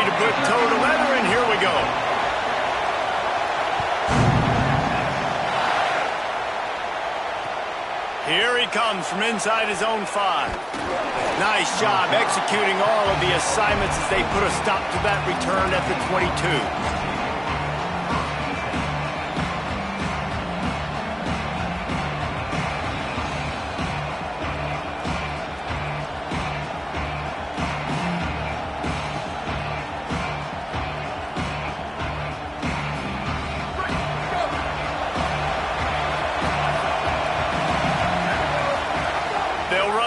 to put toe to leather, and here we go. Here he comes from inside his own 5. Nice job executing all of the assignments as they put a stop to that return at the 22.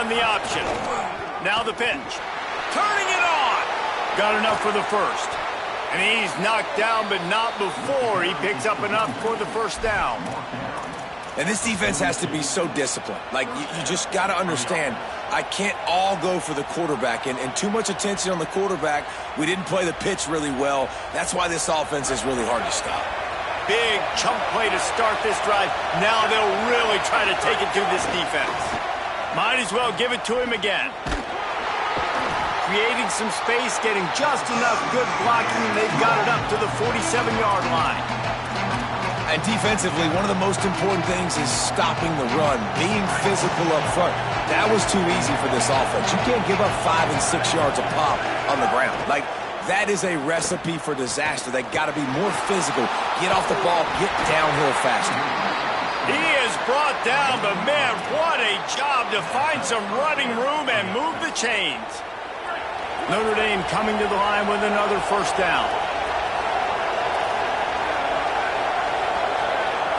The option. Now the pitch. Turning it on. Got enough for the first. And he's knocked down, but not before he picks up enough for the first down. And this defense has to be so disciplined. Like, you just got to understand, I can't all go for the quarterback. And too much attention on the quarterback. We didn't play the pitch really well. That's why this offense is really hard to stop. Big chunk play to start this drive. Now they'll really try to take it to this defense. Might as well give it to him again. Creating some space, getting just enough good blocking, and they've got it up to the 47-yard line. And defensively, one of the most important things is stopping the run, being physical up front. That was too easy for this offense. You can't give up 5 and 6 yards a pop on the ground. Like, that is a recipe for disaster. They got to be more physical, get off the ball, get downhill faster. He is brought down, but man, what a job to find some running room and move the chains. Notre Dame coming to the line with another first down.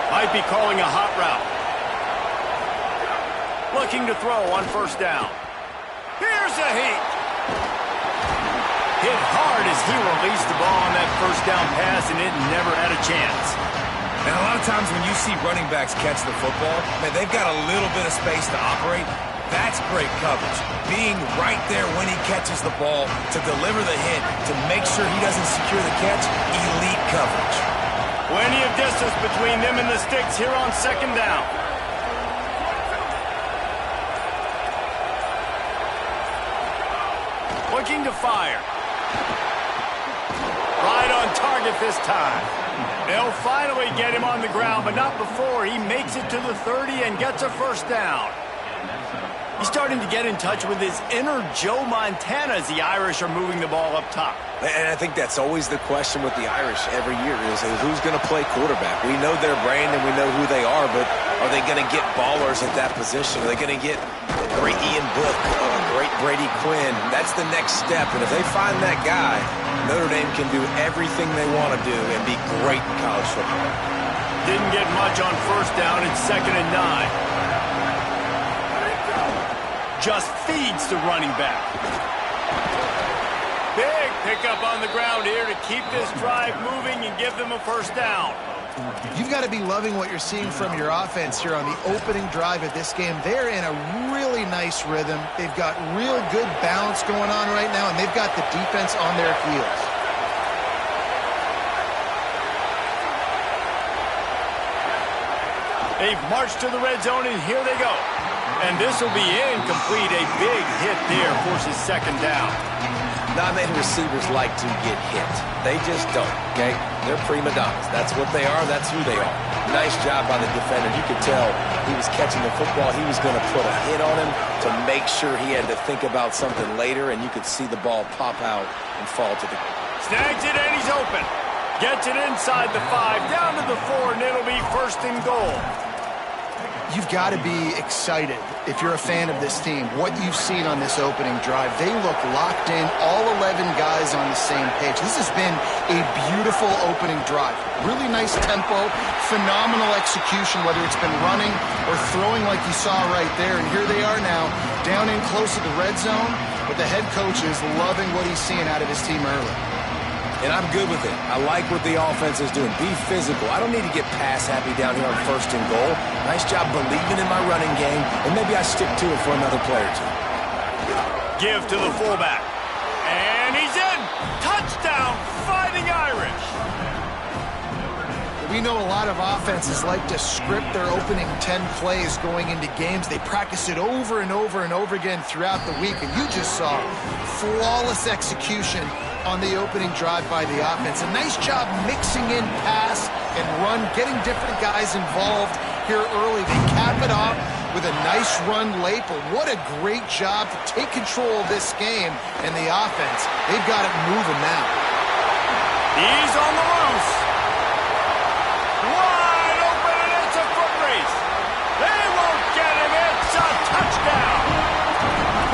Might be calling a hot route. Looking to throw on first down. Here's a heat. Hit hard as he released the ball on that first down pass, and it never had a chance. And a lot of times when you see running backs catch the football, man, they've got a little bit of space to operate. That's great coverage. Being right there when he catches the ball to deliver the hit, to make sure he doesn't secure the catch, elite coverage. Plenty of distance between them and the sticks here on second down. Looking to fire. Right on target this time. They'll finally get him on the ground, but not before he makes it to the 30 and gets a first down. He's starting to get in touch with his inner Joe Montana as the Irish are moving the ball up top. And I think that's always the question with the Irish every year is who's going to play quarterback. We know their brand and we know who they are, but are they going to get ballers at that position? Are they going to get great Ian Book or great Brady Quinn? That's the next step, and if they find that guy, Notre Dame can do everything they want to do and be great in college football. Didn't get much on first down. It's 2nd and 9. Just feeds the running back. Big pickup on the ground here to keep this drive moving and give them a first down. You've got to be loving what you're seeing from your offense here on the opening drive of this game. They're in a really nice rhythm. They've got real good balance going on right now, and they've got the defense on their heels. They've marched to the red zone, and here they go. And this will be incomplete. A big hit there forces second down. Not many receivers like to get hit. They just don't, okay? They're prima donnas. That's what they are. That's who they are. Nice job by the defender. You could tell he was catching the football. He was going to put a hit on him to make sure he had to think about something later, and you could see the ball pop out and fall to the ground. Snags it, and he's open. Gets it inside the 5, down to the 4, and it'll be 1st and goal. You've got to be excited if you're a fan of this team. What you've seen on this opening drive, they look locked in, all 11 guys on the same page. This has been a beautiful opening drive. Really nice tempo, phenomenal execution, whether it's been running or throwing like you saw right there. And here they are now, down in close to the red zone, but the head coach is loving what he's seeing out of his team early. And I'm good with it. I like what the offense is doing. Be physical. I don't need to get pass happy down here on 1st and goal. Nice job believing in my running game, and maybe I stick to it for another play or two. Give to the fullback. And he's in. Touchdown, Fighting Irish. We know a lot of offenses like to script their opening 10 plays going into games. They practice it over and over and over again throughout the week, and you just saw flawless execution on the opening drive by the offense. A nice job mixing in pass and run, getting different guys involved here early. They cap it off with a nice run late, but what a great job to take control of this game. And the offense, they've got it moving now. He's on the loose. Wide open, and it's a foot race. They won't get him. It's a touchdown.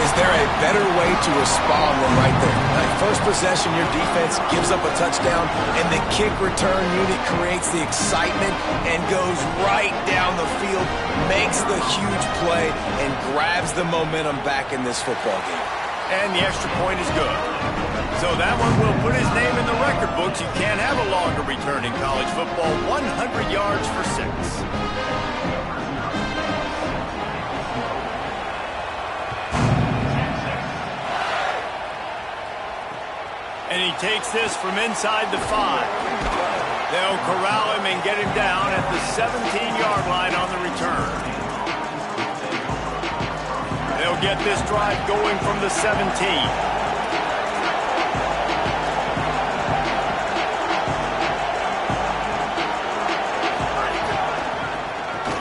Is there a better way to respond than right there? Like first possession, your defense gives up a touchdown, and the kick return unit creates the excitement and goes right down the field, makes the huge play, and grabs the momentum back in this football game. And the extra point is good. So that one will put his name in the record books. You can't have a longer return in college football. 100 yards for 6. And he takes this from inside the 5. They'll corral him and get him down at the 17-yard line on the return. They'll get this drive going from the 17.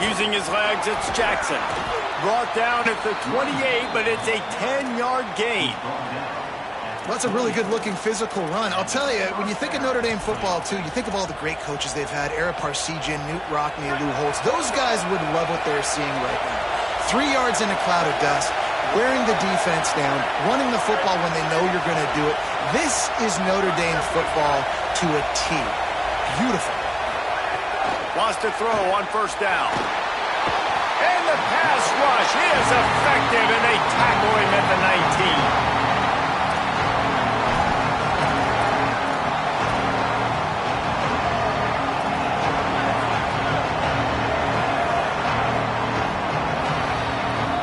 Using his legs, it's Jackson. Brought down at the 28, but it's a 10-yard gain. Well, that's a really good-looking physical run. I'll tell you, when you think of Notre Dame football, too, you think of all the great coaches they've had, Ara Parseghian, Newt Rockne, Lou Holtz. Those guys would love what they're seeing right now. 3 yards in a cloud of dust, wearing the defense down, running the football when they know you're going to do it. This is Notre Dame football to a T. Beautiful. Wants to throw on first down. And the pass rush is effective, and they tackle him at the 19.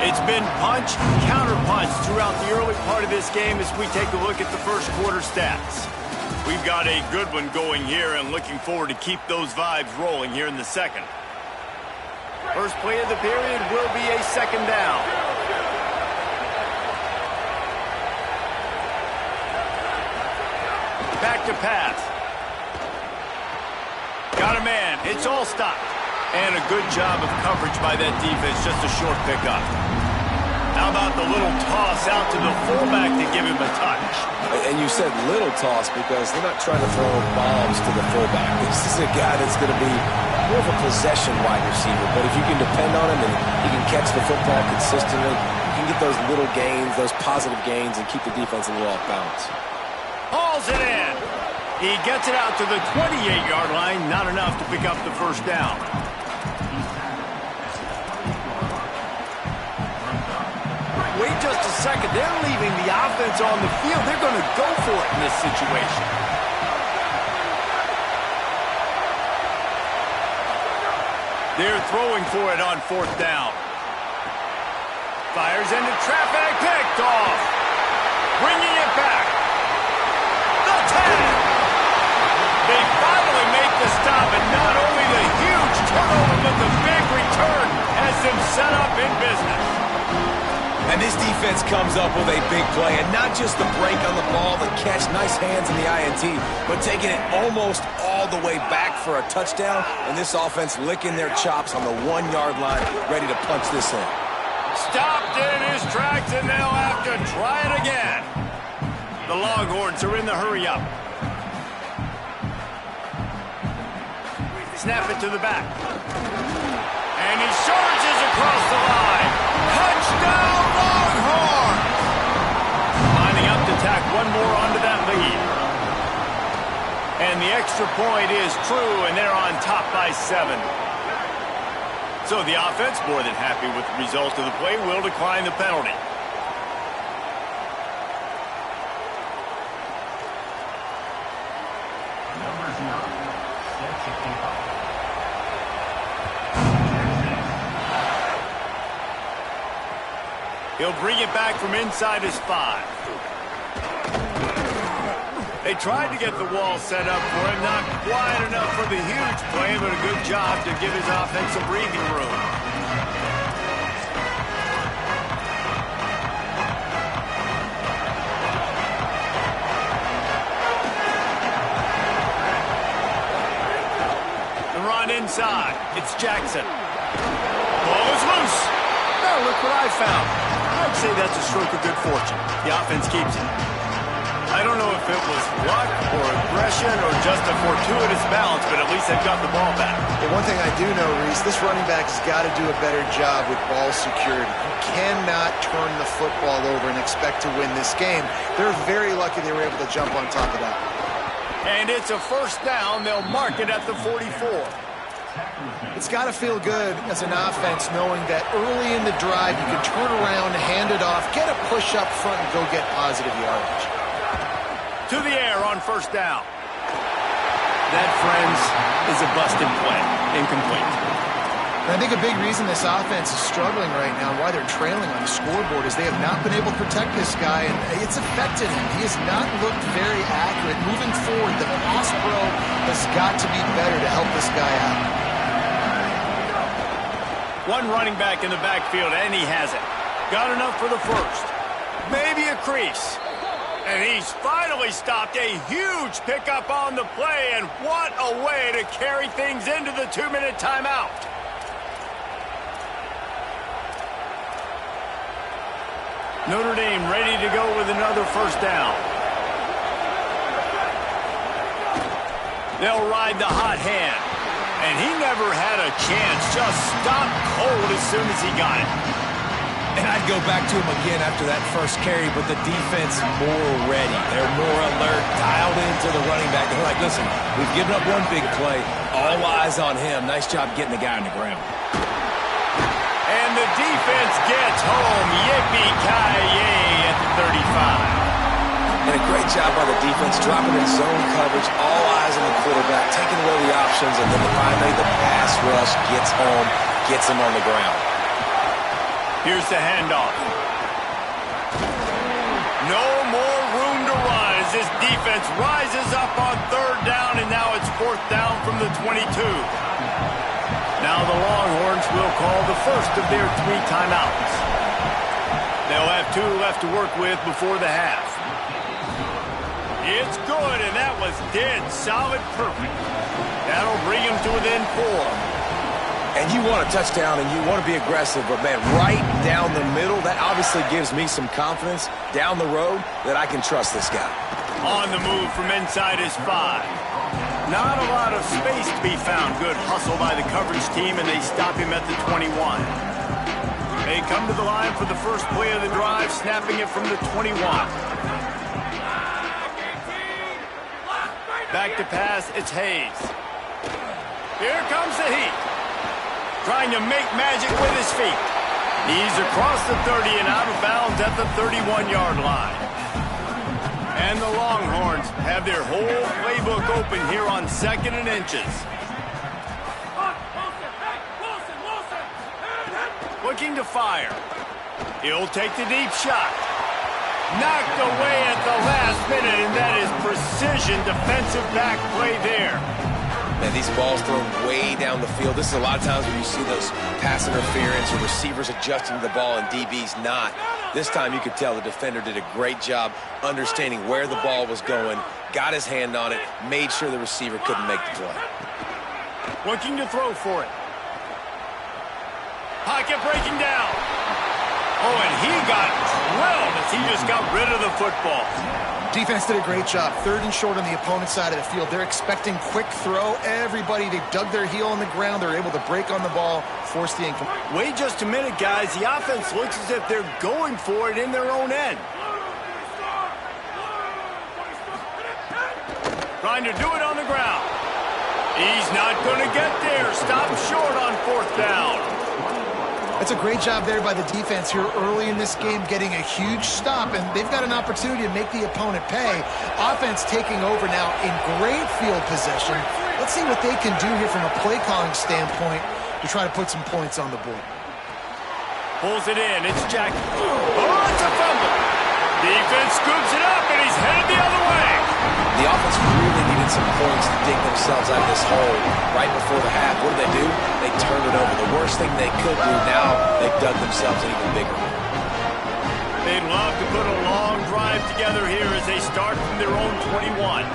It's been punch, counter-punch throughout the early part of this game as we take a look at the first quarter stats. We've got a good one going here and looking forward to keep those vibes rolling here in the second. First play of the period will be a second down. Back to pass. Got a man. It's all stopped. And a good job of coverage by that defense. Just a short pickup. How about the little toss out to the fullback to give him a touch? And you said little toss because they're not trying to throw bombs to the fullback. This is a guy that's going to be more of a possession wide receiver. But if you can depend on him and he can catch the football consistently, you can get those little gains, those positive gains, and keep the defense a little off balance. Hauls it in. He gets it out to the 28-yard line. Not enough to pick up the first down. Wait just a second. They're leaving the offense on the field. They're going to go for it in this situation. They're throwing for it on fourth down. Fires into traffic. Picked off. Bringing it back. The 10. They finally make the stop, and not only the huge turnover, but the big return has them set up in business. And this defense comes up with a big play, and not just the break on the ball, the catch, nice hands in the INT, but taking it almost all the way back for a touchdown, and this offense licking their chops on the 1-yard line, ready to punch this in. Stopped in his tracks, and they'll have to try it again. The Longhorns are in the hurry-up. Snap it to the back. And he surges across the line. Touchdown, Longhorns! Lining up to tack one more onto that lead. And the extra point is true, and they're on top by 7. So the offense, more than happy with the result of the play, will decline the penalty. He'll bring it back from inside his 5. They tried to get the wall set up for him. Not quite enough for the huge play, but a good job to give his offense some breathing room. inside. It's Jackson. Ball is loose. Now look what I found. I'd say that's a stroke of good fortune. The offense keeps it. I don't know if it was luck or aggression or just a fortuitous bounce, but at least they've got the ball back. Well, one thing I do know, Reese, this running back has got to do a better job with ball security. You cannot turn the football over and expect to win this game. They're very lucky they were able to jump on top of that. And it's a first down. They'll mark it at the 44. It's got to feel good as an offense knowing that early in the drive you can turn around, hand it off, get a push up front, and go get positive yardage. To the air on first down. That, friends, is a busted play. Incomplete. And I think a big reason this offense is struggling right now, why they're trailing on the scoreboard, is they have not been able to protect this guy, and it's affected him. He has not looked very accurate. Moving forward, the pass pro has got to be better to help this guy out. One running back in the backfield, and he has it. Got enough for the first. Maybe a crease. And he's finally stopped. A huge pickup on the play, and what a way to carry things into the 2-minute timeout. Notre Dame ready to go with another first down. They'll ride the hot hand. And he never had a chance. Just stopped cold as soon as he got it. And I'd go back to him again after that first carry, but the defense more ready. They're more alert, dialed into the running back. They're like, listen, we've given up one big play. All eyes on him. Nice job getting the guy on the ground. And the defense gets home. Yippee-ki-yay at the 35. And a great job by the defense, dropping in zone coverage, all eyes on the quarterback, taking away the options, and then finally the pass rush gets home, gets him on the ground. Here's the handoff. No more room to run as this defense rises up on third down, and now it's fourth down from the 22. Now the Longhorns will call the first of their 3 timeouts. They'll have 2 left to work with before the half. It's good, and that was dead solid perfect. That'll bring him to within 4. And you want a touchdown and you want to be aggressive, but, man, right down the middle, that obviously gives me some confidence down the road that I can trust this guy. On the move from inside his 5. Not a lot of space to be found. Good hustle by the coverage team, and they stop him at the 21. They come to the line for the first play of the drive, snapping it from the 21. Back to pass, it's Hayes. Here comes the heat. Trying to make magic with his feet. He's across the 30 and out of bounds at the 31-yard line. And the Longhorns have their whole playbook open here on 2nd and inches. Looking to fire. He'll take the deep shot. Knocked away at the last minute, and that is precision defensive back play there. And these balls thrown way down the field. This is a lot of times when you see those pass interference or receivers adjusting to the ball and DBs not. This time you could tell the defender did a great job understanding where the ball was going, got his hand on it, made sure the receiver couldn't make the play. Looking to throw for it. Pocket breaking down. Oh, and he got drilled as he just got rid of the football. Defense did a great job. 3rd and short on the opponent's side of the field. They're expecting quick throw. Everybody, they dug their heel on the ground. They're able to break on the ball, force the incomplete. Wait just a minute, guys. The offense looks as if they're going for it in their own end. Trying to do it on the ground. He's not going to get there. Stop short on 4th down. That's a great job there by the defense here early in this game, getting a huge stop, and they've got an opportunity to make the opponent pay. Offense taking over now in great field position. Let's see what they can do here from a play-calling standpoint to try to put some points on the board. Pulls it in. It's Jack. Oh, it's a fumble. Defense scoops it up, and he's headed the other way. The offense really needed some points to dig themselves out of this hole right before the half. What did they do? They turned it over. The worst thing they could do now, they've dug themselves an even bigger hole. They'd love to put a long drive together here as they start from their own 21.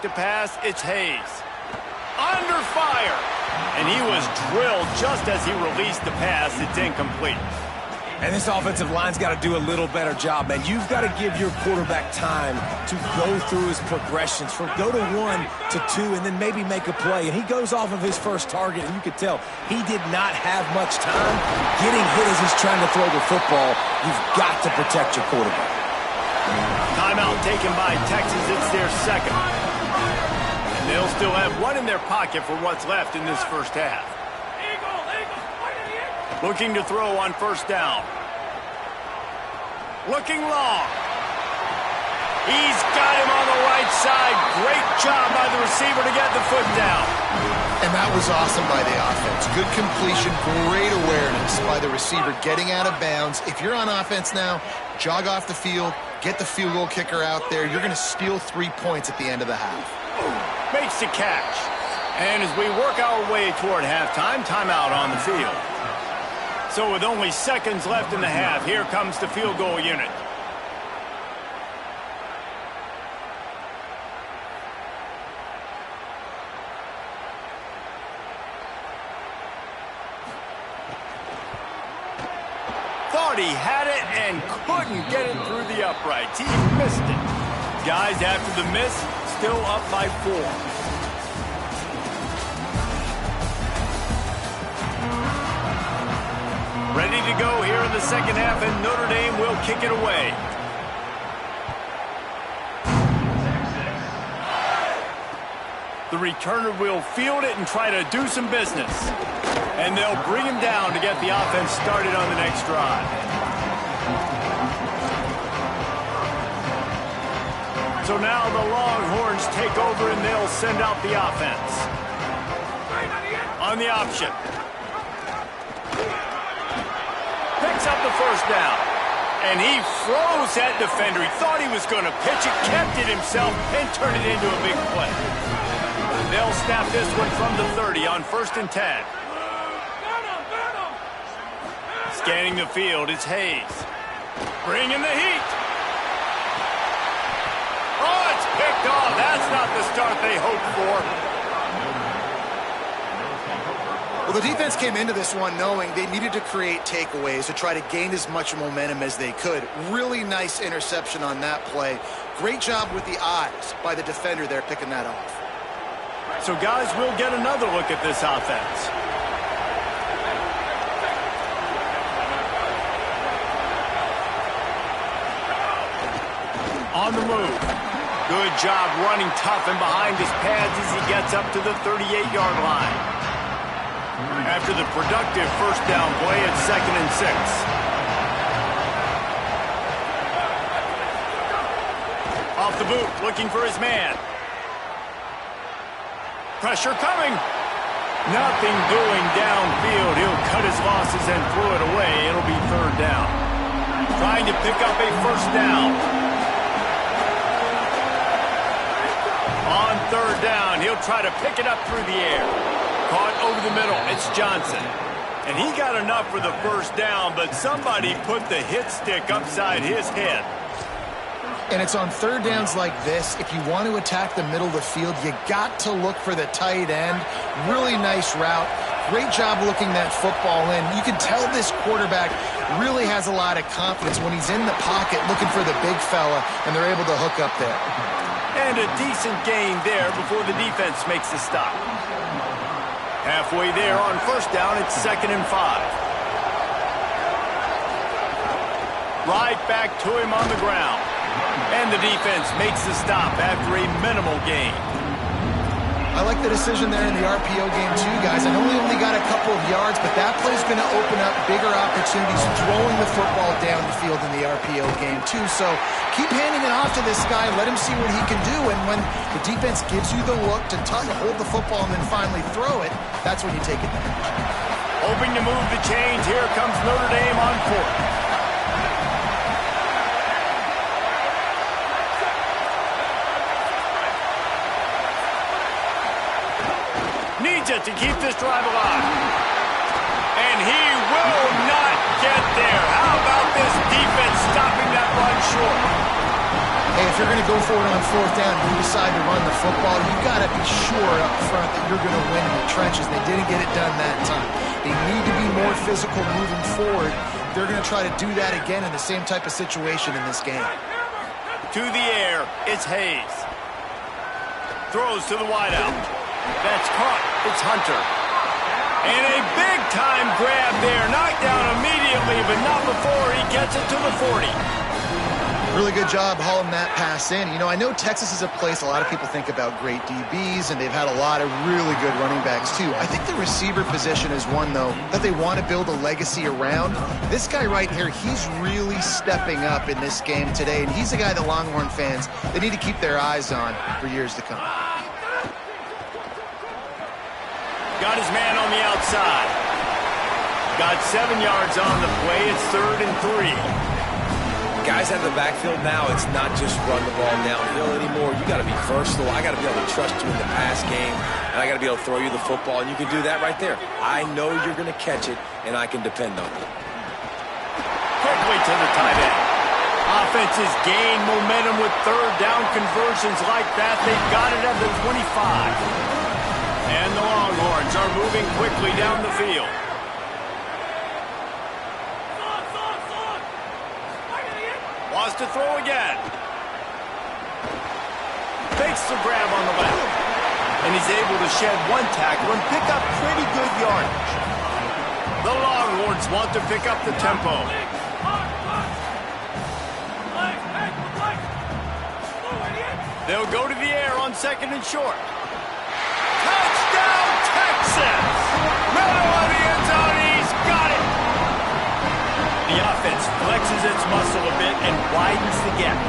back to pass. It's Hayes. Under fire. And he was drilled just as he released the pass. It's incomplete. And this offensive line's got to do a little better job, man. You've got to give your quarterback time to go through his progressions, from go to 1 to 2, and then maybe make a play. And he goes off of his first target, and you could tell he did not have much time getting hit as he's trying to throw the football. You've got to protect your quarterback. Timeout taken by Texas. It's their second. And they'll still have one in their pocket for what's left in this first half. Looking to throw on first down. Looking long. He's got him on the right side. Great job by the receiver to get the foot down. And that was awesome by the offense. Good completion, great awareness by the receiver getting out of bounds. If you're on offense now, jog off the field, get the field goal kicker out there. You're going to steal 3 points at the end of the half. Makes the catch. And as we work our way toward halftime, timeout on the field. So with only seconds left in the half, here comes the field goal unit. Thought he had it and couldn't get it through the uprights. He missed it. Guys, after the miss, still up by 4. Ready to go here in the second half, and Notre Dame will kick it away. The returner will field it and try to do some business. And they'll bring him down to get the offense started on the next drive. So now the Longhorns take over, and they'll send out the offense. On the option. Picks up the first down. And he froze that defender. He thought he was going to pitch it, kept it himself, and turned it into a big play. They'll snap this one from the 30 on 1st and 10. Scanning the field, it's Hayes. Bringing the heat. Oh, it's picked off. That's not the start they hoped for. Well, the defense came into this one knowing they needed to create takeaways to try to gain as much momentum as they could. Really nice interception on that play. Great job with the eyes by the defender there picking that off. So, guys, we'll get another look at this offense. On the move. Good job running tough and behind his pads as he gets up to the 38-yard line. After the productive first down play, it's 2nd and 6. Off the boot, looking for his man. Pressure coming. Nothing doing downfield. He'll cut his losses and throw it away. It'll be 3rd down. Trying to pick up a first down. On 3rd down, he'll try to pick it up through the air. Caught over the middle. It's Johnson. And he got enough for the first down, but somebody put the hit stick upside his head. And it's on 3rd downs like this. If you want to attack the middle of the field, you got to look for the tight end. Really nice route. Great job looking that football in. You can tell this quarterback really has a lot of confidence when he's in the pocket looking for the big fella, and they're able to hook up there. And a decent gain there before the defense makes the stop. Halfway there on first down, it's 2nd and 5. Right back to him on the ground. And the defense makes the stop after a minimal gain. I like the decision there in the RPO game too, guys. I know we only got a couple of yards, but that play's going to open up bigger opportunities throwing the football down the field in the RPO game too. So keep handing it off to this guy. Let him see what he can do. And when the defense gives you the look to hold the football and then finally throw it, that's when you take advantage. Hoping to move the chains. Here comes Notre Dame on 4th. Needs it to keep this drive alive. And he will not get there. How about this defense stopping that run short? Hey, if you're going to go for it on fourth down and you decide to run the football, you've got to be sure up front that you're going to win in the trenches. They didn't get it done that time. They need to be more physical moving forward. They're going to try to do that again in the same type of situation in this game. To the air, it's Hayes. Throws to the wideout. That's caught. It's Hunter. And a big-time grab there. Knocked down immediately, but not before he gets it to the 40. Really good job hauling that pass in. You know, I know Texas is a place a lot of people think about great DBs, and they've had a lot of really good running backs, too. I think the receiver position is one, though, that they want to build a legacy around. This guy right here, he's really stepping up in this game today, and he's a guy that Longhorn fans, they need to keep their eyes on for years to come. Got his man on the outside. Got 7 yards on the play. It's 3rd and 3. Guys out of the backfield now, it's not just run the ball downhill anymore. You got to be versatile. I got to be able to trust you in the pass game, and I got to be able to throw you the football, and you can do that right there. I know you're going to catch it, and I can depend on it. Quickly to the tight end. Offenses gain momentum with third down conversions like that. They've got it at the 25. And the Longhorns are moving quickly down the field. Wants to throw again. Fakes the grab on the left. And he's able to shed one tackle and pick up pretty good yardage. The Longhorns want to pick up the tempo. They'll go to the air on 2nd and short. Touchdown, Texas! Miller on the end zone, he's got it! The offense flexes its muscle a bit and widens the gap.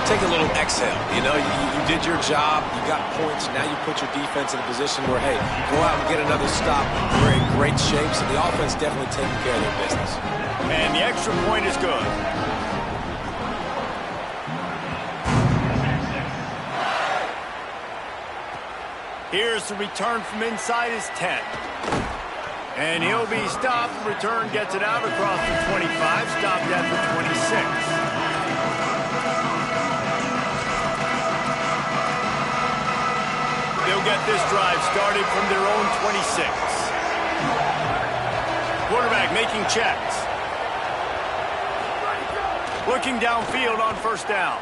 Take a little exhale. You know, you did your job. You got points. Now you put your defense in a position where, hey, go out and get another stop. We're in great shape, so the offense definitely taking care of their business. And the extra point is good. Here's the return from inside his 10. And he'll be stopped. Return gets it out across the 25, stopped at the 26. They'll get this drive started from their own 26. Quarterback making checks. Looking downfield on 1st down.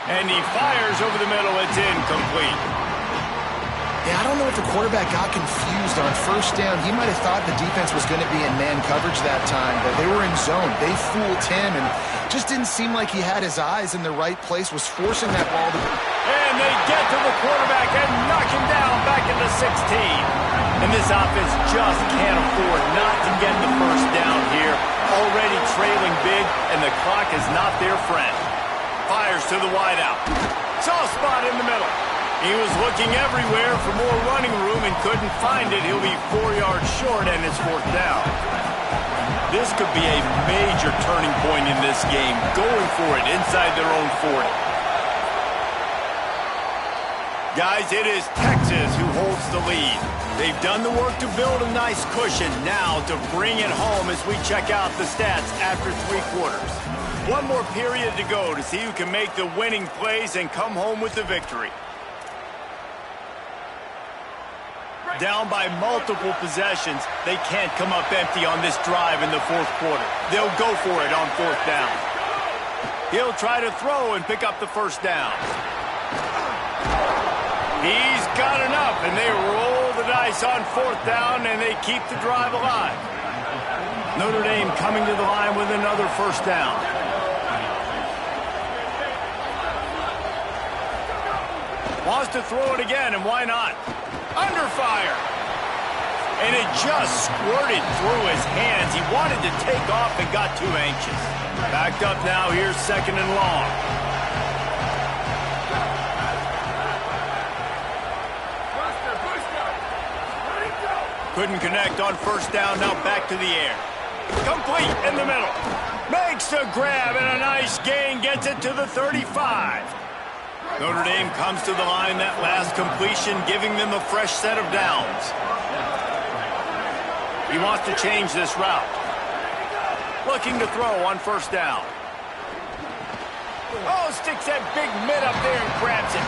And he fires over the middle. It's incomplete. Yeah, I don't know if the quarterback got confused on 1st down. He might have thought the defense was going to be in man coverage that time, but they were in zone. They fooled him and just didn't seem like he had his eyes in the right place, was forcing that ball to... And they get to the quarterback and knock him down back at the 16. And this offense just can't afford not to get the 1st down here. Already trailing big, and the clock is not their friend. Fires to the wideout. Soft spot in the middle. He was looking everywhere for more running room and couldn't find it. He'll be 4 yards short, and it's 4th down. This could be a major turning point in this game, going for it inside their own 40. Guys, it is Texas who holds the lead. They've done the work to build a nice cushion. Now to bring it home as we check out the stats after 3 quarters. One more period to go to see who can make the winning plays and come home with the victory. Down by multiple possessions, they can't come up empty on this drive in the 4th quarter. They'll go for it on 4th down. He'll try to throw and pick up the 1st down. He's got enough, and they roll the dice on 4th down, and they keep the drive alive. Notre Dame coming to the line with another 1st down. Wants to throw it again, and why not? Under fire. And it just squirted through his hands. He wanted to take off and got too anxious. Backed up now. Here's 2nd and long. Couldn't connect on 1st down. Now back to the air. Complete in the middle. Makes a grab and a nice gain. Gets it to the 35. Notre Dame comes to the line, that last completion, giving them a fresh set of downs. He wants to change this route. Looking to throw on 1st down. Oh, sticks that big mitt up there and grabs it.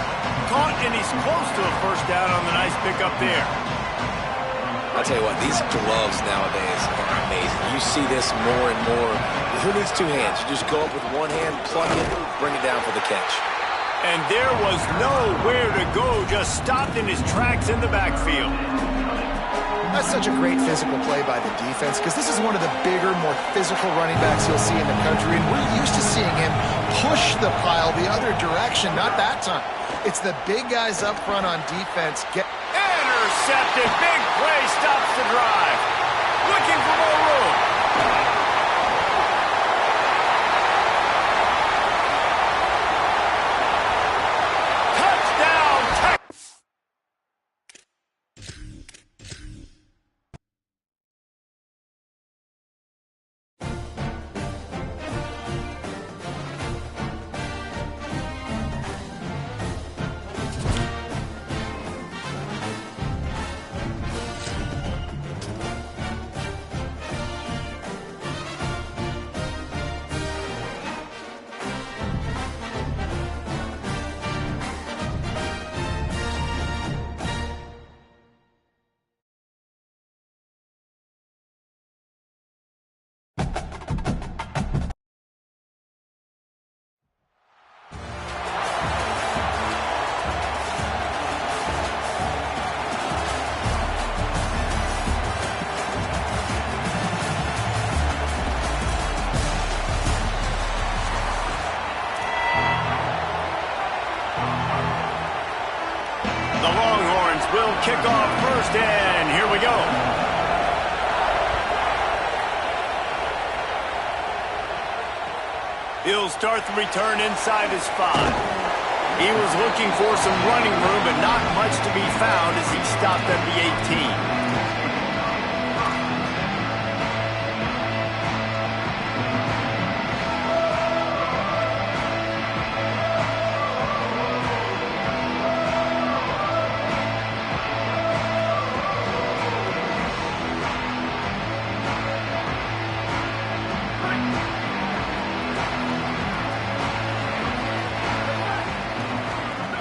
Caught, and he's close to a first down on the nice pick up there. I'll tell you what, these gloves nowadays are amazing. You see this more and more. Who needs two hands? You just go up with one hand, plug it, bring it down for the catch. And there was nowhere to go, just stopped in his tracks in the backfield. That's such a great physical play by the defense because this is one of the bigger, more physical running backs you'll see in the country, and we're used to seeing him push the pile the other direction. Not that time. It's the big guys up front on defense. Intercepted. Big play stops the drive. Looking for more room. Touchdown. Will kick off first, and here we go. He'll start the return inside his 5. He was looking for some running room, but not much to be found as he stopped at the 18.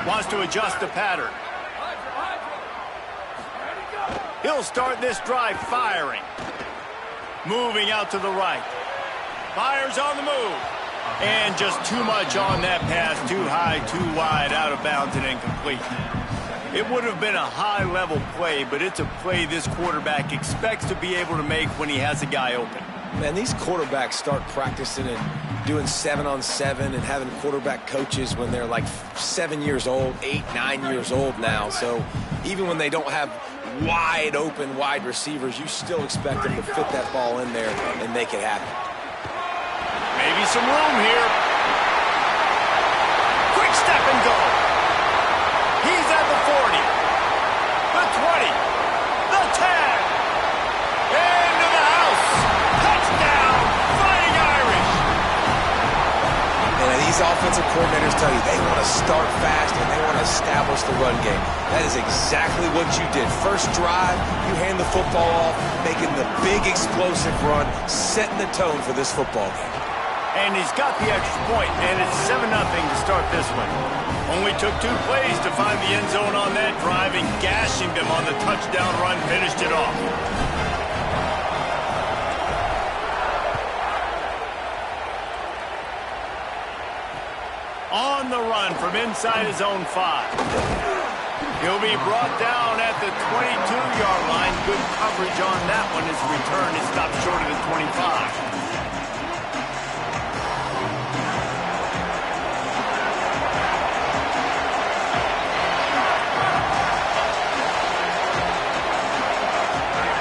Wants to adjust the pattern. He'll start this drive firing. Moving out to the right. Fires on the move. And just too much on that pass. Too high, too wide, out of bounds and incomplete. It would have been a high-level play, but it's a play this quarterback expects to be able to make when he has a guy open. Man, these quarterbacks start practicing and doing 7-on-7 and having quarterback coaches when they're like 7 years old, 8, 9 years old now. So even when they don't have wide open wide receivers, you still expect them to fit that ball in there and make it happen. Maybe some room here. Quick step and go. He's at the 40, the 20, the 10. Into the house. Touchdown, Fighting Irish. And these offensive coordinators tell you they want to start fast and they want to establish the run game. That is exactly what you did. First drive, you hand the football off, making the big explosive run, setting the tone for this football game. And he's got the extra point, and it's 7-0 to start this one. Only took 2 plays to find the end zone on that drive, and gashing them on the touchdown run finished it off. On the run from inside his own 5. He'll be brought down at the 22-yard line. Good coverage on that one. His return is stopped short of the 25.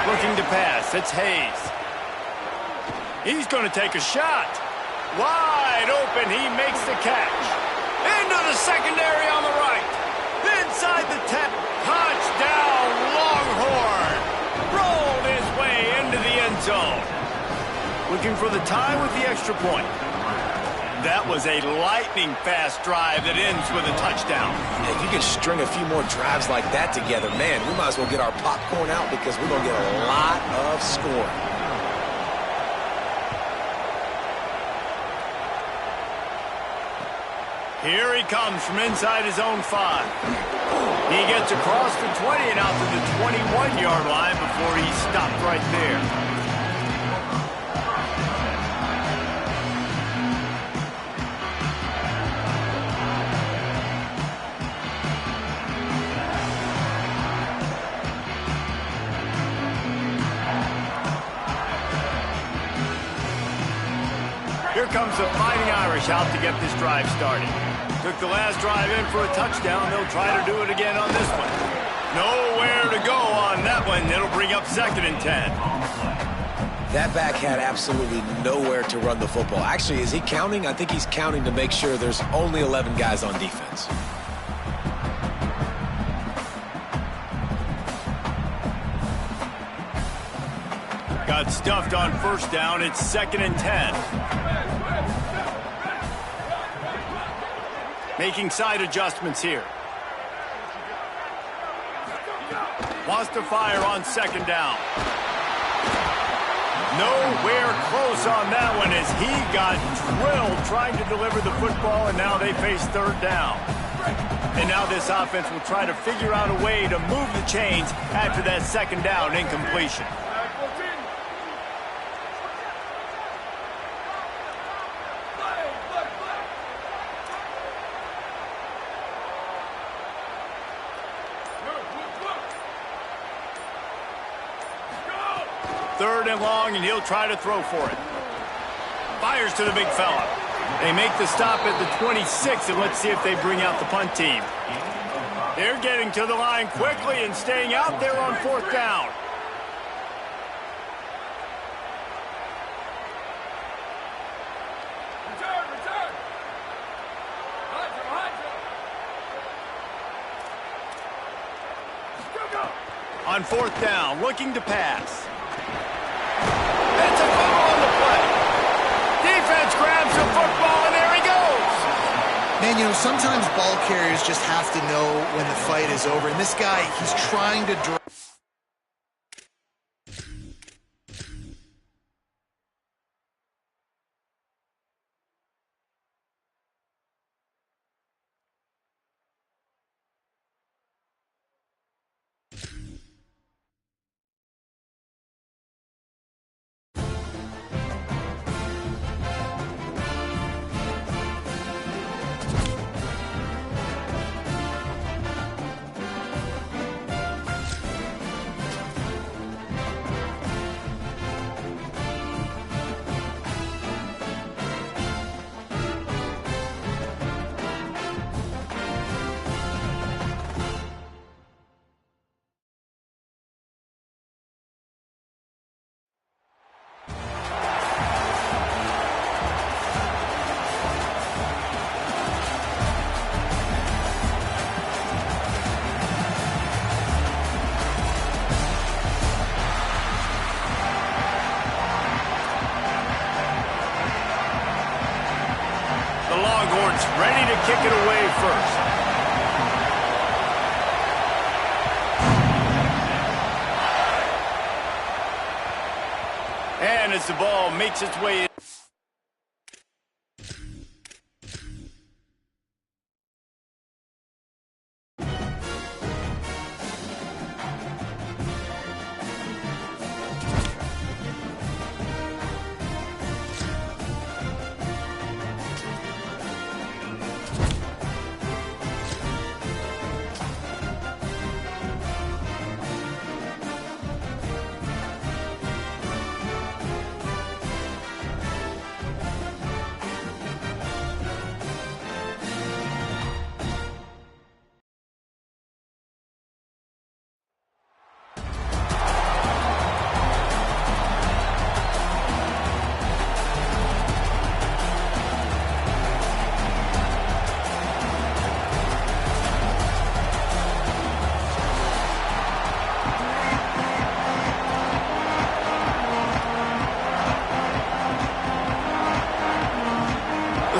Looking to pass. It's Hayes. He's going to take a shot. Wide open. He makes the catch. Into the secondary on the right. Inside the 10. Touchdown, Longhorn. Rolled his way into the end zone. Looking for the tie with the extra point. That was a lightning-fast drive that ends with a touchdown. If you can string a few more drives like that together, man, we might as well get our popcorn out because we're going to get a lot of scoring. Here he comes from inside his own 5. He gets across the 20 and out to the 21-yard line before he stopped right there. Here comes the Fighting Irish out to get this drive started. Took the last drive in for a touchdown. They'll try to do it again on this one. Nowhere to go on that one. It'll bring up 2nd and 10. That back had absolutely nowhere to run the football. Actually, is he counting? I think he's counting to make sure there's only 11 guys on defense. Got stuffed on 1st down. It's 2nd and 10. Making side adjustments here. Wants to fire on 2nd down. Nowhere close on that one as he got drilled trying to deliver the football, and now they face 3rd down. And now this offense will try to figure out a way to move the chains after that 2nd down incompletion. Third and long, and he'll try to throw for it. Fires to the big fella. They make the stop at the 26, and let's see if they bring out the punt team. They're getting to the line quickly and staying out there on 4th down. On 4th down, looking to pass. It's a fumble on the play. Defense grabs the football, and there he goes. Man, you know, sometimes ball carriers just have to know when the fight is over. And this guy, he's trying to drive. Ready to kick it away first. And as the ball makes its way in.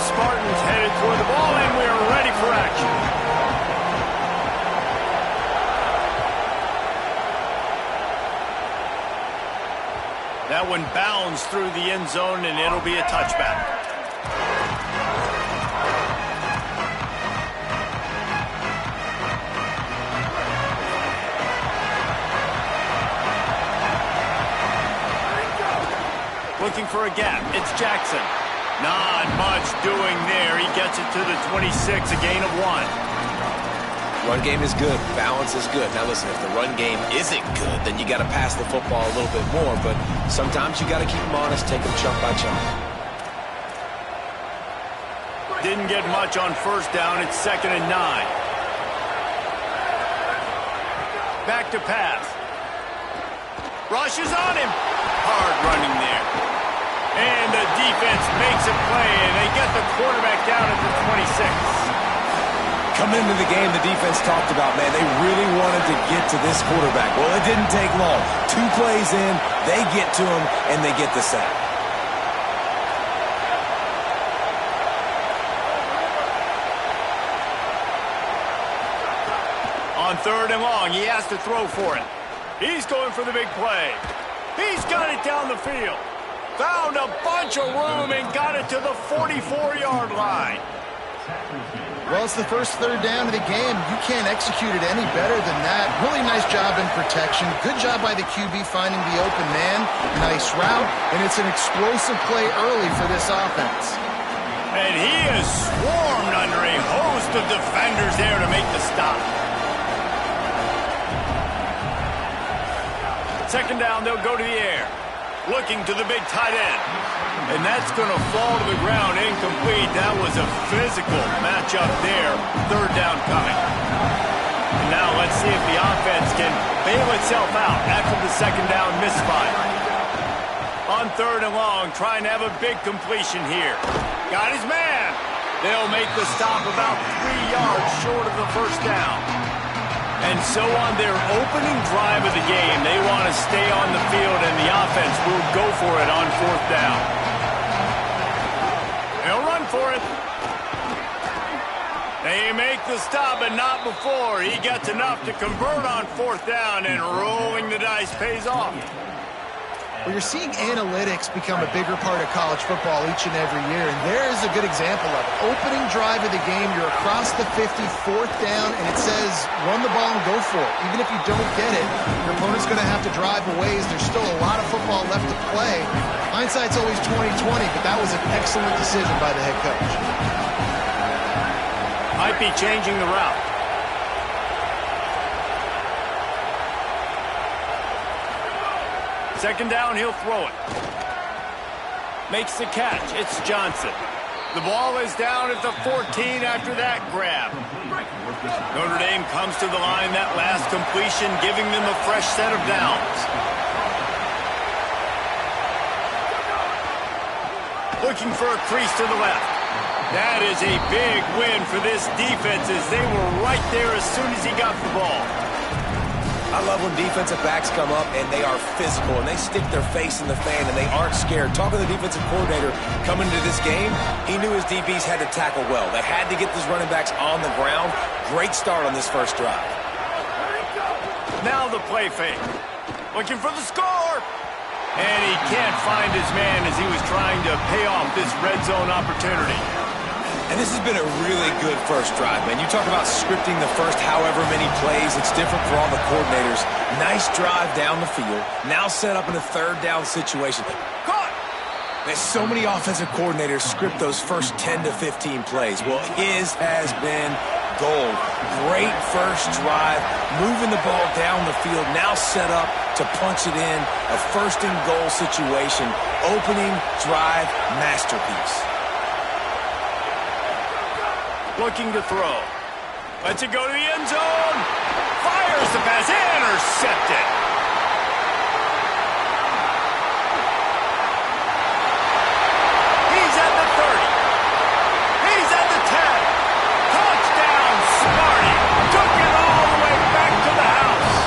Spartans headed toward the ball, and we are ready for action. That one bounds through the end zone, and it'll be a touchback. looking for a gap. It's Jackson. Not much doing there. He gets it to the 26, a gain of 1. Run game is good. Balance is good. Now listen, if the run game isn't good, then you got to pass the football a little bit more. But sometimes you got to keep them honest, take them chunk by chunk. Didn't get much on first down. It's 2nd and 9. Back to pass. Rush is on him. Hard running there. And the defense makes a play, and they get the quarterback down at the 26. Coming into the game, the defense talked about, man, they really wanted to get to this quarterback. Well, it didn't take long. 2 plays in, they get to him, and they get the sack. On 3rd and long, he has to throw for it. He's going for the big play. He's got it down the field. Found a bunch of room and got it to the 44-yard line. Well, it's the first 3rd down of the game. You can't execute it any better than that. Really nice job in protection. Good job by the QB finding the open man. Nice route, and it's an explosive play early for this offense. And he is swarmed under a host of defenders there to make the stop. 2nd down, they'll go to the air. Looking to the big tight end. And that's going to fall to the ground incomplete. That was a physical matchup there. 3rd down coming. And now let's see if the offense can bail itself out after the 2nd down misfire. On 3rd and long, trying to have a big completion here. Got his man. They'll make the stop about 3 yards short of the first down. And so on their opening drive of the game, they want to stay on the field, and the offense will go for it on 4th down. They'll run for it. They make the stop, but not before. He gets enough to convert on 4th down, and rolling the dice pays off. Well, you're seeing analytics become a bigger part of college football each and every year, and there is a good example of it. Opening drive of the game, you're across the 50, 4th down, and it says run the ball and go for it. Even if you don't get it, your opponent's going to have to drive a ways. There's still a lot of football left to play. Hindsight's always 20/20, but that was an excellent decision by the head coach. Might be changing the route. Second down, he'll throw it. Makes the catch. It's Johnson. The ball is down at the 14 after that grab. Notre Dame comes to the line that last completion, giving them a fresh set of downs. Looking for a crease to the left. That is a big win for this defense as they were right there as soon as he got the ball. I love when defensive backs come up and they are physical and they stick their face in the fan and they aren't scared. Talking to the defensive coordinator coming into this game, he knew his DBs had to tackle well. They had to get these running backs on the ground. Great start on this first drive. Now the play fake. Looking for the score. And he can't find his man as he was trying to pay off this red zone opportunity. And this has been a really good first drive, man. You talk about scripting the first however many plays. It's different for all the coordinators. Nice drive down the field. Now set up in a 3rd down situation. Caught! There's so many offensive coordinators script those first 10 to 15 plays. Well, his has been gold. Great first drive. Moving the ball down the field. Now set up to punch it in. A 1st and goal situation. Opening drive masterpiece. Looking to throw. Lets it go to the end zone. Fires the pass. Intercepted. He's at the 30. He's at the 10. Touchdown, Smarty. Took it all the way back to the house.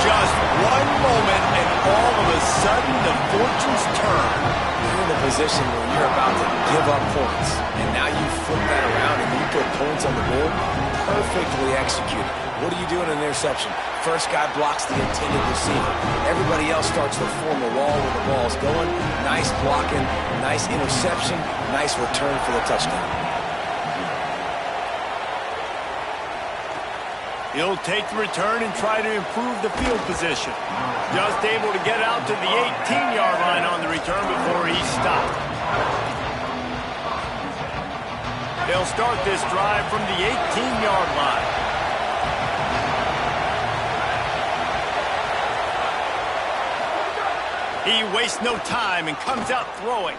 Just one moment, and all of a sudden, the fortunes turn. You're in a position where you're about to give up points, and now you flip that around and you put points on the board. Perfectly executed. What do you do in an interception? First guy blocks the intended receiver. Everybody else starts to form a wall where the ball's going. Nice blocking, nice interception, nice return for the touchdown. He'll take the return and try to improve the field position. Just able to get out to the 18-yard line on the return before he's stopped. They'll start this drive from the 18-yard line. He wastes no time and comes out throwing.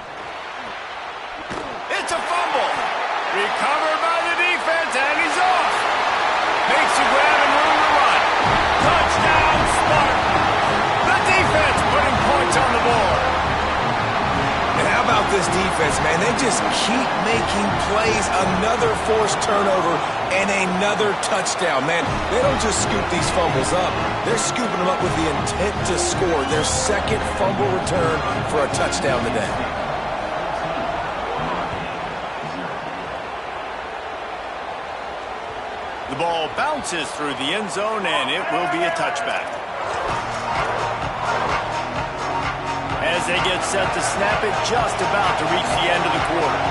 It's a fumble. Recovered by the defense, and he's off. Makes a grab and room to run. Touchdown, Spartan. The defense putting points on the board. And how about this defense, man? They just keep making plays. Another forced turnover and another touchdown, man. They don't just scoop these fumbles up. They're scooping them up with the intent to score. Their second fumble return for a touchdown today. The ball bounces through the end zone, and it will be a touchback. As they get set to snap it, just about to reach the end of the quarter.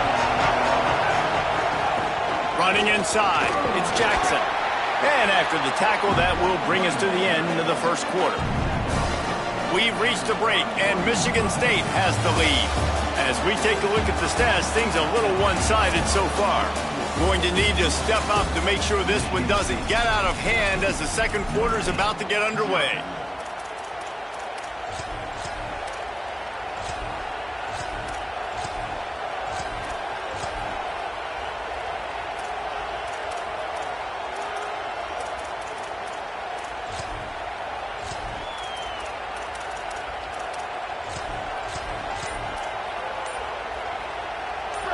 Running inside, it's Jackson. And after the tackle, that will bring us to the end of the first quarter. We've reached a break, and Michigan State has the lead. As we take a look at the stats, things a little one-sided so far. Going to need to step up to make sure this one doesn't get out of hand as the second quarter is about to get underway.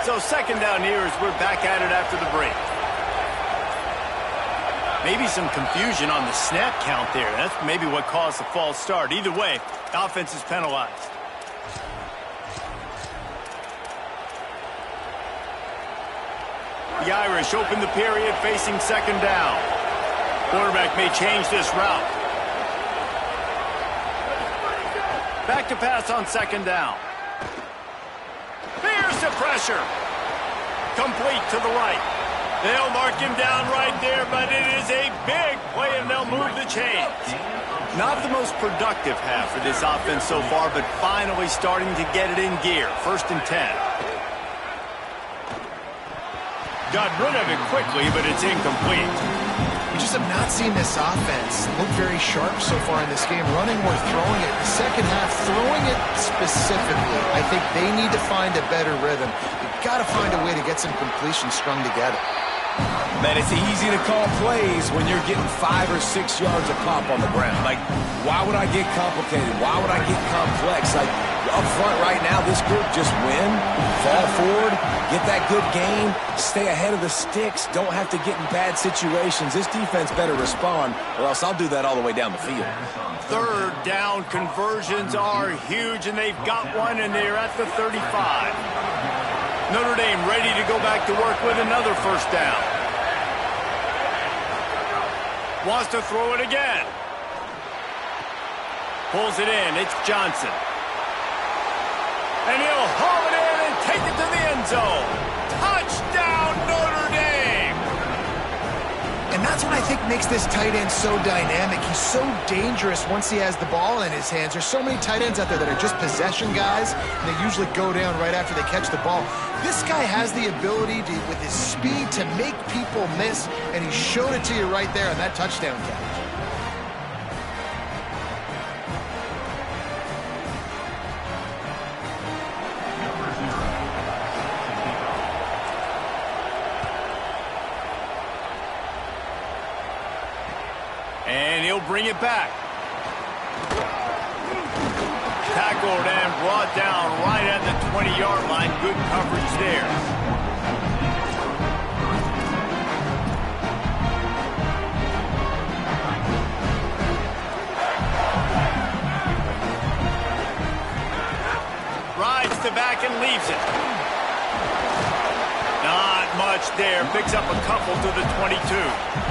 So second down here as we're back at it after the break. Maybe some confusion on the snap count there. That's maybe what caused the false start. Either way, the offense is penalized. The Irish open the period facing second down. Quarterback may change this route. Back to pass on second down. Here's the pressure. Complete to the right. They'll mark him down right there, but it is a big play, and they'll move the chains. Not the most productive half for this offense so far, but finally starting to get it in gear. 1st and 10. Got rid of it quickly, but it's incomplete. We just have not seen this offense look very sharp so far in this game, running or throwing it. The second half, throwing it specifically, I think they need to find a better rhythm. You've got to find a way to get some completions strung together. Man, it's easy to call plays when you're getting 5 or 6 yards a pop on the ground. Like, why would I get complicated? Why would I get complex? Like, up front right now, this group just win, fall forward, get that good game, stay ahead of the sticks, don't have to get in bad situations. This defense better respond, or else I'll do that all the way down the field. Third down conversions are huge, and they've got one, and they're at the 35. Notre Dame ready to go back to work with another first down. Wants to throw it again. Pulls it in. It's Johnson. And he'll haul it in and take it to the end zone. Touchdown, Notre Dame! And that's what I think makes this tight end so dynamic. He's so dangerous once he has the ball in his hands. There's so many tight ends out there that are just possession guys, and they usually go down right after they catch the ball. This guy has the ability to, with his speed, to make people miss, and he showed it to you right there on that touchdown catch. And he'll bring it back. Tackled and brought down right at the 20-yard line. Good coverage there. Rides the back and leaves it. Not much there. Picks up a couple to the 22.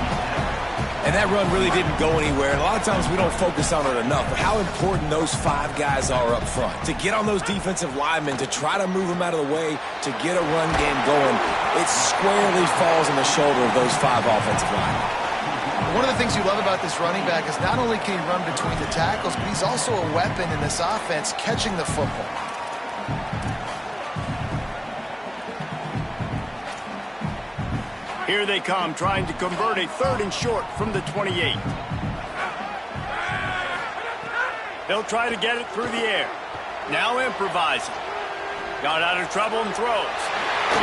And that run really didn't go anywhere. And a lot of times we don't focus on it enough, but how important those 5 guys are up front. To get on those defensive linemen, to try to move them out of the way, to get a run game going, it squarely falls on the shoulder of those 5 offensive linemen. One of the things you love about this running back is not only can he run between the tackles, but he's also a weapon in this offense catching the football. Here they come, trying to convert a 3rd and short from the 28. They'll try to get it through the air. Now improvising. Got out of trouble and throws.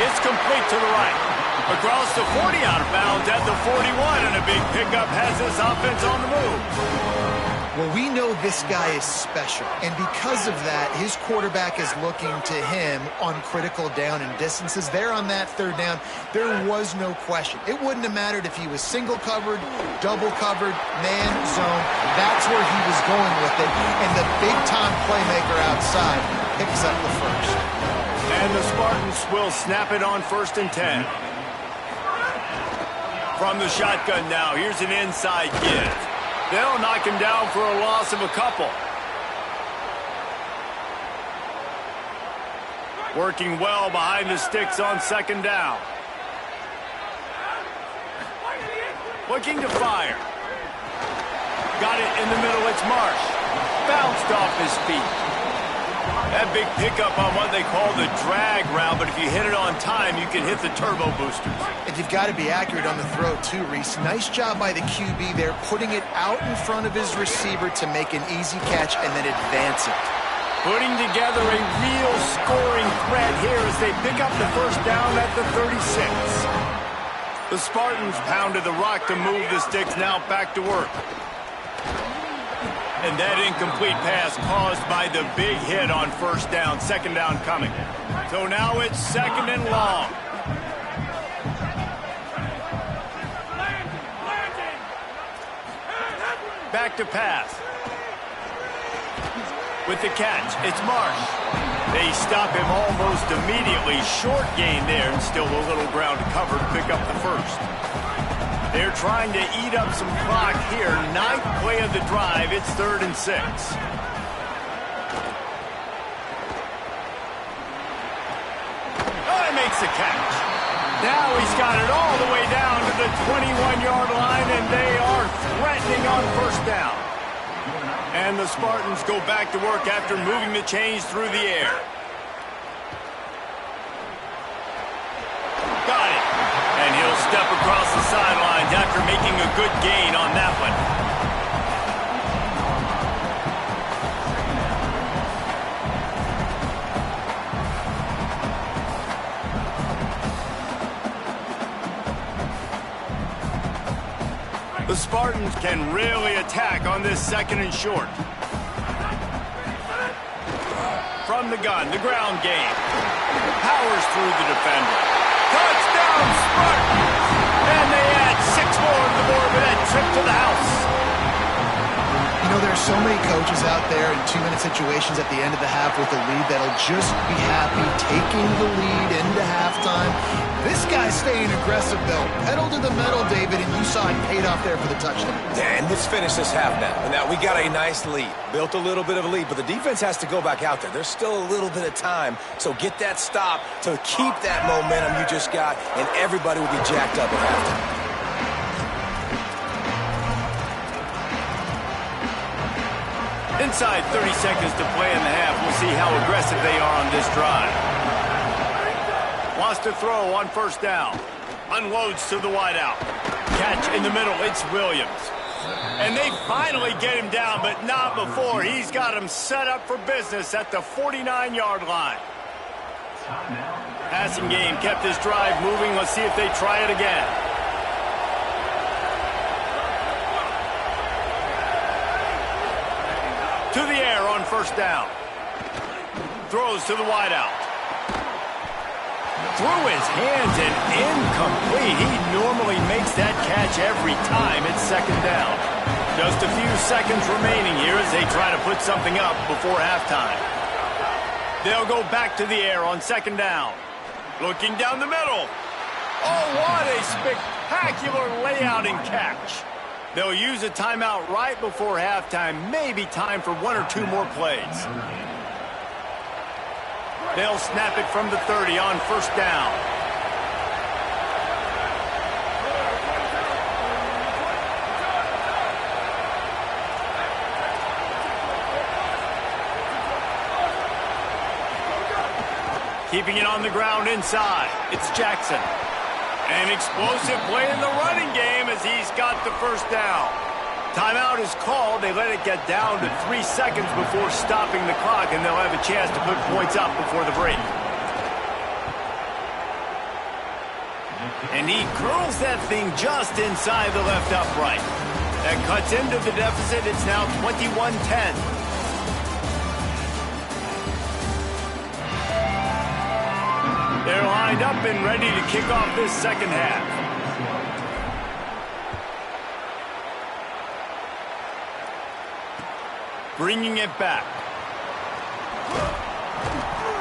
It's complete to the right. Across the 40, out of bounds at the 41, and a big pickup has this offense on the move. Well, we know this guy is special, and because of that, his quarterback is looking to him on critical down and distances. There on that 3rd down, there was no question. It wouldn't have mattered if he was single covered, double covered, man, zone. That's where he was going with it, and the big-time playmaker outside picks up the first. And the Spartans will snap it on 1st and 10. From the shotgun now, here's an inside give. They'll knock him down for a loss of a couple. Working well behind the sticks on 2nd down. Looking to fire. Got it in the middle, it's Marsh. Bounced off his feet. That big pickup on what they call the drag route, but if you hit it on time, you can hit the turbo boosters. And you've got to be accurate on the throw, too, Reese. Nice job by the QB there, putting it out in front of his receiver to make an easy catch and then advance it. Putting together a real scoring threat here as they pick up the 1st down at the 36. The Spartans pounded the rock to move the sticks, now back to work. And that incomplete pass caused by the big hit on 1st down, 2nd down coming. So now it's 2nd and long. Back to pass. With the catch, it's Marsh. They stop him almost immediately. Short gain there, and still a little ground to cover to pick up the 1st. They're trying to eat up some clock here. 9th play of the drive. It's 3rd and 6. Oh, he makes the catch. Now he's got it all the way down to the 21-yard line, and they are threatening on 1st down. And the Spartans go back to work after moving the chains through the air. Got it. And he'll step across the sidelines after making a good gain on that one. The Spartans can really attack on this 2nd and short. From the gun, the ground game. Powers through the defender. Touchdown, Spartans! And they add 6 more to the board with that trip to the house. You know, there are so many coaches out there in 2-minute situations at the end of the half with a lead that'll just be happy taking the lead into halftime. This guy's staying aggressive, though. Pedal to the metal, David, and you saw it paid off there for the touchdown. And let's finish this half now. And now we got a nice lead. Built a little bit of a lead, but the defense has to go back out there. There's still a little bit of time, so get that stop to keep that momentum you just got, and everybody will be jacked up at halftime. Inside 30 seconds to play in the half. We'll see how aggressive they are on this drive. Wants to throw on 1st down. Unloads to the wideout. Catch in the middle. It's Williams. And they finally get him down, but not before. He's got him set up for business at the 49-yard line. Passing game kept this drive moving. Let's see if they try it again. To the air on 1st down. Throws to the wideout. Through his hands and incomplete. He normally makes that catch every time. It's 2nd down. Just a few seconds remaining here as they try to put something up before halftime. They'll go back to the air on 2nd down. Looking down the middle. Oh, what a spectacular layout and catch. They'll use a timeout right before halftime. Maybe time for 1 or 2 more plays. They'll snap it from the 30 on 1st down. Keeping it on the ground inside. It's Jackson. An explosive play in the running game as he's got the first down. Timeout is called. They let it get down to 3 seconds before stopping the clock, and they'll have a chance to put points up before the break. And he curls that thing just inside the left upright. That cuts into the deficit. It's now 21-10. They're lined up and ready to kick off this second half. Bringing it back.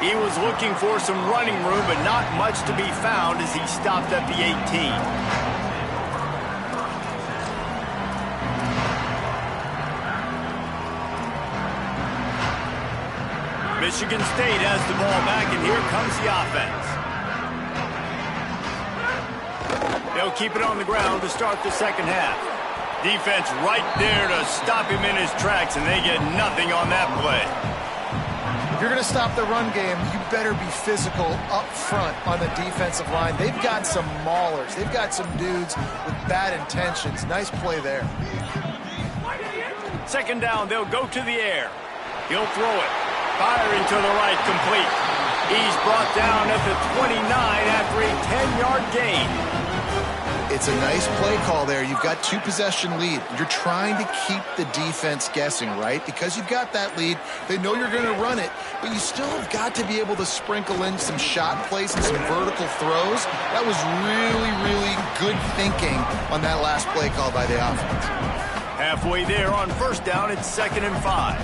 He was looking for some running room, but not much to be found as he stopped at the 18. Michigan State has the ball back, and here comes the offense. They'll keep it on the ground to start the second half. Defense right there to stop him in his tracks, and they get nothing on that play. If you're going to stop the run game, you better be physical up front on the defensive line. They've got some maulers. They've got some dudes with bad intentions. Nice play there. Second down, they'll go to the air. He'll throw it. Firing to the right, complete. He's brought down at the 29 after a 10-yard gain. It's a nice play call there. You've got 2-possession lead. You're trying to keep the defense guessing, right? Because you've got that lead. They know you're going to run it, but you still have got to be able to sprinkle in some shot plays and some vertical throws. That was really, really good thinking on that last play call by the offense. Halfway there on first down, it's 2nd and 5.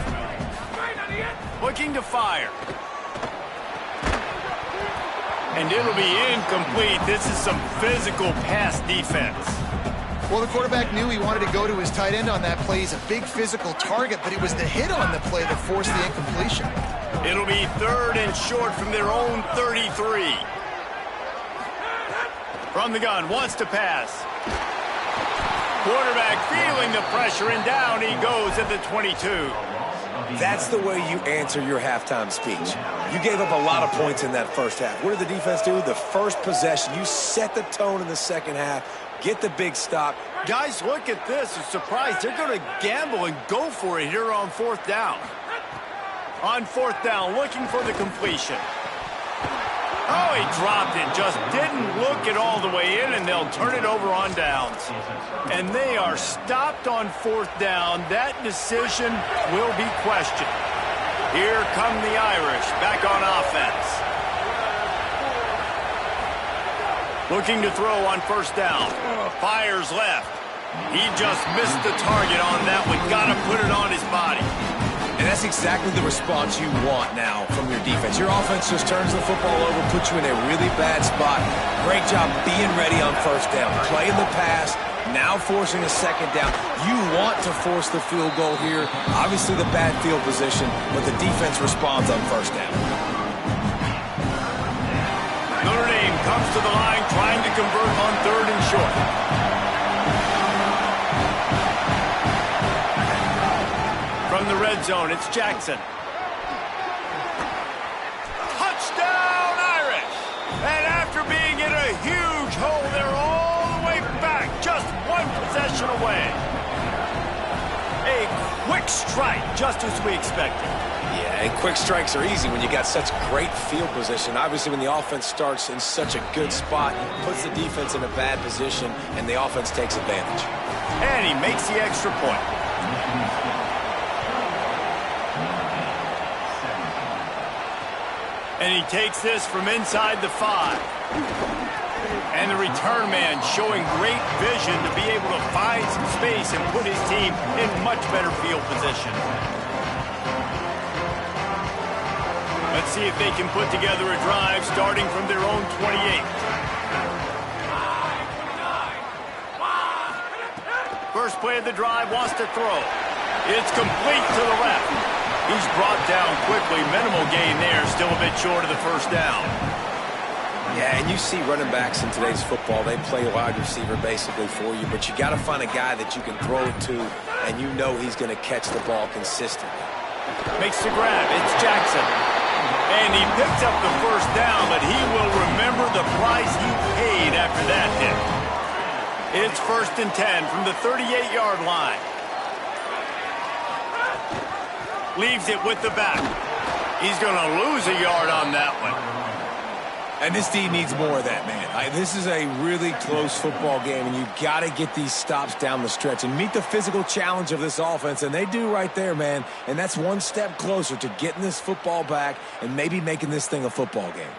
Looking to fire. And it'll be incomplete. This is some physical pass defense. Well, the quarterback knew he wanted to go to his tight end on that play. He's a big physical target, but it was the hit on the play that forced the incompletion. It'll be 3rd and short from their own 33. From the gun, wants to pass. Quarterback feeling the pressure, and down he goes at the 22. That's the way you answer your halftime speech. You gave up a lot of points in that first half. What did the defense do? The first possession, you set the tone in the second half, get the big stop. Guys, look at this. I'm surprised. They're going to gamble and go for it here on 4th down. On 4th down, looking for the completion. Oh, he dropped it. Just didn't look it all the way in, and they'll turn it over on downs. And they are stopped on 4th down. That decision will be questioned. Here come the Irish back on offense. Looking to throw on first down. Fires left. He just missed the target on that one. Got to put it on his body. And that's exactly the response you want now from your defense. Your offense just turns the football over, puts you in a really bad spot. Great job being ready on first down. Playing the pass, now forcing a second down. You want to force the field goal here. Obviously the bad field position, but the defense responds on first down. Notre Dame comes to the line trying to convert on 3rd and short. From the red zone, it's Jackson. Touchdown, Irish! And after being in a huge hole, they're all the way back, just 1 possession away. A quick strike, just as we expected. Yeah, and quick strikes are easy when you got such great field position. Obviously, when the offense starts in such a good spot, puts the defense in a bad position, and the offense takes advantage. And he makes the extra point. And he takes this from inside the 5. And the return man showing great vision to be able to find some space and put his team in much better field position. Let's see if they can put together a drive starting from their own 28. First play of the drive, wants to throw. It's complete to the left. He's brought down quickly. Minimal gain there. Still a bit short of the first down. Yeah, and you see running backs in today's football, they play wide receiver basically for you, but you got to find a guy that you can throw it to, and you know he's going to catch the ball consistently. Makes the grab. It's Jackson. And he picks up the first down, but he will remember the price he paid after that hit. It's 1st and 10 from the 38-yard line. Leaves it with the back. He's going to lose a yard on that one. And this D needs more of that, man. This is a really close football game, and you've got to get these stops down the stretch and meet the physical challenge of this offense, and they do right there, man. And that's one step closer to getting this football back and maybe making this thing a football game.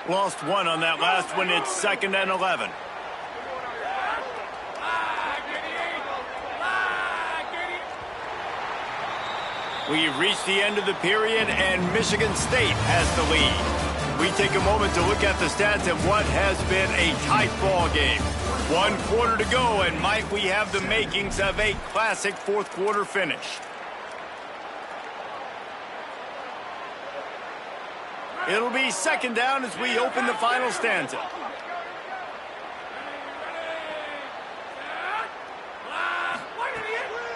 Lost one on that last one. It's 2nd and 11. We've reached the end of the period, and Michigan State has the lead. We take a moment to look at the stats of what has been a tight ball game. 1 quarter to go, and might we have the makings of a classic fourth quarter finish. It'll be 2nd down as we open the final stanza.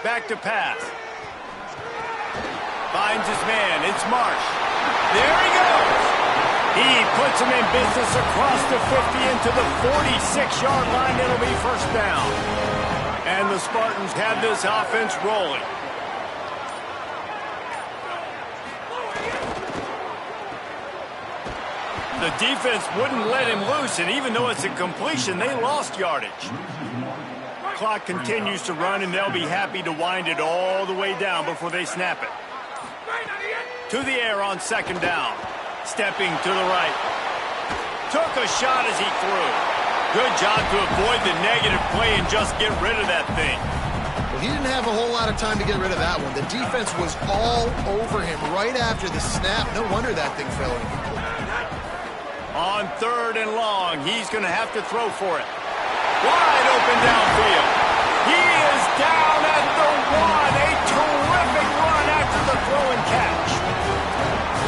Back to pass. Finds his man. It's Marsh. There he goes. He puts him in business across the 50 into the 46-yard line. It'll be 1st down. And the Spartans have this offense rolling. The defense wouldn't let him loose, and even though it's a completion, they lost yardage. Clock continues to run, and they'll be happy to wind it all the way down before they snap it. To the air on 2nd down. Stepping to the right. Took a shot as he threw. Good job to avoid the negative play and just get rid of that thing. Well, he didn't have a whole lot of time to get rid of that one. The defense was all over him right after the snap. No wonder that thing fell incomplete. On 3rd and long, he's going to have to throw for it. Wide open downfield. He is down at the 1. A terrific run after the throw and catch.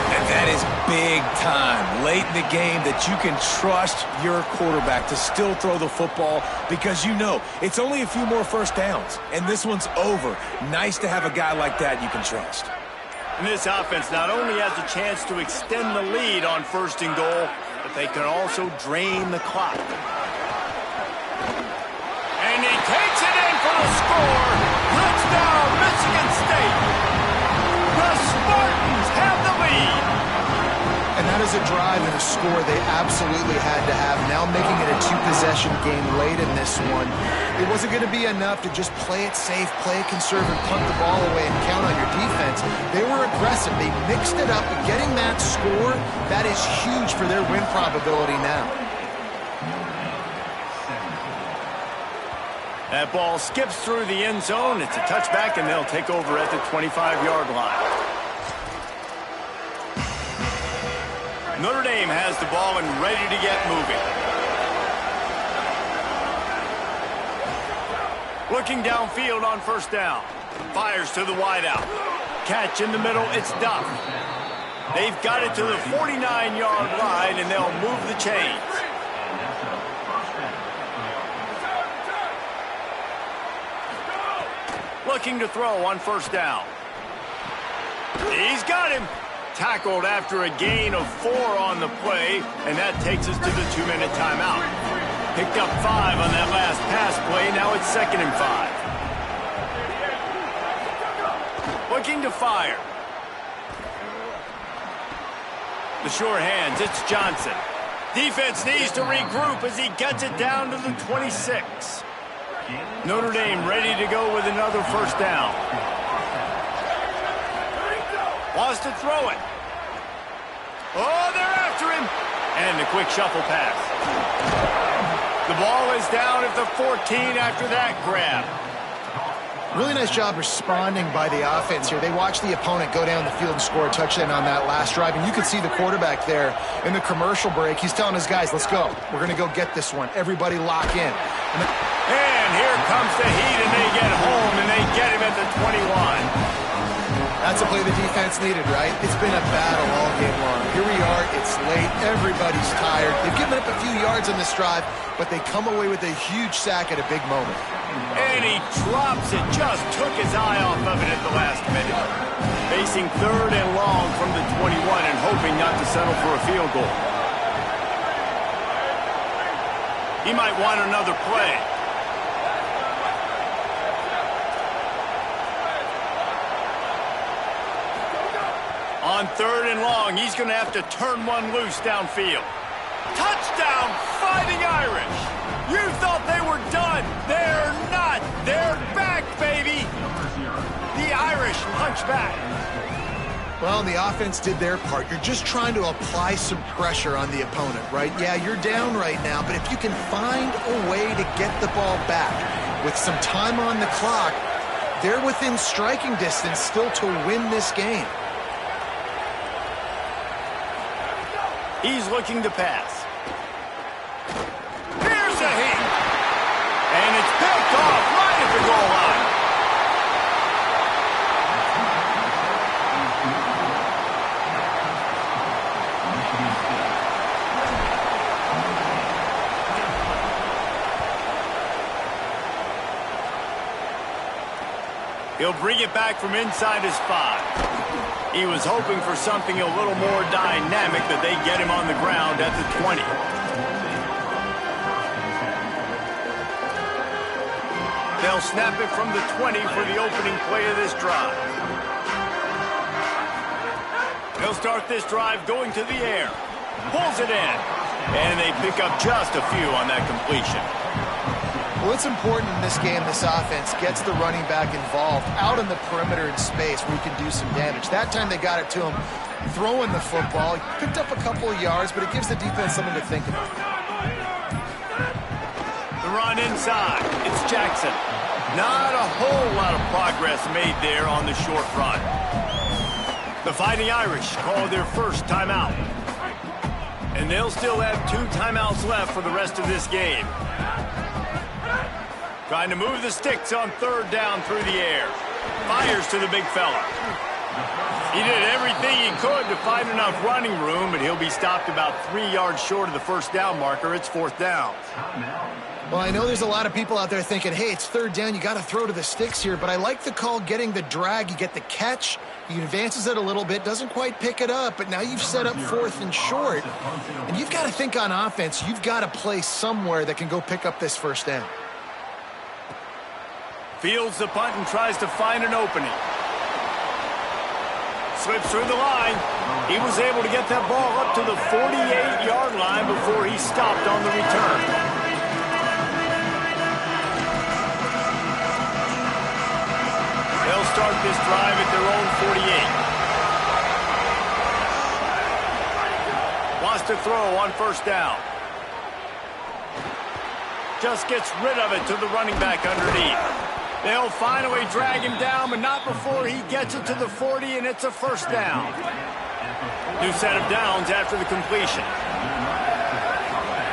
And that is big time late in the game that you can trust your quarterback to still throw the football because you know it's only a few more 1st downs, and this one's over. Nice to have a guy like that you can trust. And this offense not only has a chance to extend the lead on 1st and goal, but they can also drain the clock. And he takes it in for the score. Touchdown, Michigan State. The Spartans have the lead. And that is a drive and a score they absolutely had to have. Now making it a 2-possession game late in this one. It wasn't going to be enough to just play it safe, play it conservative, punt the ball away, and count on your defense. They were aggressive. They mixed it up. But getting that score, that is huge for their win probability now. That ball skips through the end zone. It's a touchback, and they'll take over at the 25-yard line. Notre Dame has the ball and ready to get moving. Looking downfield on 1st down. Fires to the wideout. Catch in the middle, it's Duff. They've got it to the 49-yard line, and they'll move the chains. Looking to throw on 1st down. He's got him. Tackled after a gain of 4 on the play, and that takes us to the 2-minute timeout. Picked up 5 on that last pass play. Now it's 2nd and 5. Looking to fire. The sure hands, it's Johnson. Defense needs to regroup as he gets it down to the 26. Notre Dame ready to go with another 1st down. Wants to throw it. Oh, they're after him. And the quick shuffle pass. The ball is down at the 14 after that grab. Really nice job responding by the offense here. They watched the opponent go down the field and score a touchdown on that last drive. And you could see the quarterback there in the commercial break. He's telling his guys, let's go. We're going to go get this one. Everybody lock in. And here comes the heat, and they get home, and they get him at the 21. That's a play the defense needed, right? It's been a battle all game long. Here we are, it's late, everybody's tired. They've given up a few yards on this drive, but they come away with a huge sack at a big moment. And he drops it, just took his eye off of it at the last minute. Facing 3rd and long from the 21 and hoping not to settle for a field goal. He might want another play. On 3rd and long, he's going to have to turn one loose downfield. Touchdown, Fighting Irish! You thought they were done. They're not. They're back, baby. The Irish punch back. Well, the offense did their part. You're just trying to apply some pressure on the opponent, right? Yeah, you're down right now, but if you can find a way to get the ball back with some time on the clock, they're within striking distance still to win this game. He's looking to pass. Here's a hit. And it's picked off right at the goal line. He'll bring it back from inside his 5. He was hoping for something a little more dynamic, that they get him on the ground at the 20. They'll snap it from the 20 for the opening play of this drive. They'll start this drive going to the air. Pulls it in. And they pick up just a few on that completion. Well, it's important in this game this offense gets the running back involved out in the perimeter in space where he can do some damage. That time they got it to him throwing the football. He picked up a couple of yards, but it gives the defense something to think about. The run inside. It's Jackson. Not a whole lot of progress made there on the short run. The Fighting Irish call their first timeout. And they'll still have 2 timeouts left for the rest of this game. Trying to move the sticks on 3rd down through the air. Fires to the big fella. He did everything he could to find enough running room, but he'll be stopped about 3 yards short of the 1st down marker. It's 4th down. Well, I know there's a lot of people out there thinking, hey, it's 3rd down, you got to throw to the sticks here, but I like the call getting the drag. You get the catch, he advances it a little bit, doesn't quite pick it up, but now you've set up 4th and short, and you've got to think on offense, you've got to play somewhere that can go pick up this 1st down. Fields the punt and tries to find an opening. Slips through the line. He was able to get that ball up to the 48-yard line before he stopped on the return. They'll start this drive at their own 48. Wants to throw on 1st down. Just gets rid of it to the running back underneath. They'll finally drag him down, but not before he gets it to the 40, and it's a 1st down. New set of downs after the completion.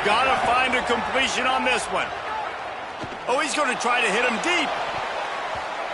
Gotta find a completion on this one. Oh, he's going to try to hit him deep.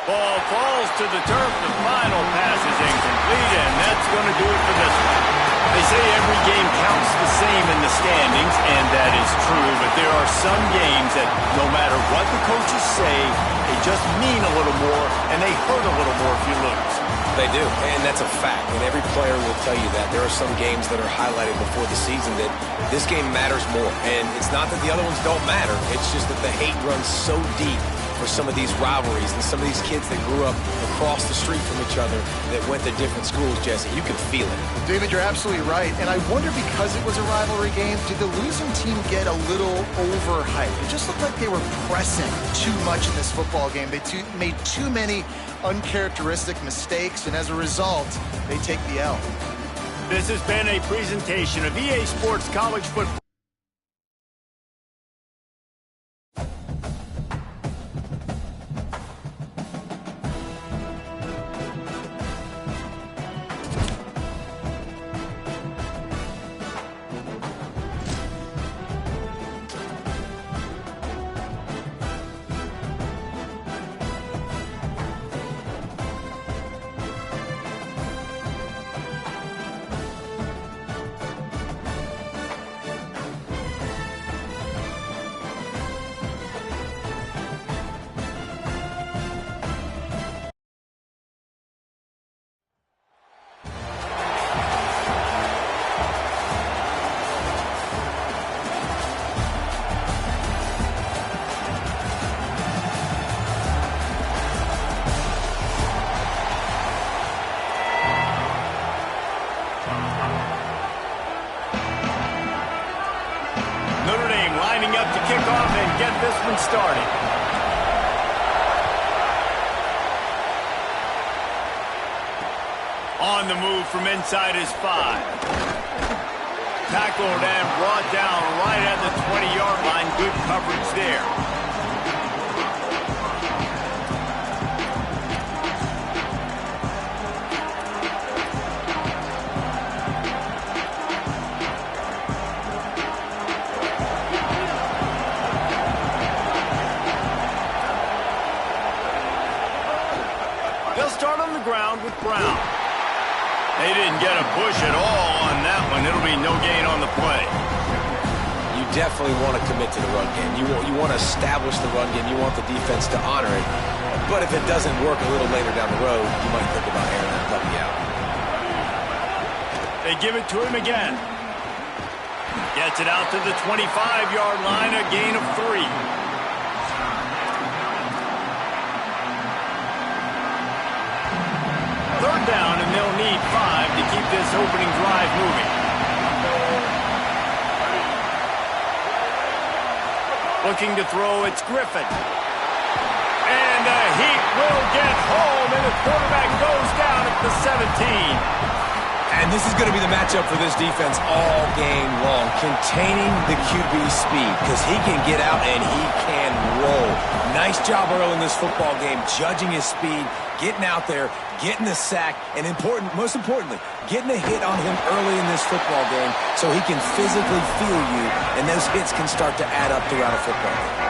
Ball falls to the turf. The final pass is incomplete, and that's going to do it for this one. They say every game counts the same in the standings, and that is true, but there are some games that no matter what the coaches say, they just mean a little more, and they hurt a little more if you lose. They do, and that's a fact, and every player will tell you that. There are some games that are highlighted before the season that this game matters more, and it's not that the other ones don't matter, it's just that the hate runs so deep for some of these rivalries and some of these kids that grew up across the street from each other that went to different schools, Jesse. You can feel it. David, you're absolutely right. And I wonder, because it was a rivalry game, did the losing team get a little overhyped? It just looked like they were pressing too much in this football game. They made too many uncharacteristic mistakes, and as a result, they take the L. This has been a presentation of EA Sports College Football. kick off and get this one started. On the move from inside his 5. Tackled and brought down right at the 20-yard line. Good coverage there. They'll start on the ground with Brown. They didn't get a push at all on that one. It'll be no gain on the play. You definitely want to commit to the run game. You want to establish the run game. You want the defense to honor it. But if it doesn't work a little later down the road, you might think about airing that puppy out. They give it to him again. Gets it out to the 25-yard line, a gain of 3. Third down, and they'll need 5 to keep this opening drive moving. Looking to throw, it's Griffin. And the Heat will get home, and the quarterback goes down at the 17. And this is going to be the matchup for this defense all game long. Containing the QB speed, because he can get out and he can roll. Nice job early in this football game, judging his speed, getting out there, getting the sack, and most importantly, getting a hit on him early in this football game so he can physically feel you, and those hits can start to add up throughout a football game.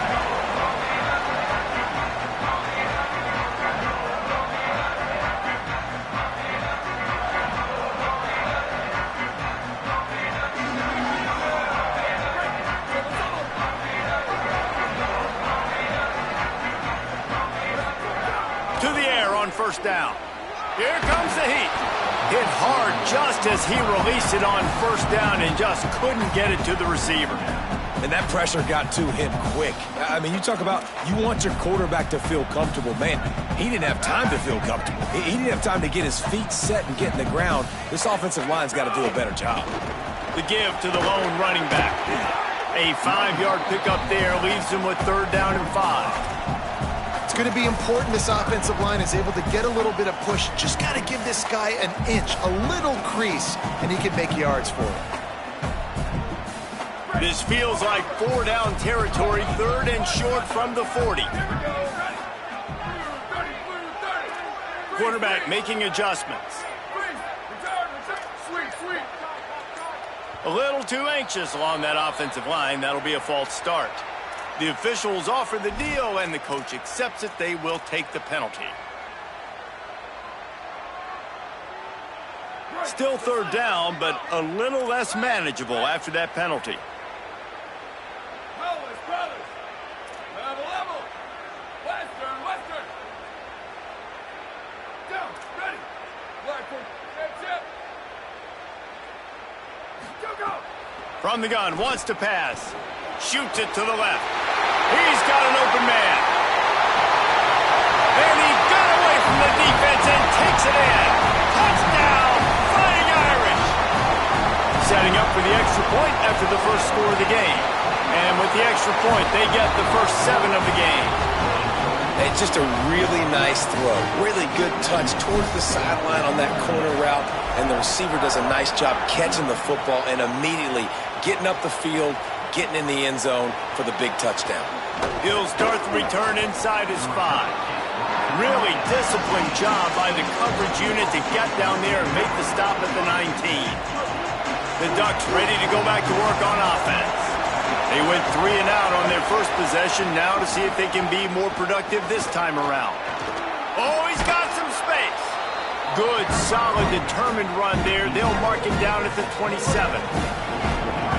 First down. Here comes the Heat. Hit hard just as he released it on first down and just couldn't get it to the receiver. And that pressure got to him quick. I mean, you talk about you want your quarterback to feel comfortable. Man, he didn't have time to feel comfortable. He didn't have time to get his feet set and get in the ground. This offensive line's got to do a better job. The give to the lone running back. A 5-yard pickup there leaves him with third down and 5. It's going to be important this offensive line is able to get a little bit of push. Just got to give this guy an inch, a little crease, and he can make yards for it. This feels like 4-down territory, third and short from the 40. Quarterback making adjustments. A little too anxious along that offensive line. That'll be a false start. The officials offer the deal, and the coach accepts it. They will take the penalty. Still third down, but a little less manageable after that penalty. From the gun, wants to pass. Shoots it to the left. He's got an open man. And he got away from the defense and takes it in. Touchdown, Fighting Irish. Setting up for the extra point after the first score of the game. And with the extra point, they get the first 7 of the game. It's just a really nice throw. Really good touch towards the sideline on that corner route. And the receiver does a nice job catching the football and immediately getting up the field, getting in the end zone for the big touchdown. He'll start the return inside his 5. Really disciplined job by the coverage unit to get down there and make the stop at the 19. The Ducks ready to go back to work on offense. They went 3 and out on their first possession, now to see if they can be more productive this time around. Oh, he's got some space. Good, solid, determined run there. They'll mark him down at the 27.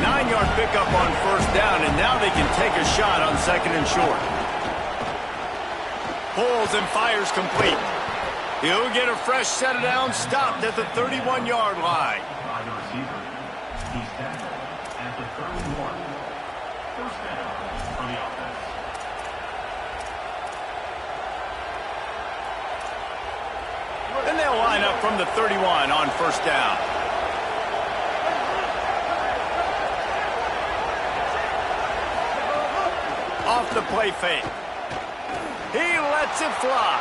9-yard pickup on first down, and now they can take a shot on second and short. Pulls and fires complete. He'll get a fresh set down, stopped at the 31-yard line. And they'll line up from the 31 on first down. Off the play fake. He lets it fly.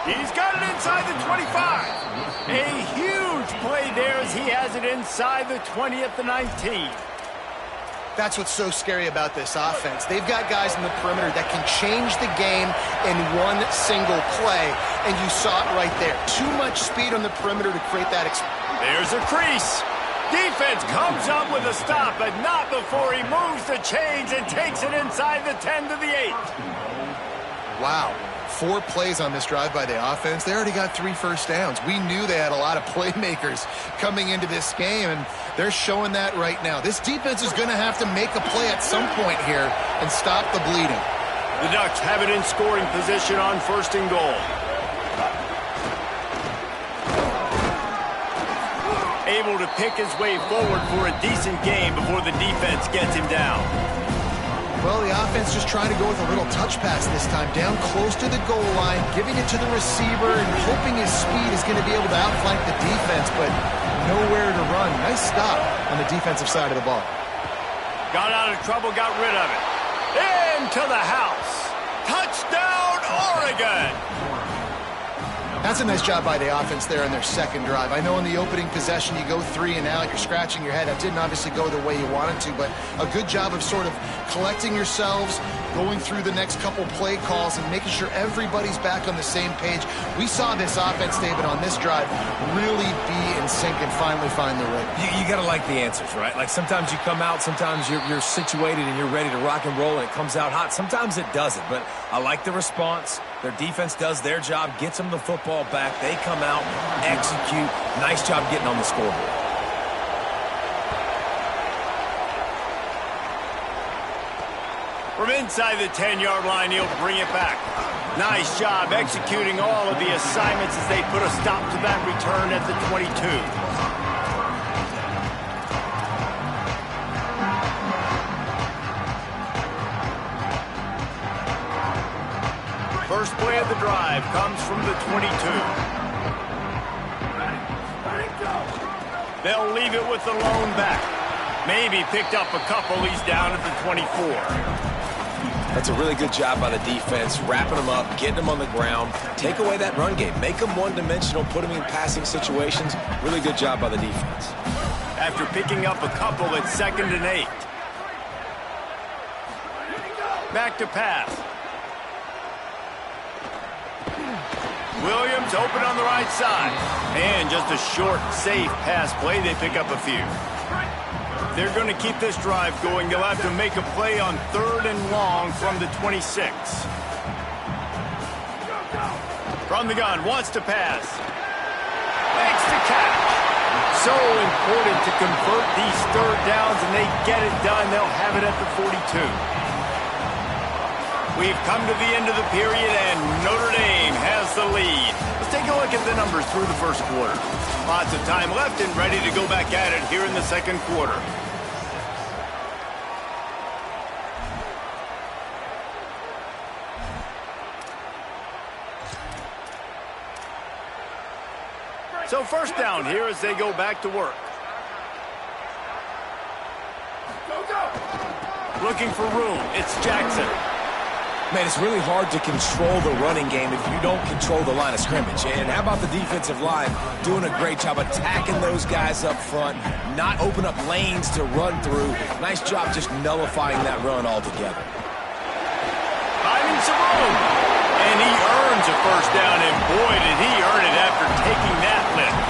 He's got it inside the 25. A huge play there as he has it inside the 20 at the 19. That's what's so scary about this offense. They've got guys in the perimeter that can change the game in one single play, and you saw it right there. Too much speed on the perimeter to create that. There's a crease. Defense comes up with a stop, but not before he moves the chains and takes it inside the 10 to the 8. Wow. 4 plays on this drive by the offense. They already got 3 first downs. We knew they had a lot of playmakers coming into this game, and they're showing that right now. This defense is going to have to make a play at some point here and stop the bleeding. The Ducks have it in scoring position on 1st and goal. Able to pick his way forward for a decent game before the defense gets him down. Well, the offense just trying to go with a little touch pass this time, down close to the goal line, giving it to the receiver and hoping his speed is going to be able to outflank the defense, but nowhere to run. Nice stop on the defensive side of the ball. Got out of trouble, got rid of it. Into the house. Touchdown, Oregon! That's a nice job by the offense there in their second drive. I know in the opening possession you go 3 and out, you're scratching your head. That didn't obviously go the way you wanted to, but a good job of sort of collecting yourselves, going through the next couple play calls and making sure everybody's back on the same page. We saw this offense, David, on this drive really be in sync and finally find the rhythm. You got to like the answers, right? Like sometimes you come out, sometimes you're situated and you're ready to rock and roll and it comes out hot. Sometimes it doesn't, but I like the response. Their defense does their job, gets them the football back. They come out, execute. Nice job getting on the scoreboard. From inside the 10-yard line, he'll bring it back. Nice job executing all of the assignments as they put a stop to that return at the 22. First play of the drive comes from the 22. They'll leave it with the lone back. Maybe picked up a couple. He's down at the 24. That's a really good job by the defense, wrapping them up, getting them on the ground, take away that run game, make them one-dimensional, put them in passing situations. Really good job by the defense. After picking up a couple at 2nd and 8. Back to pass. Williams open on the right side. And just a short, safe pass play. They pick up a few. They're going to keep this drive going. They'll have to make a play on 3rd and long from the 26. From the gun, wants to pass. Makes the catch. So important to convert these 3rd downs, and they get it done. They'll have it at the 42. We've come to the end of the period, and Notre Dame has the lead. Let's take a look at the numbers through the first quarter. Lots of time left and ready to go back at it here in the second quarter. So first down here as they go back to work. Looking for room. It's Jackson. Man, it's really hard to control the running game if you don't control the line of scrimmage. And how about the defensive line doing a great job attacking those guys up front, not open up lanes to run through. Nice job just nullifying that run altogether. Finding some room. And he earns a first down, and boy, did he earn it after taking that lift.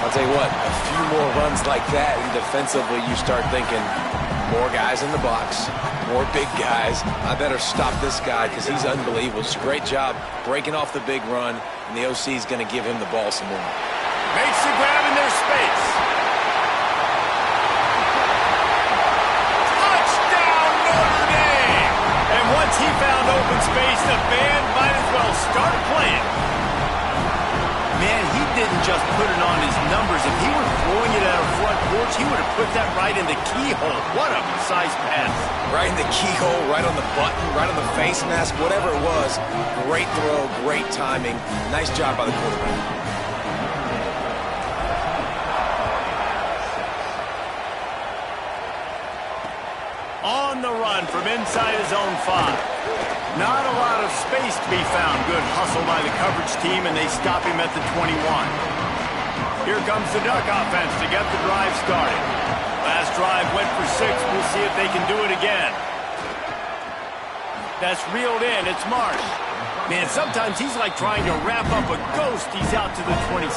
I'll tell you what, a few more runs like that, and defensively you start thinking, more guys in the box, more big guys. I better stop this guy because he's unbelievable. It's a great job breaking off the big run, and the OC is going to give him the ball some more. Makes the grab in their space. Touchdown, Notre Dame! And once he found open space, the band might as well start playing. Man, he didn't just put it on his numbers. If he were throwing it at a front porch, he would have put that right in the keyhole. What a precise pass. Right in the keyhole, right on the button, right on the face mask, whatever it was. Great throw, great timing. Nice job by the quarterback. On the run from inside his own 5. Not a lot of space to be found. Good hustle by the coverage team, and they stop him at the 21. Here comes the Duck offense to get the drive started. Last drive went for 6. We'll see if they can do it again. That's reeled in. It's Marsh. Man, sometimes he's like trying to wrap up a ghost. He's out to the 27.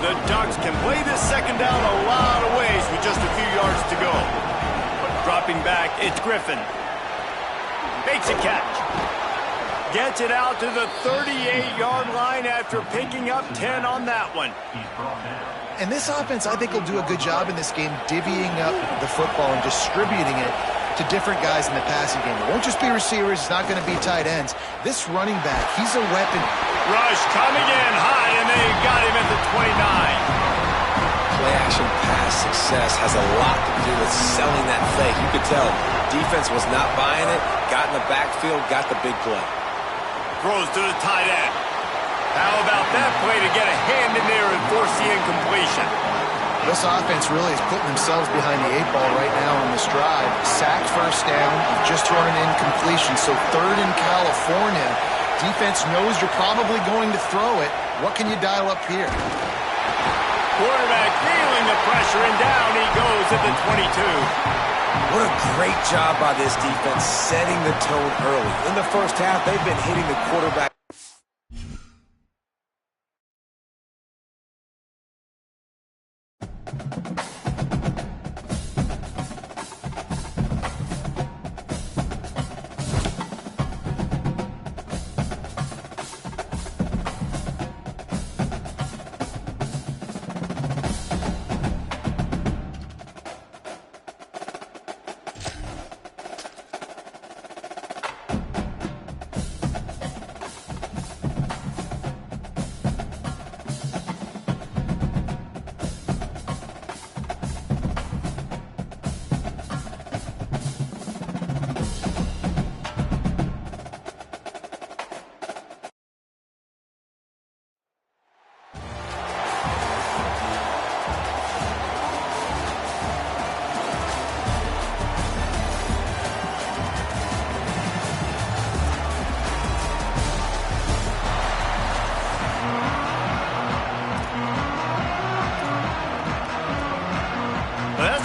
The Ducks can play this second down a lot of ways with just a few yards to go. Dropping back, it's Griffin. Makes a catch. Gets it out to the 38-yard line after picking up 10 on that one. And this offense, I think, will do a good job in this game divvying up the football and distributing it to different guys in the passing game. It won't just be receivers. It's not going to be tight ends. This running back, he's a weapon. Rush coming in high, and they got him at the 29. Play-action pass success has a lot to do with selling that fake. You could tell defense was not buying it, got in the backfield, got the big play. Throws to the tight end. How about that play to get a hand in there and force the incompletion? This offense really is putting themselves behind the 8 ball right now on this drive. Sacked first down, just thrown an incompletion. So 3rd in California. Defense knows you're probably going to throw it. What can you dial up here? Quarterback feeling the pressure, and down he goes at the 22. What a great job by this defense setting the tone early. In the first half, they've been hitting the quarterback.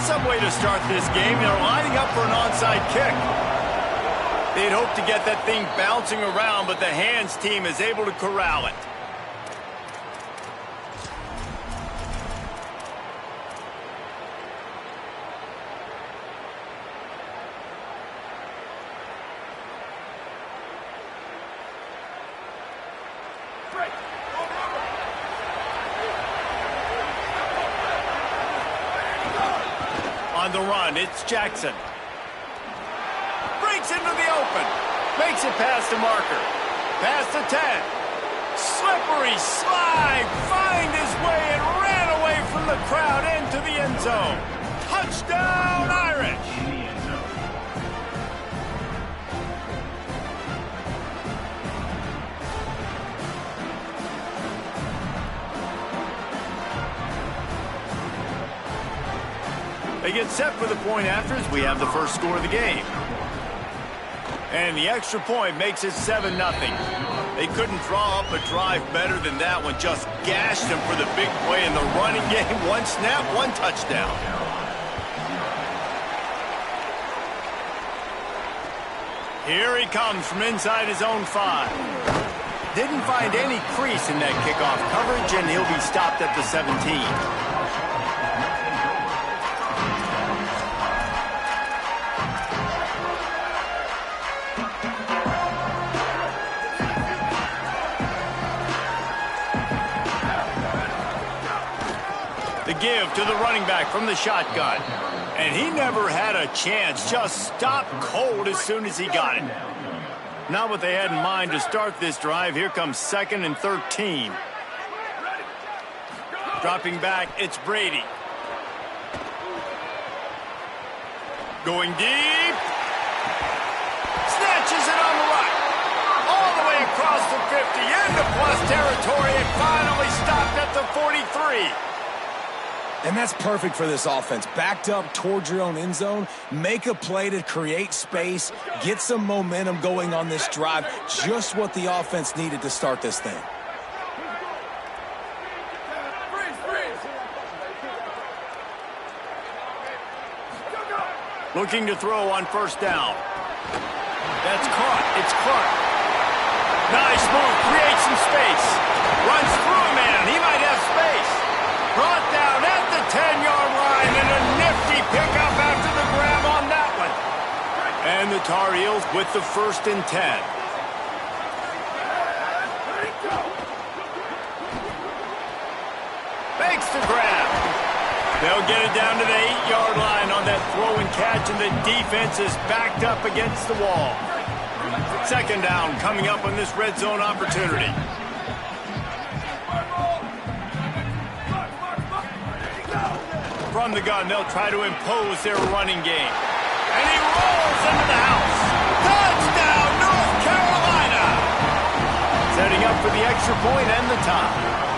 Some way to start this game. They're lining up for an onside kick. They'd hope to get that thing bouncing around, but the hands team is able to corral it. On the run, it's Jackson. Breaks into the open. Makes it past the marker. Past the 10. Slippery slide. Find his way and ran away from the crowd into the end zone. Touchdown, Irish. They get set for the point after as we have the first score of the game. And the extra point makes it 7-0. They couldn't draw up a drive better than that one. Just gashed them for the big play in the running game. One snap, one touchdown. Here he comes from inside his own 5. Didn't find any crease in that kickoff coverage, and he'll be stopped at the 17. Give to the running back from the shotgun. And he never had a chance. Just stopped cold as soon as he got it. Not what they had in mind to start this drive. Here comes 2nd and 13. Dropping back, it's Brady. Going deep. Snatches it on the right. All the way across the 50 into plus territory and finally stopped at the 43. And that's perfect for this offense. Backed up towards your own end zone, make a play to create space, get some momentum going on this drive. Just what the offense needed to start this thing. Looking to throw on first down. That's caught. It's Clark. Nice move. Creates some space. Runs through a man. He might have space. Brought down at the 10-yard line, and a nifty pickup after the grab on that one. And the Tar Heels with the 1st and 10. Makes the grab. They'll get it down to the 8-yard line on that throw and catch, and the defense is backed up against the wall. 2nd down coming up on this red zone opportunity. From the gun, they'll try to impose their running game. And he rolls into the house. Touchdown, North Carolina! Setting up for the extra point and the tie.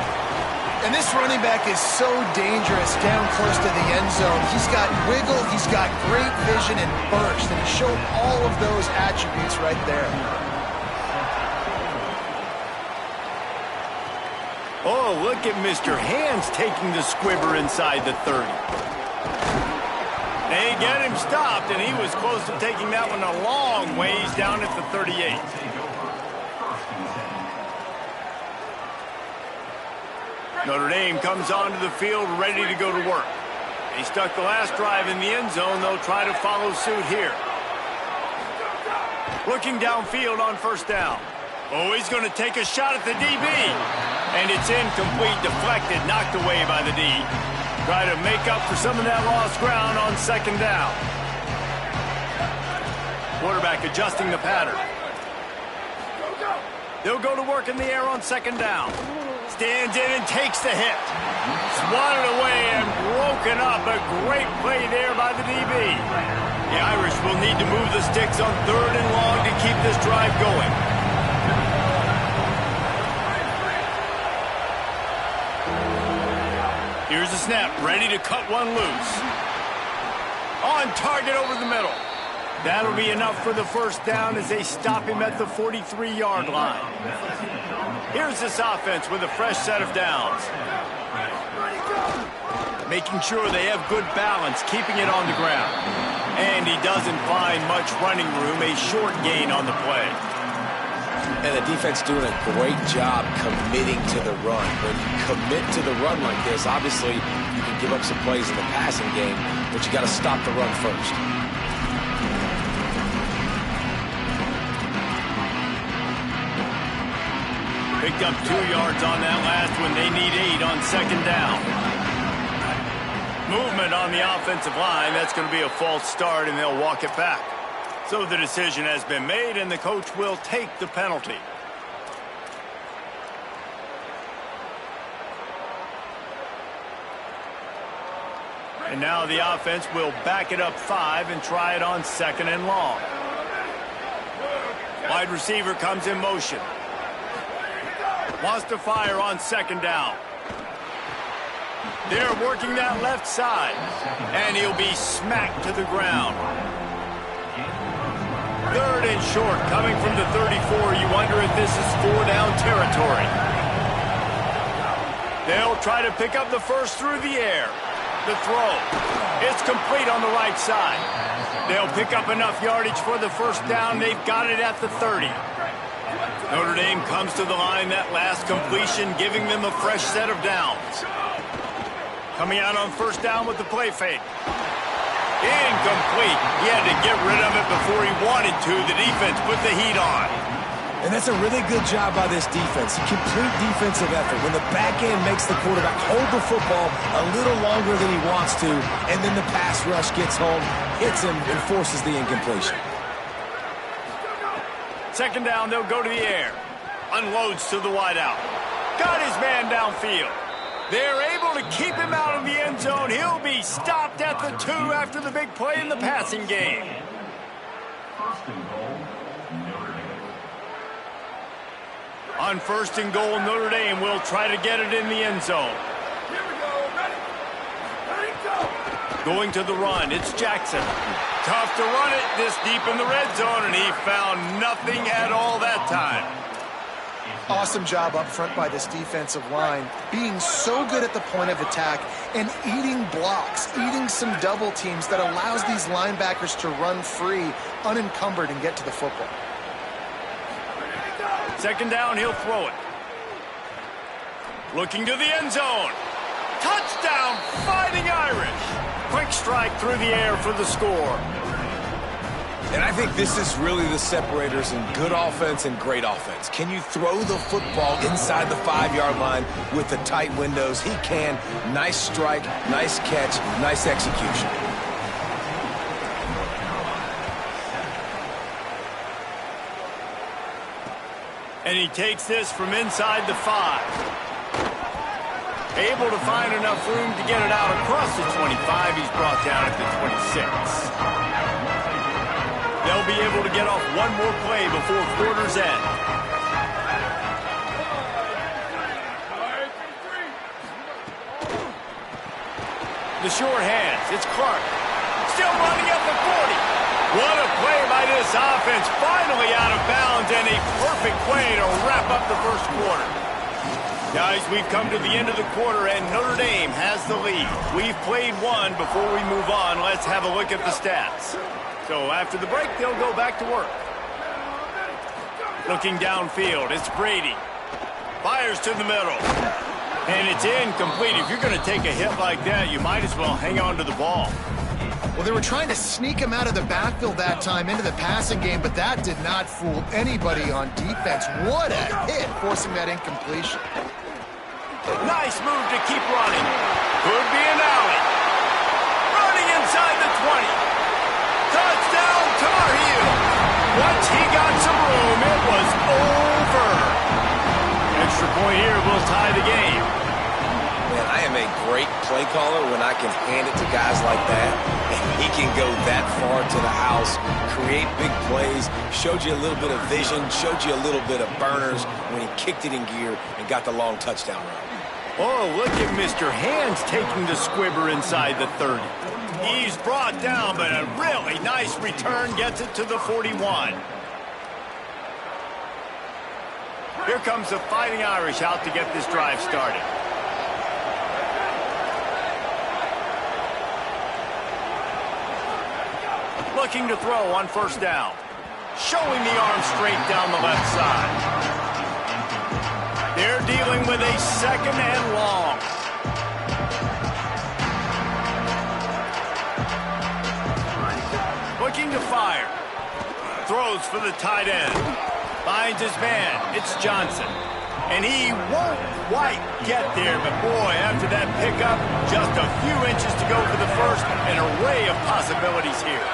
And this running back is so dangerous down close to the end zone. He's got wiggle, he's got great vision and burst, and he showed all of those attributes right there. Oh, look at Mr. Hands taking the squibber inside the 30. They get him stopped, and he was close to taking that one a long ways down at the 38. Notre Dame comes onto the field ready to go to work. They stuck the last drive in the end zone. They'll try to follow suit here. Looking downfield on first down. Oh, he's going to take a shot at the DB. And it's incomplete, deflected, knocked away by the D. Try to make up for some of that lost ground on 2nd down. Quarterback adjusting the pattern. They'll go to work in the air on 2nd down. Stands in and takes the hit. Swatted away and broken up. A great play there by the DB. The Irish will need to move the sticks on 3rd and long to keep this drive going. Here's the snap, ready to cut one loose. On target over the middle. That'll be enough for the 1st down as they stop him at the 43-yard line. Here's this offense with a fresh set of downs. Making sure they have good balance, keeping it on the ground. And he doesn't find much running room, a short gain on the play. And the defense doing a great job committing to the run. When you commit to the run like this, obviously you can give up some plays in the passing game, but you got to stop the run first. Picked up 2 yards on that last one. They need 8 on 2nd down. Movement on the offensive line. That's going to be a false start, and they'll walk it back. So the decision has been made, and the coach will take the penalty. And now the offense will back it up 5 and try it on 2nd and long. Wide receiver comes in motion. Wants to fire on 2nd down. They're working that left side. And he'll be smacked to the ground. 3rd and short coming from the 34. You wonder if this is 4-down territory. They'll try to pick up the first through the air. The throw. It's complete on the right side. They'll pick up enough yardage for the 1st down. They've got it at the 30. Notre Dame comes to the line, that last completion, giving them a fresh set of downs. Coming out on 1st down with the play fake. Incomplete. He had to get rid of it before he wanted to. The defense put the heat on. And that's a really good job by this defense. Complete defensive effort. When the back end makes the quarterback hold the football a little longer than he wants to, and then the pass rush gets home, hits him, and forces the incompletion. 2nd down, they'll go to the air. Unloads to the wideout. Got his man downfield. They're able to keep him out of the end zone. He'll be stopped at the 2 after the big play in the passing game. On 1st and goal, Notre Dame will try to get it in the end zone. Going to the run, it's Jackson. Tough to run it this deep in the red zone, and he found nothing at all that time. Awesome job up front by this defensive line, being so good at the point of attack and eating blocks, eating some double teams that allows these linebackers to run free, unencumbered, and get to the football. Second down, he'll throw it. Looking to the end zone. Touchdown, Fighting Irish. Quick strike through the air for the score. And I think this is really the separators in good offense and great offense. Can you throw the football inside the 5-yard line with the tight windows? He can. Nice strike, nice catch, nice execution. And he takes this from inside the 5. Able to find enough room to get it out across the 25. He's brought down at the 26. They'll be able to get off one more play before quarter's end. The short hands. It's Clark. Still running at the 40. What a play by this offense. Finally out of bounds, and a perfect play to wrap up the first quarter. Guys, we've come to the end of the quarter, and Notre Dame has the lead. We've played one. Before we move on, let's have a look at the stats. So after the break, they'll go back to work. Looking downfield, it's Brady. Fires to the middle. And it's incomplete. If you're going to take a hit like that, you might as well hang on to the ball. Well, they were trying to sneak him out of the backfield that time into the passing game, but that did not fool anybody on defense. What a hit, forcing that incompletion. Nice move to keep running. Could be an alley. Running inside the 20. Touchdown, Tar Heels. Once he got some room, it was over. Extra point here will tie the game. Man, I am a great play caller when I can hand it to guys like that. And he can go that far to the house, create big plays, showed you a little bit of vision, showed you a little bit of burners when he kicked it in gear and got the long touchdown run. Oh, look at Mr. Hands taking the squibber inside the 30. He's brought down, but a really nice return gets it to the 41. Here comes the Fighting Irish out to get this drive started. Looking to throw on first down. Showing the arm straight down the left side. They're dealing with a second and long. Looking to fire. Throws for the tight end. Finds his man. It's Johnson. And he won't quite get there, but boy, after that pickup, just a few inches to go for the first. An array of possibilities here.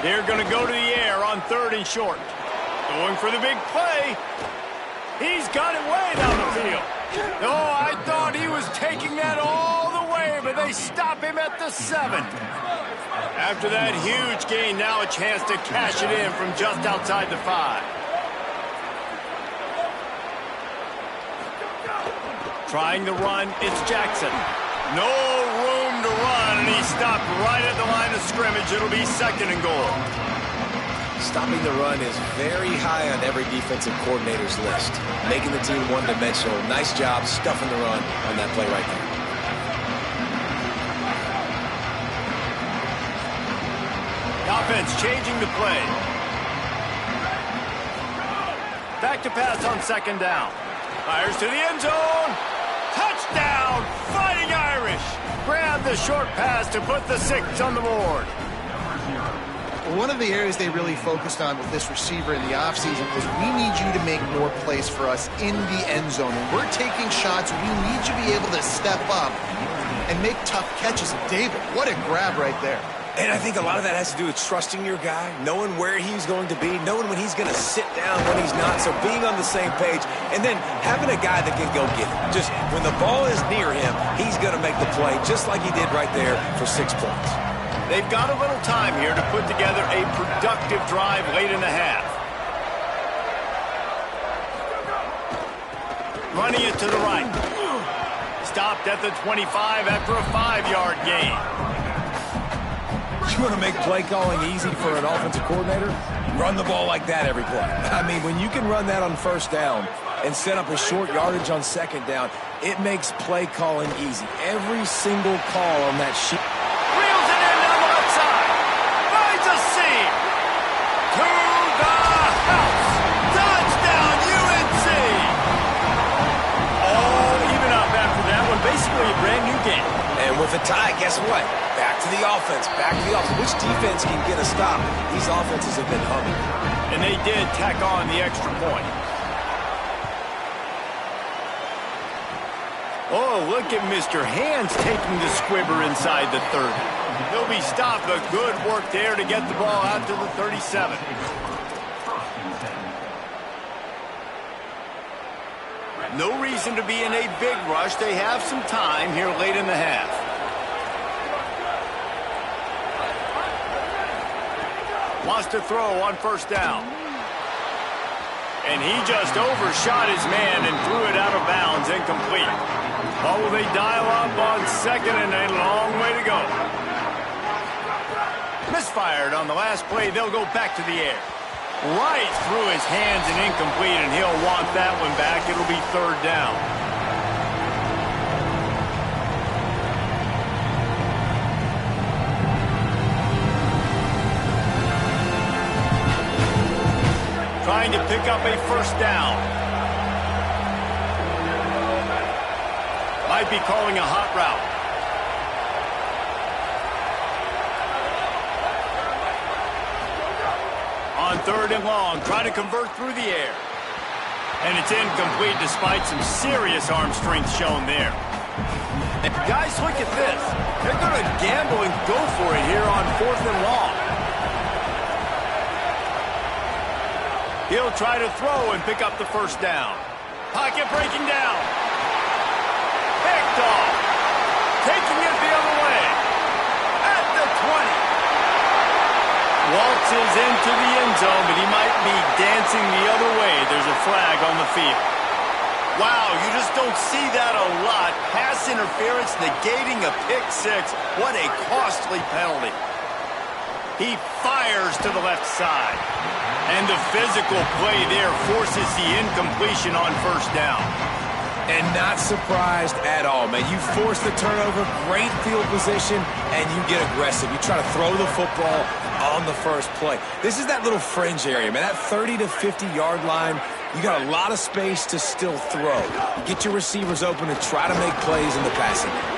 They're going to go to the air on third and short. Going for the big play. He's got it way down the field. Oh, I thought he was taking that all the way, but they stop him at the 7. After that huge gain, now a chance to cash it in from just outside the 5. Trying the run, it's Jackson. No room to run, and he stopped right at the line of scrimmage. It'll be second and goal. Stopping the run is very high on every defensive coordinator's list. Making the team one-dimensional. Nice job stuffing the run on that play right there. The offense changing the play. Back to pass on second down. Fires to the end zone. Touchdown, Fighting Irish. Grab the short pass to put the 6 on the board. One of the areas they really focused on with this receiver in the offseason was we need you to make more plays for us in the end zone. When we're taking shots, we need you to be able to step up and make tough catches. David, what a grab right there. And I think a lot of that has to do with trusting your guy, knowing where he's going to be, knowing when he's going to sit down, when he's not. So being on the same page, and then having a guy that can go get it. Just when the ball is near him, he's going to make the play just like he did right there for 6 points. They've got a little time here to put together a productive drive late in the half. Running it to the right. stopped at the 25 after a 5-yard gain. You want to make play calling easy for an offensive coordinator? Run the ball like that every play. I mean, when you can run that on first down and set up a short yardage on second down, it makes play calling easy. Every single call on that sheet. Reels it in down the left side. Finds a seam. To the house. Touchdown, UNC. All even up after that one. Basically a brand new game. And with a tie, guess what? Back to the offense. Back to the offense. Which defense can get a stop? These offenses have been humming. And they did tack on the extra point. Oh, look at Mr. Hands taking the squibber inside the 30. He'll be stopped, but good work there to get the ball out to the 37. No reason to be in a big rush. They have some time here late in the half. Wants to throw on first down. And he just overshot his man and threw it out of bounds, incomplete. Oh, will they dial up on second and a long way to go. Misfired on the last play. They'll go back to the air. Right through his hands and incomplete, and he'll want that one back. It'll be third down. Trying to pick up a first down. Might be calling a hot route. On third and long, trying to convert through the air. And it's incomplete despite some serious arm strength shown there. And guys, look at this. They're going to gamble and go for it here on fourth and long. He'll try to throw and pick up the first down. Pocket breaking down. Picked off. Taking it the other way. At the 20. Waltzes into the end zone, but he might be dancing the other way. There's a flag on the field. Wow, you just don't see that a lot. Pass interference negating a pick six. What a costly penalty. He fires to the left side. And the physical play there forces the incompletion on first down. And not surprised at all, man. You force the turnover, great field position, and you get aggressive. You try to throw the football on the first play. This is that little fringe area, man. That 30 to 50-yard line, you got a lot of space to still throw. You get your receivers open and try to make plays in the passing game.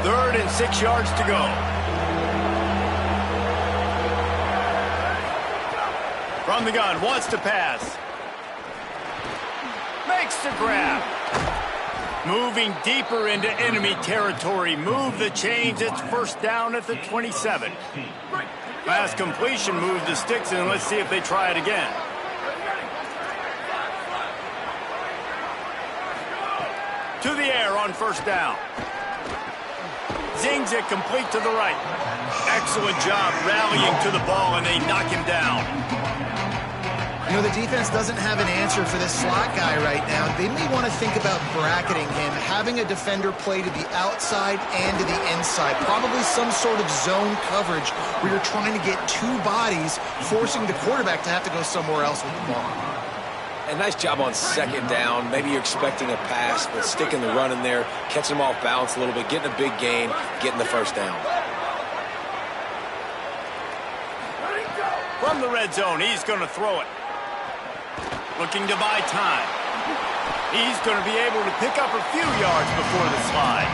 Third and 6 yards to go. From the gun, wants to pass. Makes the grab. Moving deeper into enemy territory. Move the chains. It's first down at the 27. Pass completion, move the sticks, and let's see if they try it again. To the air on first down. Zings it complete to the right. Excellent job rallying to the ball, and they knock him down. You know, the defense doesn't have an answer for this slot guy right now. They may want to think about bracketing him, having a defender play to the outside and to the inside. Probably some sort of zone coverage where you're trying to get two bodies, forcing the quarterback to have to go somewhere else with the ball. And nice job on second down. Maybe you're expecting a pass, but sticking the run in there, catching them off balance a little bit, getting a big gain, getting the first down. From the red zone, he's going to throw it. Looking to buy time. He's going to be able to pick up a few yards before the slide.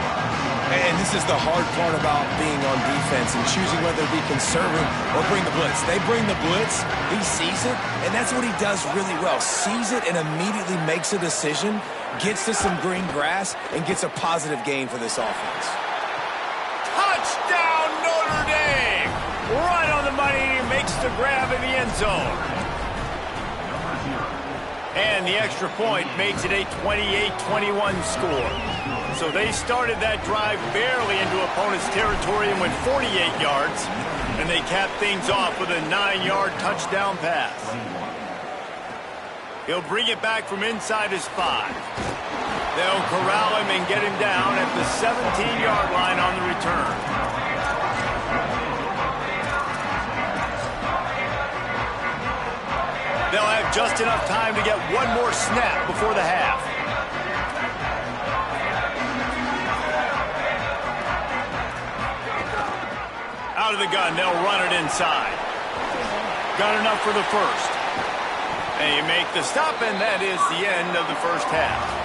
And this is the hard part about being on defense and choosing whether to be conservative or bring the blitz. They bring the blitz, he sees it, and that's what he does really well. Sees it and immediately makes a decision, gets to some green grass, and gets a positive gain for this offense. Touchdown, Notre Dame! Right on the money, he makes the grab in the end zone. And the extra point makes it a 28-21 score. So they started that drive barely into opponent's territory and went 48 yards. And they capped things off with a 9-yard touchdown pass. He'll bring it back from inside his 5. They'll corral him and get him down at the 17-yard line on the return. They'll have just enough time to get one more snap before the half. Out of the gun, they'll run it inside. Got enough for the first. And you make the stop, and that is the end of the first half.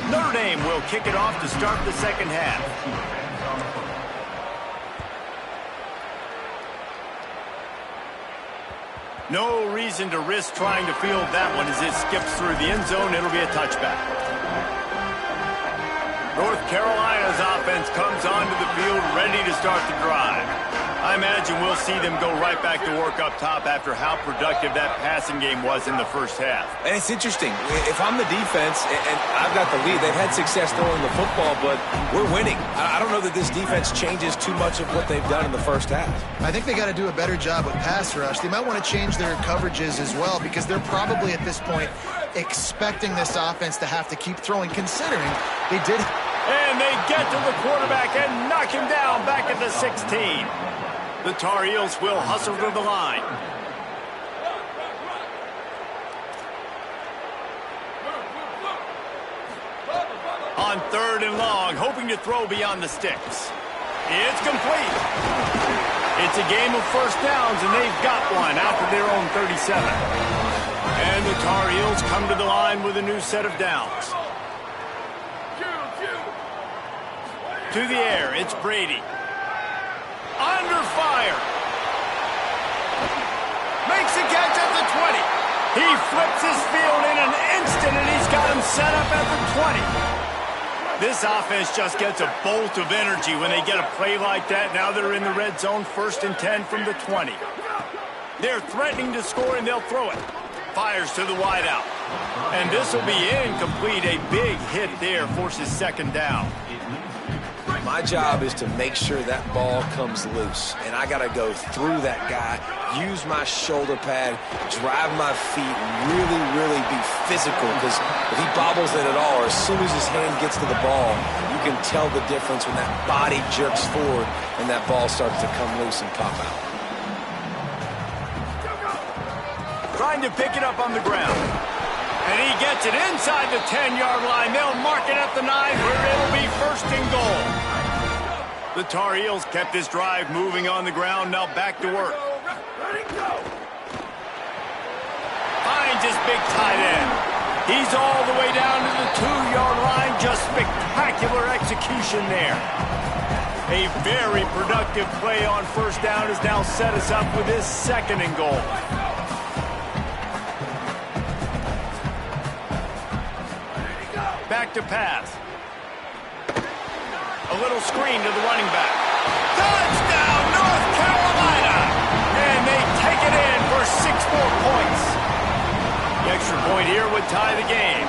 Notre Dame will kick it off to start the second half. No reason to risk trying to field that one as it skips through the end zone. It'll be a touchback. North Carolina's offense comes onto the field ready to start the drive. I imagine we'll see them go right back to work up top after how productive that passing game was in the first half. And it's interesting. If I'm the defense and I've got the lead, they've had success throwing the football, but we're winning. I don't know that this defense changes too much of what they've done in the first half. I think they got to do a better job with pass rush. They might want to change their coverages as well because they're probably at this point expecting this offense to have to keep throwing, considering they did. And they get to the quarterback and knock him down back at the 16. The Tar Heels will hustle to the line. On 3rd and long, hoping to throw beyond the sticks. It's complete. It's a game of first downs, and they've got one out to their own 37. And the Tar Heels come to the line with a new set of downs. To the air, it's Brady. Under fire. Makes a catch at the 20. He flips his field in an instant, and he's got him set up at the 20. This offense just gets a bolt of energy when they get a play like that. Now they're in the red zone, 1st and 10 from the 20. They're threatening to score, and they'll throw it. Fires to the wideout. And this will be incomplete. A big hit there forces 2nd down. My job is to make sure that ball comes loose, and I got to go through that guy, use my shoulder pad, drive my feet, and really be physical, because if he bobbles it at all, or as soon as his hand gets to the ball, you can tell the difference when that body jerks forward and that ball starts to come loose and pop out. Trying to pick it up on the ground. And he gets it inside the 10-yard line. They'll mark it at the 9 where it'll be 1st and goal. The Tar Heels kept this drive moving on the ground. Now back to work. Finds his big tight end. He's all the way down to the 2-yard line. Just spectacular execution there. A very productive play on 1st down has now set us up with his 2nd and goal. Back to pass. A little screen to the running back. Touchdown, North Carolina! And they take it in for 6 more points. The extra point here would tie the game.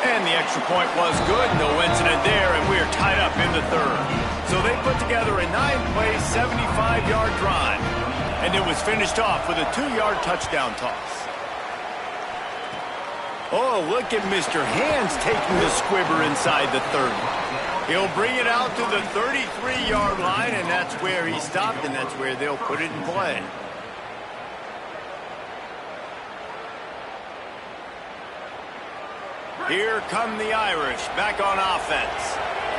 And the extra point was good. No incident there, and we're tied up in the 3rd. So they put together a 9-play, 75-yard drive. And it was finished off with a 2-yard touchdown toss. Oh, look at Mr. Hands taking the squibber inside the 30. He'll bring it out to the 33-yard line, and that's where he stopped, and that's where they'll put it in play. Here come the Irish back on offense.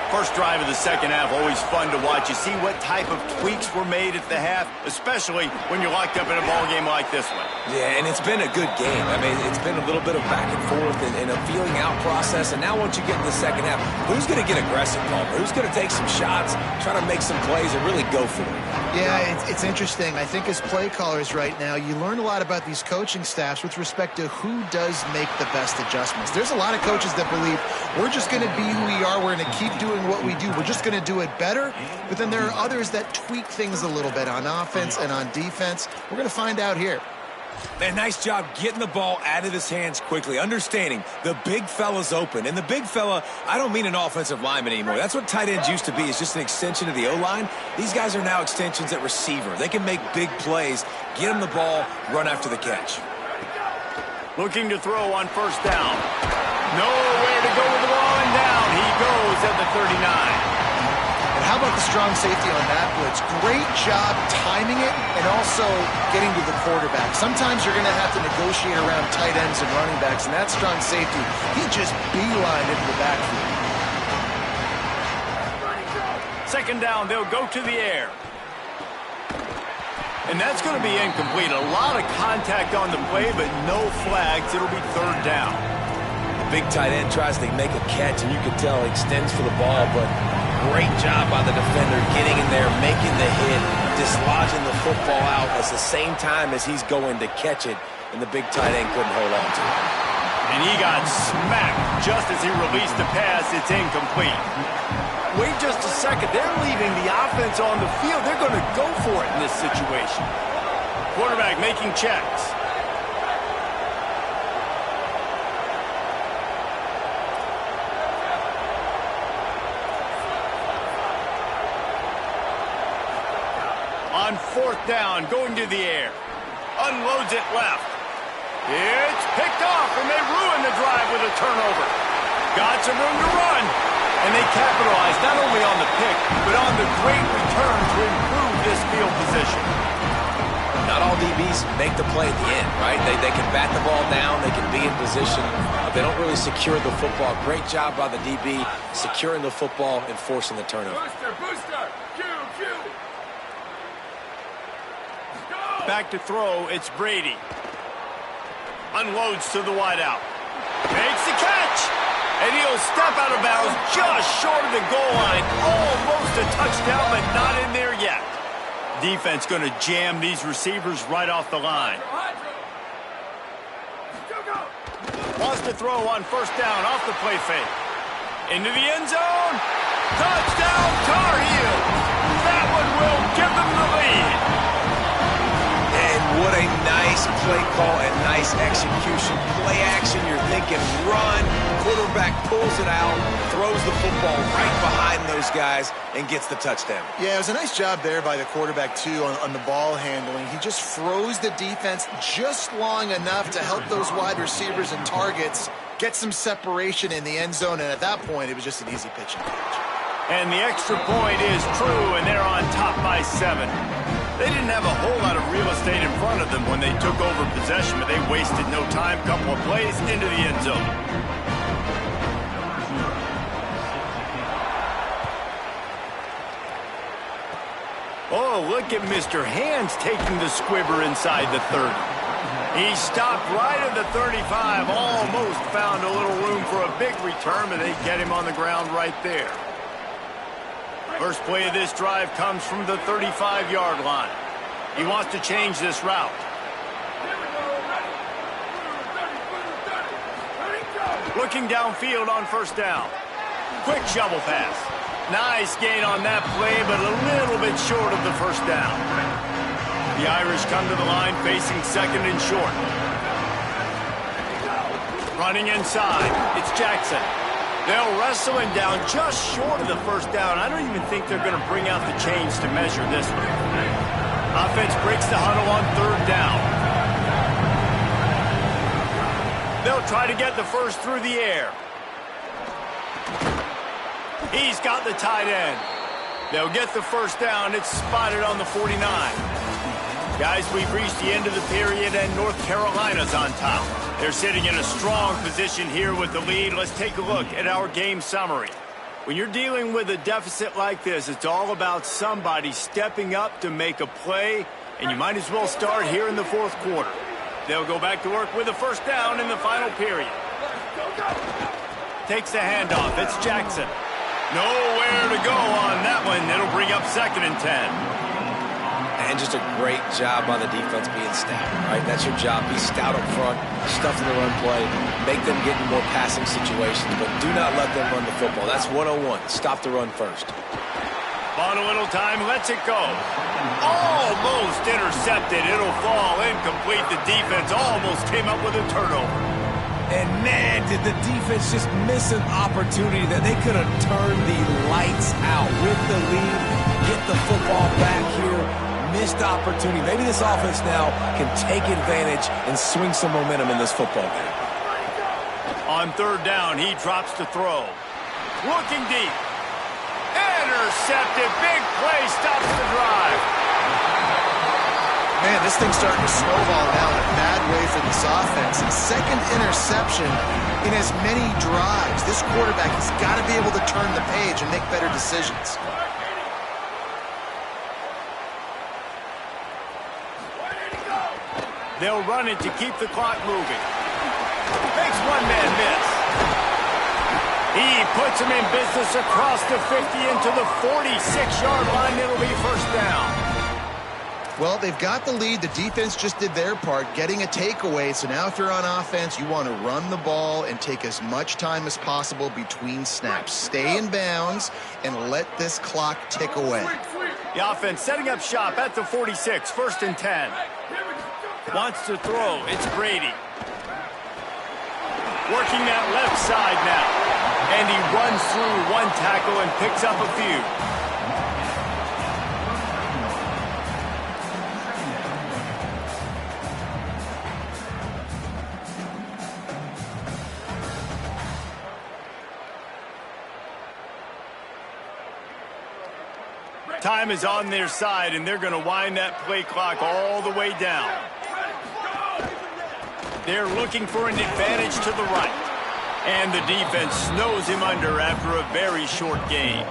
First drive of the second half, always fun to watch. You see what type of tweaks were made at the half, especially when you're locked up in a ball game like this one. Yeah, and it's been a good game. I mean, it's been a little bit of back and forth and a feeling out process. And now once you get in the second half, who's going to get aggressive, Palmer? Who's going to take some shots, try to make some plays, and really go for it? Yeah, it's interesting. I think as play callers right now, you learn a lot about these coaching staffs with respect to who does make the best adjustments. There's a lot of coaches that believe we're just going to be who we are. We're going to keep doing what we do. We're just going to do it better. But then there are others that tweak things a little bit on offense and on defense. We're going to find out here. Man, nice job getting the ball out of his hands quickly, understanding the big fella's open. And the big fella, I don't mean an offensive lineman anymore. That's what tight ends used to be, is just an extension of the O-line. These guys are now extensions at receiver. They can make big plays, get him the ball, run after the catch. Looking to throw on first down. Nowhere to go with the ball, and down he goes at the 39. And how about the strong safety on that blitz? Great job timing it and also getting to the quarterback. Sometimes you're going to have to negotiate around tight ends and running backs, and that strong safety, he just beelined into the backfield. Second down, they'll go to the air. And that's going to be incomplete. A lot of contact on the play, but no flags. It'll be third down. Big tight end tries to make a catch, and you can tell he extends for the ball, but great job by the defender getting in there, making the hit, dislodging the football out at the same time as he's going to catch it, and the big tight end couldn't hold on to it. And he got smacked just as he released the pass. It's incomplete. Wait just a second. They're leaving the offense on the field. They're going to go for it in this situation. Quarterback making checks. On fourth down, going to the air. Unloads it left. It's picked off, and they ruin the drive with a turnover. Got some room to run, and they capitalize not only on the pick, but on the great return to improve this field position. Not all DBs make the play at the end, right? They can bat the ball down, they can be in position, but they don't really secure the football. Great job by the DB securing the football and forcing the turnover. Booster! Q! Back to throw, it's Brady. Unloads to the wideout. Makes the catch! And he'll step out of bounds just short of the goal line. Almost a touchdown, but not in there yet. Defense going to jam these receivers right off the line. Wants to throw on first down off the play fake. Into the end zone. Touchdown, Tar Heels. That one will give them the lead. What a nice play call and nice execution. Play action, you're thinking run. Quarterback pulls it out, throws the football right behind those guys, and gets the touchdown. Yeah, it was a nice job there by the quarterback, too, on the ball handling. He just froze the defense just long enough to help those wide receivers and targets get some separation in the end zone, and at that point, it was just an easy pitch and catch. And the extra point is true, and they're on top by 7. They didn't have a whole lot of real estate in front of them when they took over possession, but they wasted no time. Couple of plays into the end zone. Oh, look at Mr. Hands taking the squibber inside the 30. He stopped right at the 35, almost found a little room for a big return, but they get him on the ground right there. First play of this drive comes from the 35-yard line. He wants to change this route. Looking downfield on first down. Quick shovel pass. Nice gain on that play, but a little bit short of the first down. The Irish come to the line facing second and short. Running inside. It's Jackson. They'll wrestle him down just short of the first down. I don't even think they're going to bring out the chains to measure this one. Offense breaks the huddle on third down. They'll try to get the first through the air. He's got the tight end. They'll get the first down. It's spotted on the 49. Guys, we've reached the end of the period, and North Carolina's on top. They're sitting in a strong position here with the lead. Let's take a look at our game summary. When you're dealing with a deficit like this, it's all about somebody stepping up to make a play, and you might as well start here in the fourth quarter. They'll go back to work with a first down in the final period. Takes the handoff. It's Jackson. Nowhere to go on that one. It'll bring up second and 10. and just a great job by the defense being stout, right? That's your job. Be stout up front, stuff in the run play, make them get in more passing situations, but do not let them run the football. That's 101. Stop the run first. Bought a little time, lets it go. Almost intercepted. It'll fall incomplete. The defense almost came up with a turnover. And man, did the defense just miss an opportunity that they could have turned the lights out with the lead, get the football back here. Missed opportunity. Maybe this offense now can take advantage and swing some momentum in this football game. On third down, he drops to throw. Looking deep. Intercepted. Big play stops the drive. Man, this thing's starting to snowball now in a bad way for this offense. And second interception in as many drives. This quarterback has got to be able to turn the page and make better decisions. They'll run it to keep the clock moving. Makes one man miss. He puts him in business across the 50 into the 46-yard line. It'll be first down. Well, they've got the lead. The defense just did their part, getting a takeaway. So now if you're on offense, you want to run the ball and take as much time as possible between snaps. Stay in bounds and let this clock tick away. The offense setting up shop at the 46, first and 10. Wants to throw. It's Brady. Working that left side now. And he runs through one tackle and picks up a few. Time is on their side, and they're going to wind that play clock all the way down. They're looking for an advantage to the right. And the defense snows him under after a very short game.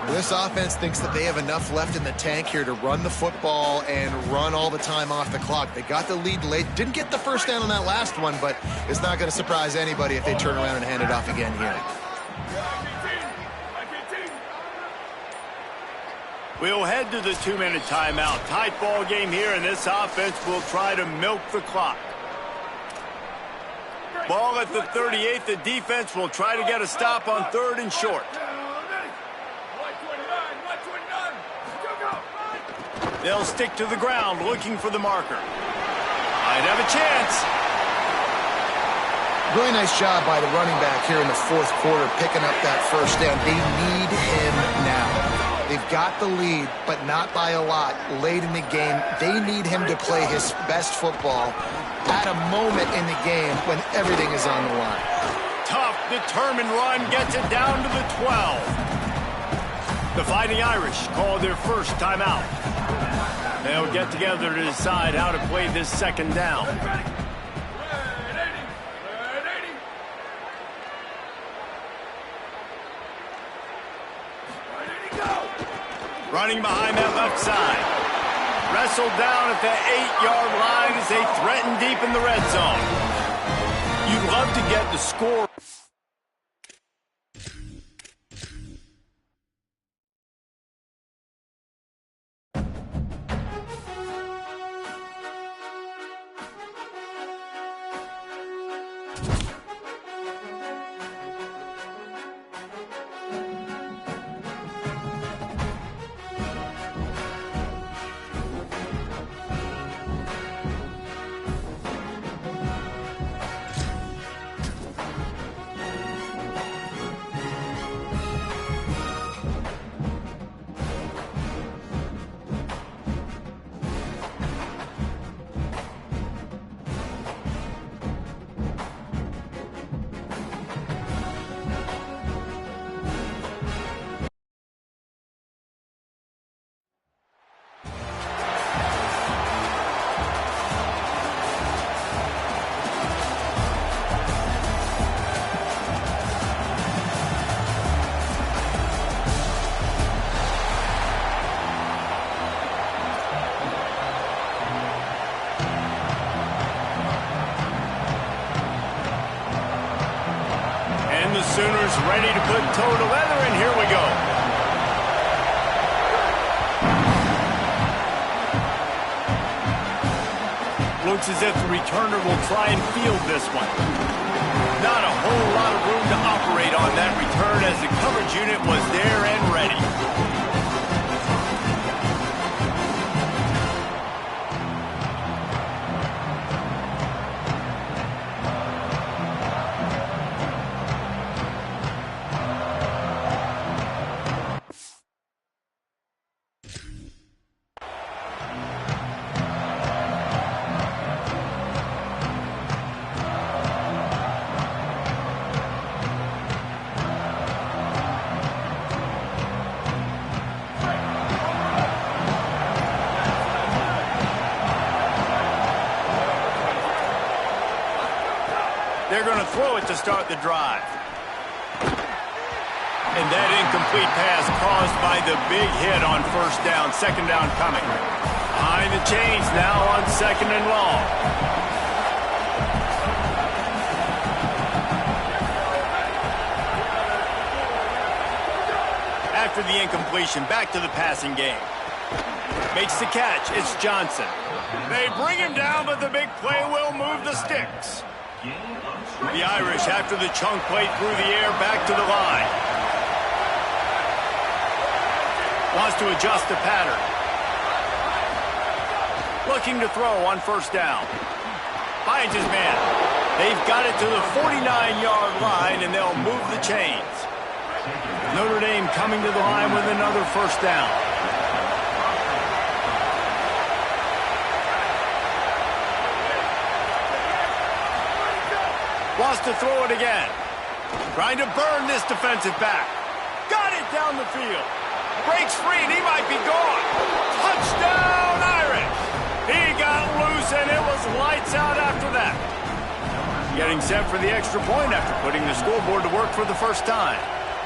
This offense thinks that they have enough left in the tank here to run the football and run all the time off the clock. They got the lead late. Didn't get the first down on that last one, but it's not going to surprise anybody if they turn around and hand it off again here. We'll head to the 2-minute timeout. Tight ball game here, and this offense will try to milk the clock. Ball at the 38. The defense will try to get a stop on third and short. They'll stick to the ground looking for the marker. Might have a chance. Really nice job by the running back here in the fourth quarter, picking up that first down. They need him now. They've got the lead, but not by a lot late in the game. They need him to play his best football at a moment in the game when everything is on the line. Tough, determined run gets it down to the 12. The Fighting Irish call their first timeout. They'll get together to decide how to play this second down. Running behind that left side. Wrestled down at the 8-yard line as they threaten deep in the red zone. You'd love to get the score. Sooners ready to put toe to leather, and here we go. Looks as if the returner will try and field this one. Not a whole lot of room to operate on that return as the coverage unit was there and ready. They're going to throw it to start the drive. And that incomplete pass caused by the big hit on first down. Second down coming. Behind the chains now on second and long. After the incompletion, back to the passing game. Makes the catch. It's Johnson. They bring him down, but the big play will move the sticks. The Irish, after the chunk play through the air, back to the line. Wants to adjust the pattern. Looking to throw on first down. Finds his man. They've got it to the 49-yard line, and they'll move the chains. Notre Dame coming to the line with another first down. Wants to throw it again. Trying to burn this defensive back. Got it down the field. Breaks free and he might be gone. Touchdown Irish. He got loose and it was lights out after that. Getting set for the extra point after putting the scoreboard to work for the first time.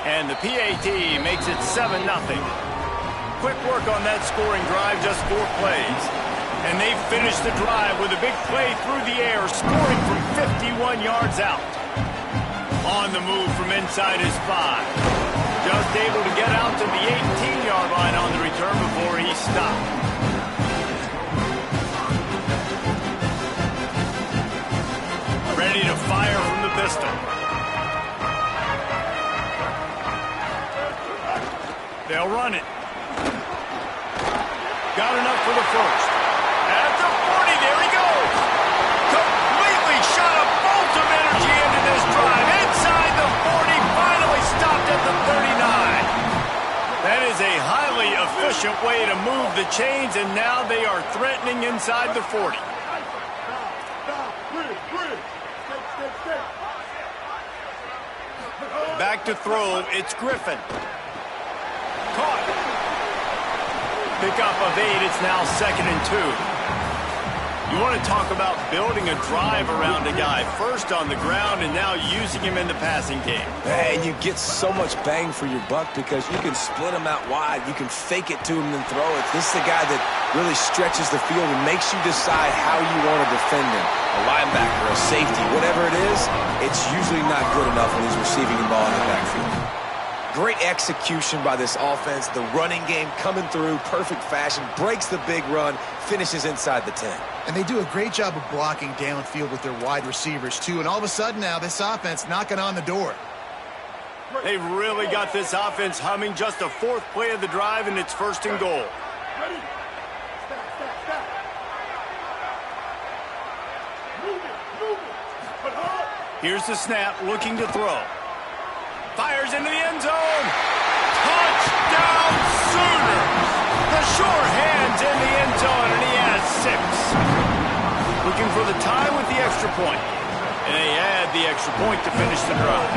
And the PAT makes it 7-0. Quick work on that scoring drive, just 4 plays. And they finish the drive with a big play through the air, scoring from 51 yards out. On the move from inside his 5. Just able to get out to the 18-yard line on the return before he stopped. Ready to fire from the pistol. They'll run it. Got enough for the first. At the 40, there he goes. Completely shot a bolt of energy into this drive. Inside the 40, finally stopped at the 39. That is a highly efficient way to move the chains, and now they are threatening inside the 40. Back to throw, it's Griffin. Caught. Pickup of 8, it's now 2nd and 2. You want to talk about building a drive around a guy, first on the ground and now using him in the passing game. And you get so much bang for your buck because you can split him out wide. You can fake it to him and throw it. This is the guy that really stretches the field and makes you decide how you want to defend him. A linebacker, a safety, whatever it is, it's usually not good enough when he's receiving the ball in the backfield. Great execution by this offense. The running game coming through, perfect fashion, breaks the big run, finishes inside the 10. And they do a great job of blocking downfield with their wide receivers, too. And all of a sudden now, this offense knocking on the door. They've really got this offense humming. Just a 4th play of the drive, and it's 1st and goal. Ready? Stop. Move it. Here's the snap, looking to throw. Fires into the end zone. Touchdown Sooners! The sure hands in the end zone, and he has 6. Looking for the tie with the extra point. And they add the extra point to finish the drive.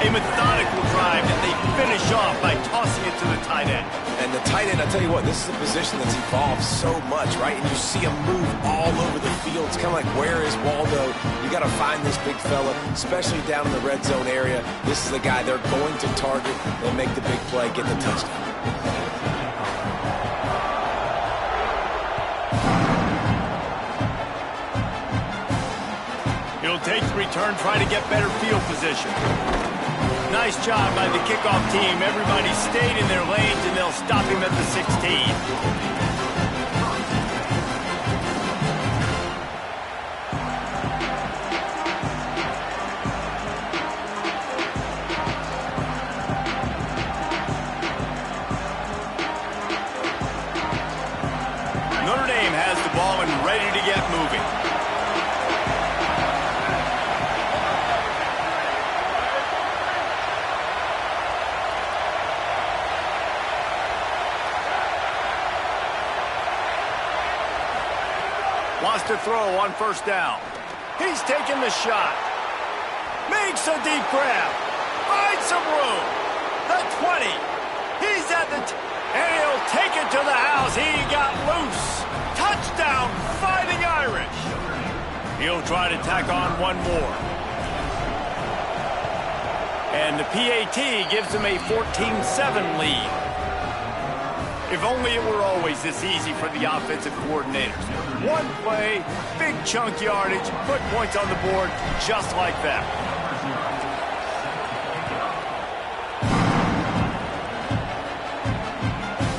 A methodical drive that they finish off by tossing it to the tight end. And the tight end, I tell you what, this is a position that's evolved so much, right? And you see him move all over the field. It's kind of like, where is Waldo? You got to find this big fella, especially down in the red zone area. This is the guy they're going to target and make the big play, get the touchdown. He'll take the return, try to get better field position. Nice job by the kickoff team. Everybody stayed in their lanes, and they'll stop him at the 16. the ball and ready to get moving. Wants to throw on first down. He's taking the shot. Makes a deep grab. Finds some room. The 20. He's at the... and he'll take it to the house. He got loose. Touchdown, Fighting Irish. He'll try to tack on one more. And the PAT gives him a 14-7 lead. If only it were always this easy for the offensive coordinators. One play, big chunk yardage, put points on the board just like that.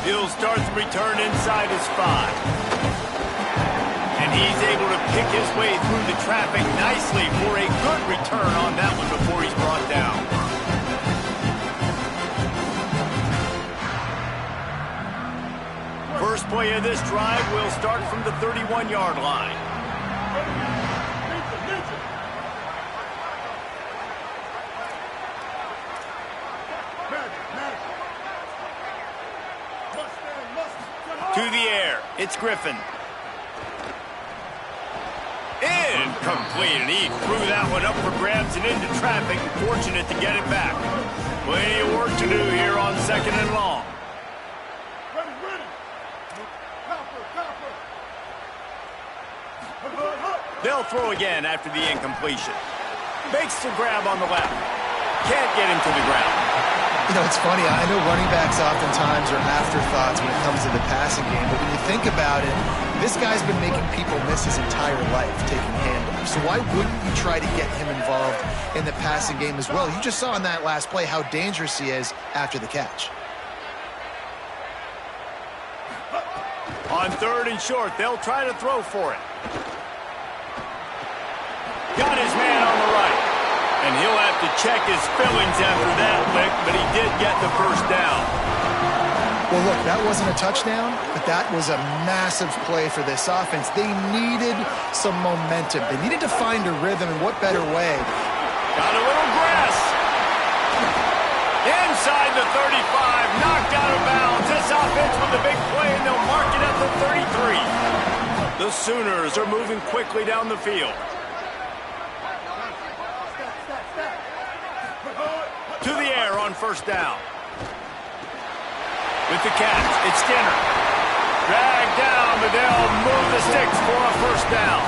He'll start the return inside his 5. And he's able to pick his way through the traffic nicely for a good return on that one before he's brought down. First play of this drive will start from the 31-yard line. To the air, it's Griffin. Incomplete, and he threw that one up for grabs and into traffic. Fortunate to get it back. Plenty of work to do here on 2nd and long. They'll throw again after the incompletion. Makes the grab on the left. Can't get him to the ground. You know, it's funny. I know running backs oftentimes are afterthoughts when it comes to the passing game, but when you think about it, this guy's been making people miss his entire life taking handoffs. So why wouldn't you try to get him involved in the passing game as well? You just saw in that last play how dangerous he is after the catch. On 3rd and short, they'll try to throw for it. Got his man on the right. And he'll have to check his fillings after that lick, but he did get the first down. Well, look, that wasn't a touchdown, but that was a massive play for this offense. They needed some momentum. They needed to find a rhythm, and what better way? Got a little grass. Inside the 35, knocked out of bounds. This offense with a big play, and they'll mark it at the 33. The Sooners are moving quickly down the field. To the air on first down. With the catch, it's Skinner. Dragged down, but they'll move the sticks for a first down.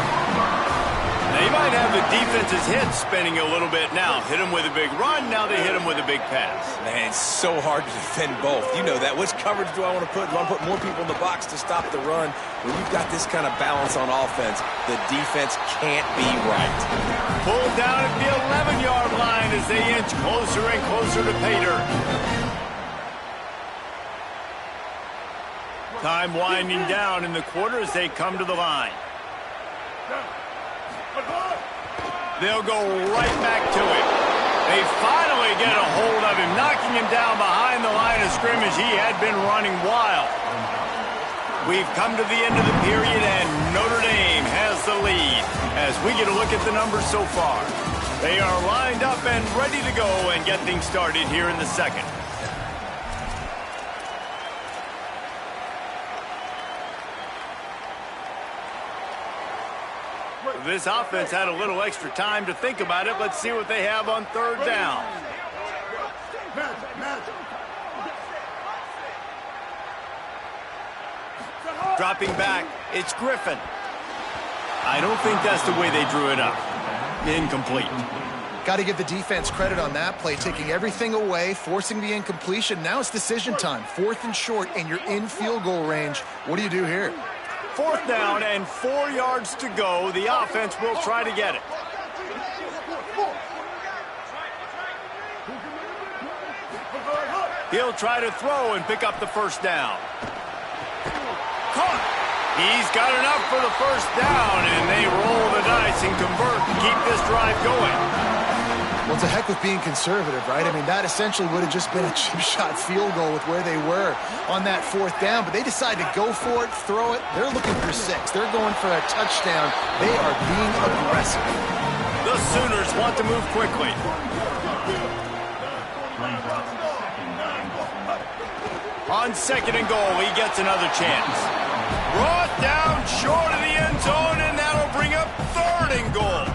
They might have the defense's head spinning a little bit now. Hit him with a big run, now they hit him with a big pass. Man, it's so hard to defend both. You know that. Which coverage do I want to put? Do I want to put more people in the box to stop the run? When you've got this kind of balance on offense, the defense can't be right. Pulled down at the 11-yard line as they inch closer and closer to pay dirt. Time winding down in the quarter as they come to the line. They'll go right back to him. They finally get a hold of him, knocking him down behind the line of scrimmage. He had been running wild. We've come to the end of the period, and Notre Dame has the lead as we get a look at the numbers so far. They are lined up and ready to go and get things started here in the second. This offense had a little extra time to think about it. Let's see what they have on 3rd down. Dropping back, it's Griffin. I don't think that's the way they drew it up. Incomplete. Got to give the defense credit on that play, taking everything away, forcing the incompletion. Now it's decision time. 4th and short, and you're in field goal range. What do you do here? 4th down and 4 yards to go. The offense will try to get it. He'll try to throw and pick up the first down. Caught. He's got enough for the first down, and they roll the dice and convert to keep this drive going. Well, to heck with being conservative, right? I mean, that essentially would have just been a chip shot field goal with where they were on that 4th down, but they decided to go for it, throw it. They're looking for 6. They're going for a touchdown. They are being aggressive. The Sooners want to move quickly. On 2nd and goal, he gets another chance. Brought down short of the end zone, and that'll bring up 3rd and goal.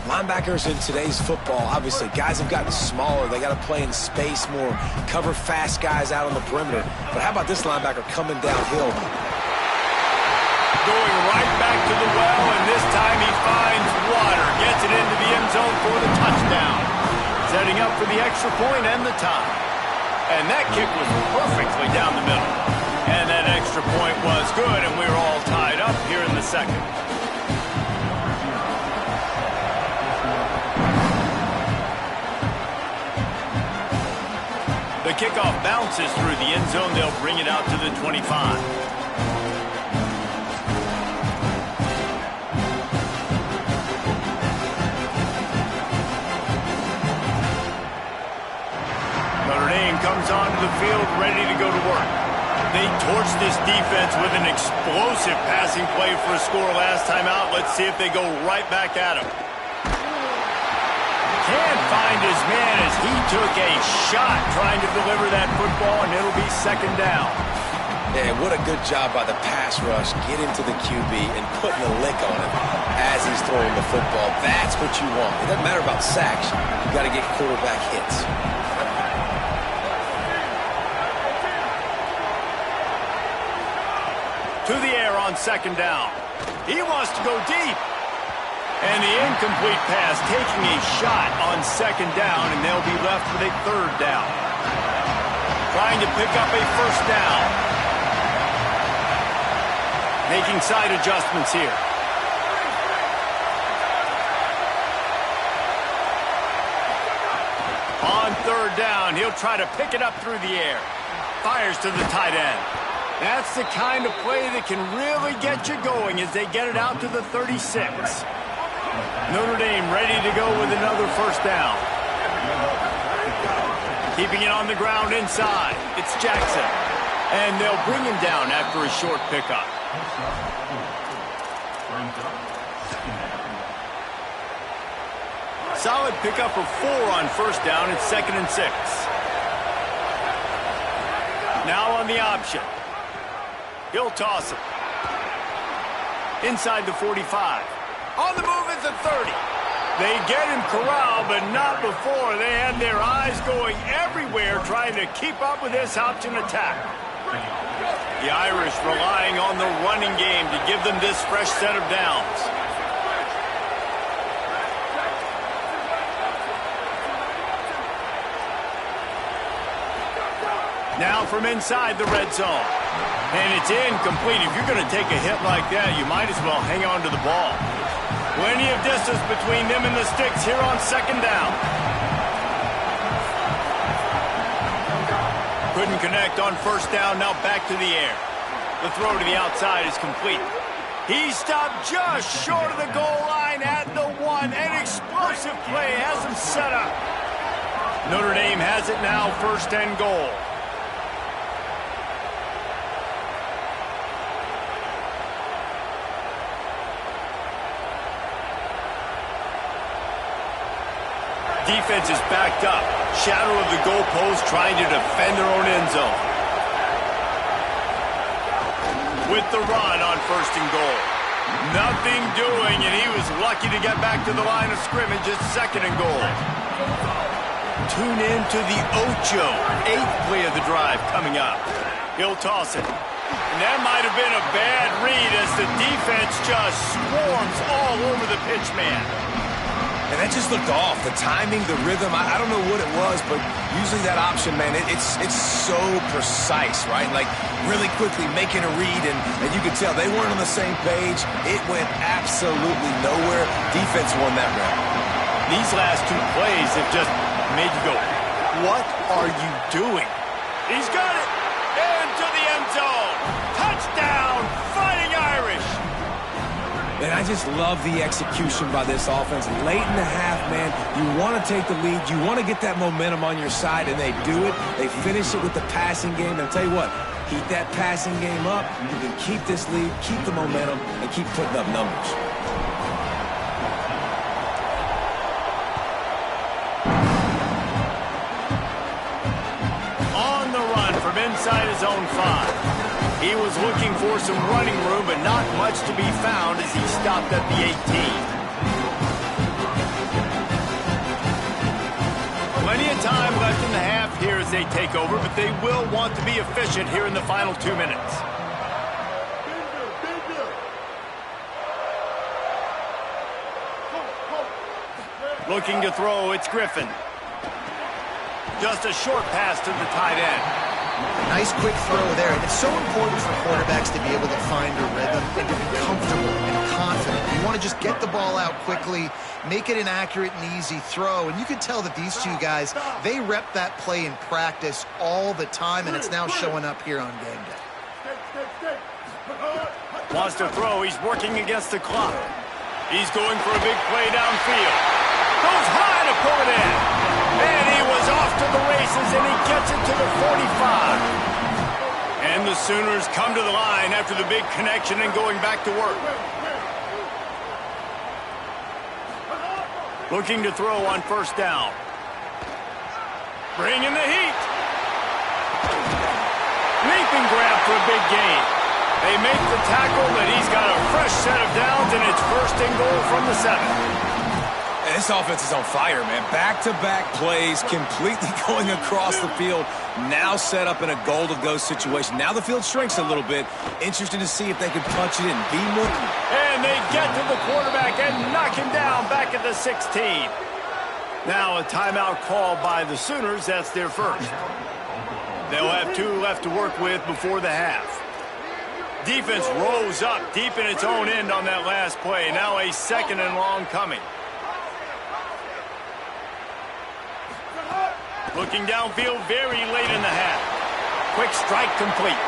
Linebackers in today's football, obviously, guys have gotten smaller. They got to play in space more, cover fast guys out on the perimeter. But how about this linebacker coming downhill? Going right back to the well, and this time he finds water. Gets it into the end zone for the touchdown. Setting up for the extra point and the tie. And that kick was perfectly down the middle. And that extra point was good, and we were all tied up here in the 2nd. The kickoff bounces through the end zone. They'll bring it out to the 25. Notre Dame comes onto the field ready to go to work. They torched this defense with an explosive passing play for a score last time out. Let's see if they go right back at him. Can't find his man as he took a shot trying to deliver that football, and it'll be 2nd down. Yeah, what a good job by the pass rush. Get into the QB and putting a lick on him as he's throwing the football. That's what you want. It doesn't matter about sacks. You got to get quarterback hits. To the air on 2nd down. He wants to go deep. And the incomplete pass taking a shot on 2nd down, and they'll be left with a 3rd down. Trying to pick up a 1st down. Making side adjustments here. On 3rd down, he'll try to pick it up through the air. Fires to the tight end. That's the kind of play that can really get you going as they get it out to the 36. Notre Dame ready to go with another 1st down. Keeping it on the ground inside. It's Jackson. And they'll bring him down after a short pickup. Solid pickup of 4 on 1st down. It's 2nd and 6. Now on the option. He'll toss it. Inside the 45. On the move is the 30. They get him corralled, but not before. They had their eyes going everywhere trying to keep up with this option attack. The Irish relying on the running game to give them this fresh set of downs. Now from inside the red zone. And it's incomplete. If you're going to take a hit like that, you might as well hang on to the ball. Plenty of distance between them and the sticks here on 2nd down. Couldn't connect on 1st down. Now back to the air. The throw to the outside is complete. He stopped just short of the goal line at the 1. An explosive play has him set up. Notre Dame has it now, 1st and goal. Defense is backed up. Shadow of the goalpost trying to defend their own end zone. With the run on 1st and goal. Nothing doing, and he was lucky to get back to the line of scrimmage at 2nd and goal. Tune in to the Ocho. 8th play of the drive coming up. He'll toss it. And that might have been a bad read as the defense just swarms all over the pitch man. And that just looked off. The timing, the rhythm, I don't know what it was, but usually that option, man, it's so precise, right? Like really quickly making a read, and you could tell they weren't on the same page. It went absolutely nowhere. Defense won that round. These last 2 plays have just made you go, what are you doing? He's got it. Into the end zone. Touchdown, Fighting Irish. And I just love the execution by this offense. Late in the half, man, you want to take the lead. You want to get that momentum on your side, and they do it. They finish it with the passing game. And I'll tell you what, keep that passing game up. You can keep this lead, keep the momentum, and keep putting up numbers. On the run from inside his own 5. He was looking for some running room, but not much to be found as he stopped at the 18. Plenty of time left in the half here as they take over, but they will want to be efficient here in the final 2 minutes. Looking to throw, it's Griffin. Just a short pass to the tight end. Nice quick throw there. And it's so important for quarterbacks to be able to find a rhythm and to be comfortable and confident. You want to just get the ball out quickly, make it an accurate and easy throw. And you can tell that these two guys, they rep that play in practice all the time, and it's now showing up here on game day. Wants to throw. He's working against the clock. He's going for a big play downfield. Goes high to pull it in. And he was off to the races, and he gets it to the 45. And the Sooners come to the line after the big connection and going back to work. Looking to throw on first down. Bringing the heat. Leaping grab for a big gain. They make the tackle, and he's got a fresh set of downs, and it's first and goal from the 7. This offense is on fire, man. Back-to-back plays, completely going across the field. Now set up in a goal-to-go situation. Now the field shrinks a little bit. Interesting to see if they can punch it in. Be more. And they get to the quarterback and knock him down back at the 16. Now a timeout called by the Sooners. That's their first. They'll have 2 left to work with before the half. Defense rose up deep in its own end on that last play. Now a 2nd and long coming. Looking downfield very late in the half. Quick strike complete.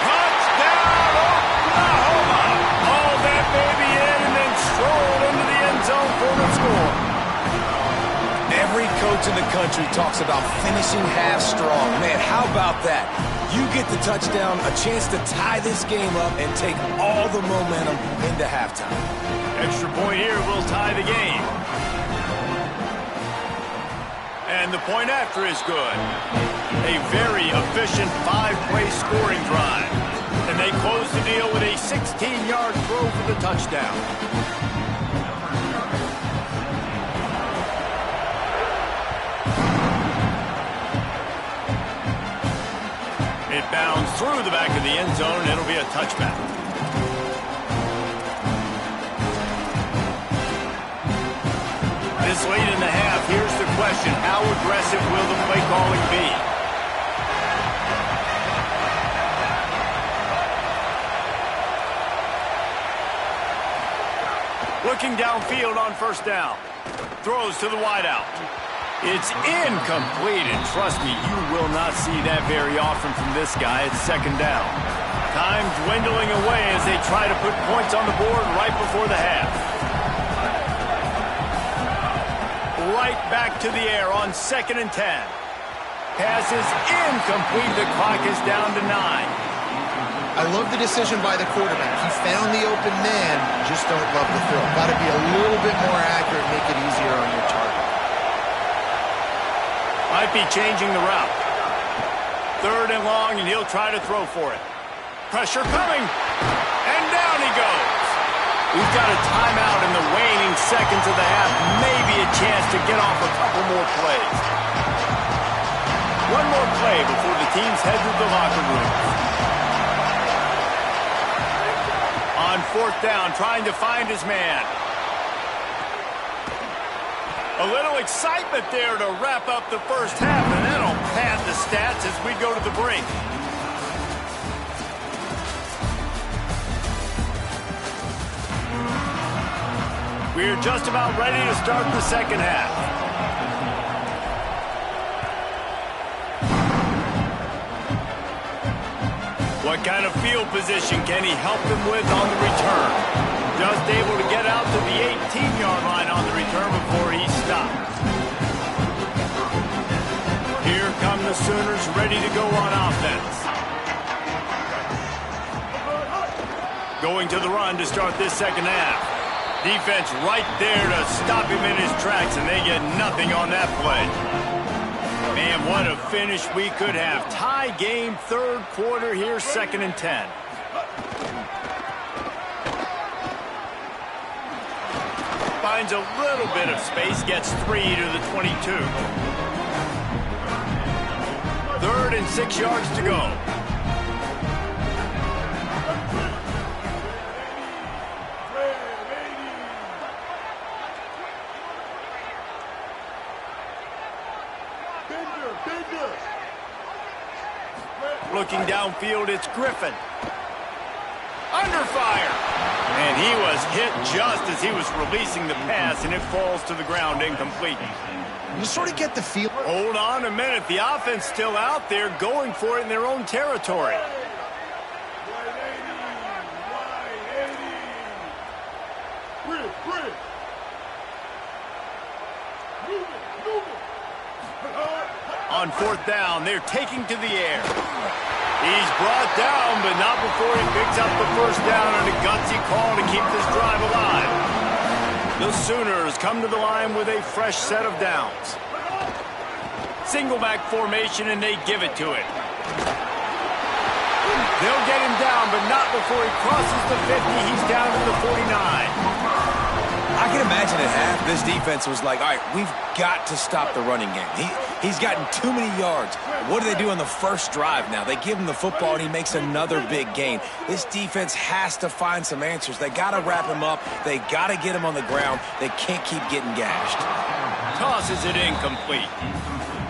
Touchdown, Oklahoma! All that baby in and then strolled into the end zone for the score. Every coach in the country talks about finishing half strong. Man, how about that? You get the touchdown, a chance to tie this game up and take all the momentum into halftime. Extra point here will tie the game. And the point after is good. A very efficient 5-play scoring drive. And they close the deal with a 16-yard throw for the touchdown. It bounds through the back of the end zone, and it'll be a touchback. This late in the half, here's the question. How aggressive will the play calling be? Looking downfield on first down. Throws to the wideout. It's incomplete, and trust me, you will not see that very often from this guy. It's 2nd down. Time dwindling away as they try to put points on the board right before the half. Right back to the air on 2nd and 10. Pass is incomplete. The clock is down to 9. I love the decision by the quarterback. He found the open man, just don't love the throw. Got to be a little bit more accurate, make it easier on your target. Might be changing the route. 3rd and long, and he'll try to throw for it. Pressure coming, and down he goes. We've got a timeout in the waning seconds of the half. Maybe a chance to get off a couple more plays. One more play before the teams head to the locker room. On 4th down, trying to find his man. A little excitement there to wrap up the first half, and that'll pad the stats as we go to the break. We're just about ready to start the second half. What kind of field position can he help them with on the return? Just able to get out to the 18-yard line on the return before he stopped. Here come the Sooners ready to go on offense. Going to the run to start this second half. Defense right there to stop him in his tracks, and they get nothing on that play. Man, what a finish we could have. Tie game, third quarter here, 2nd and 10. Finds a little bit of space, gets 3 to the 22. 3rd and 6 yards to go. Looking downfield, it's Griffin. Under fire. And he was hit just as he was releasing the pass, and it falls to the ground incomplete. You sort of get the feel. Hold on a minute. The offense still out there going for it in their own territory. On 4th down, they're taking to the air. He's brought down, but not before he picks up the 1st down and a gutsy call to keep this drive alive. The Sooners come to the line with a fresh set of downs. Single back formation, and they give it to it. They'll get him down, but not before he crosses the 50. He's down to the 49. I can imagine at half, this defense was like, all right, we've got to stop the running game. He's gotten too many yards. What do they do on the first drive now? They give him the football, and he makes another big gain. This defense has to find some answers. They got to wrap him up. They got to get him on the ground. They can't keep getting gashed. Tosses it incomplete.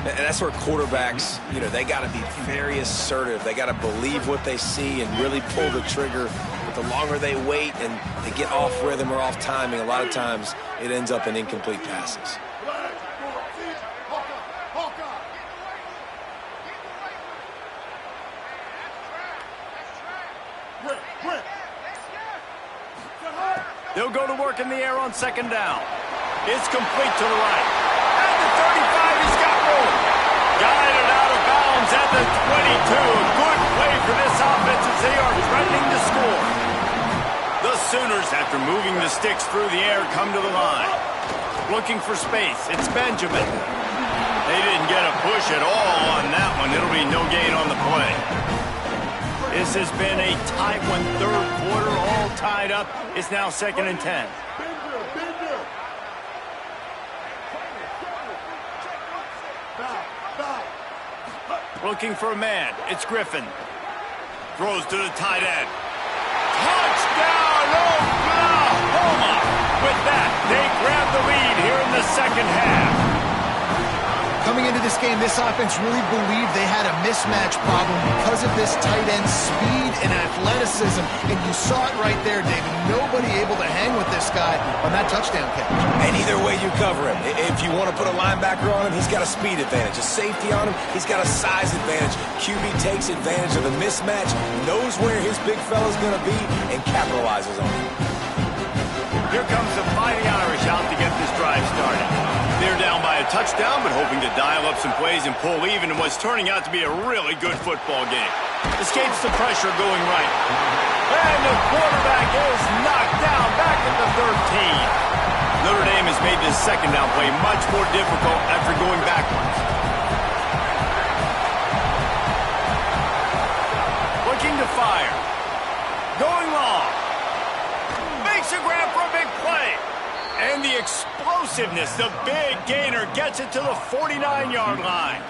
And that's where quarterbacks, they got to be very assertive. They got to believe what they see and really pull the trigger. But the longer they wait and they get off rhythm or off timing, a lot of times it ends up in incomplete passes. They'll go to work in the air on 2nd down. It's complete to the right. At the 35, he's got room. Guided out of bounds at the 22. Good play for this offense as they are threatening to score. The Sooners, after moving the sticks through the air, come to the line. Looking for space. It's Benjamin. They didn't get a push at all on that one. It'll be no gain on the play. This has been a tight one, third quarter, all tied up. It's now 2nd and 10. Looking for a man. It's Griffin. Throws to the tight end. Touchdown, Oklahoma! With that, they grab the lead here in the 2nd half. Coming into this game, this offense really believed they had a mismatch problem because of this tight end speed and athleticism. And you saw it right there, David. Nobody able to hang with this guy on that touchdown catch. And either way you cover him. If you want to put a linebacker on him, he's got a speed advantage. A safety on him, he's got a size advantage. QB takes advantage of the mismatch, knows where his big fella's going to be, and capitalizes on it. Here comes the Mighty Irish out to get this drive started. They're down by a touchdown, but hoping to dial up some plays and pull even in what's turning out to be a really good football game. Escapes the pressure going right. And the quarterback is knocked down back at the 13. Notre Dame has made this 2nd down play much more difficult after going backwards. Looking to fire. Going long. Makes a grab for a big play. And the explosiveness, the big gainer gets it to the 49-yard line.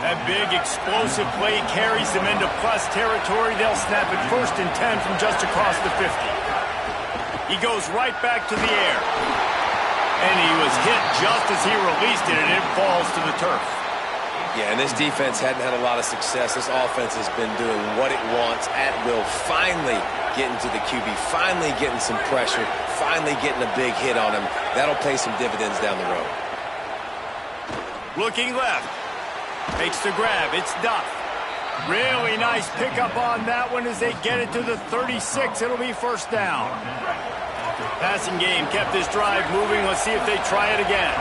That big explosive play carries them into plus territory. They'll snap it 1st and 10 from just across the 50. He goes right back to the air. And he was hit just as he released it, and it falls to the turf. Yeah, and this defense hadn't had a lot of success. This offense has been doing what it wants at will. Finally getting to the QB, finally getting some pressure, finally getting a big hit on him. That'll pay some dividends down the road. Looking left. Makes the grab. It's Duff. Really nice pickup on that one as they get it to the 36. It'll be first down. Passing game kept this drive moving. Let's see if they try it again.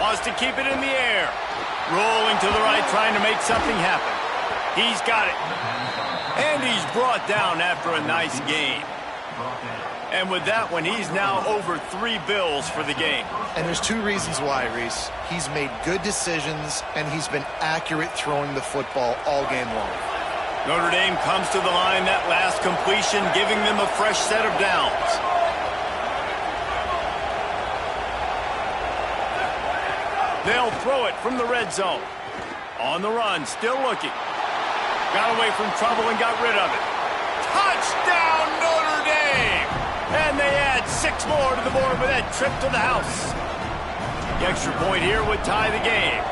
Wants to keep it in the air. Rolling to the right, trying to make something happen. He's got it. And he's brought down after a nice gain. And with that one, he's now over 3 bills for the game. And there's 2 reasons why, Reese. He's made good decisions, and he's been accurate throwing the football all game long. Notre Dame comes to the line, that last completion, giving them a fresh set of downs. They'll throw it from the red zone. On the run, still looking. Got away from trouble and got rid of it. Touchdown, Notre Dame! And they add 6 more to the board with that trip to the house. The extra point here would tie the game.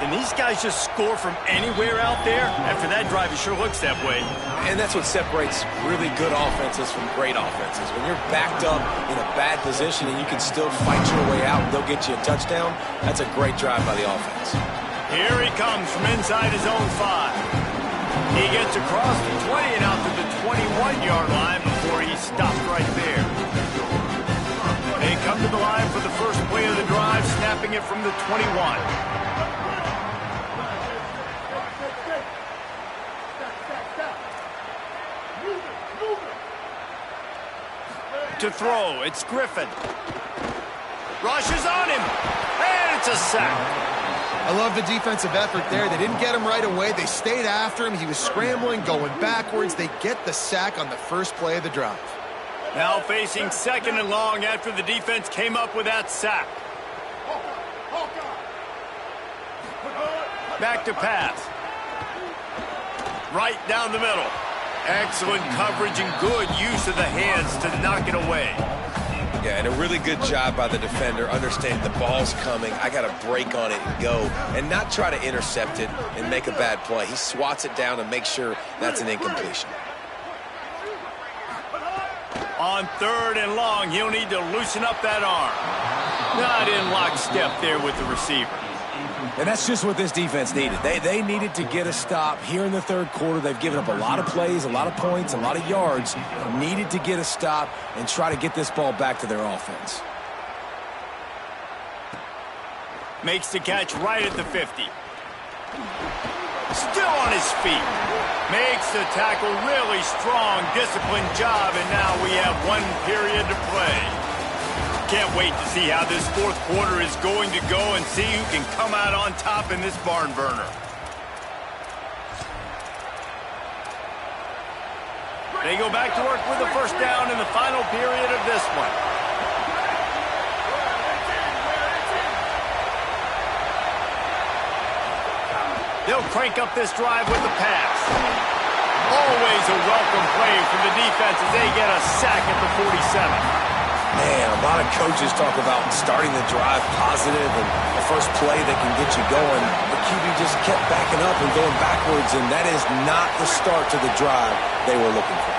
Can these guys just score from anywhere out there? After that drive, it sure looks that way. And that's what separates really good offenses from great offenses. When you're backed up in a bad position and you can still fight your way out and they'll get you a touchdown, that's a great drive by the offense. Here he comes from inside his own 5. He gets across the 20 and out to the 21-yard line before he stopped right there. They come to the line for the first play of the drive, snapping it from the 21. To throw, it's Griffin. Rushes on him, and it's a sack. I love the defensive effort there. They didn't get him right away. They stayed after him. He was scrambling, going backwards. They get the sack on the first play of the drive. Now facing 2nd and long after the defense came up with that sack. Back to pass. Right down the middle. Excellent coverage and good use of the hands to knock it away. Yeah, and a really good job by the defender understanding the ball's coming. I got to break on it and go and not try to intercept it and make a bad play. He swats it down and makes sure that's an incompletion. On 3rd and long, he'll need to loosen up that arm. Not in lockstep there with the receiver. And that's just what this defense needed. They needed to get a stop here in the 3rd quarter. They've given up a lot of plays, a lot of points, a lot of yards. Needed to get a stop and try to get this ball back to their offense. Makes the catch right at the 50. Still on his feet. Makes the tackle, really strong, disciplined job, and now we have 1 period to play. Can't wait to see how this 4th quarter is going to go and see who can come out on top in this barn burner. They go back to work with the first down in the final period of this one. They'll crank up this drive with the pass. Always a welcome play from the defense as they get a sack at the 47. Man, a lot of coaches talk about starting the drive positive and the first play that can get you going. The QB just kept backing up and going backwards, and that is not the start to the drive they were looking for.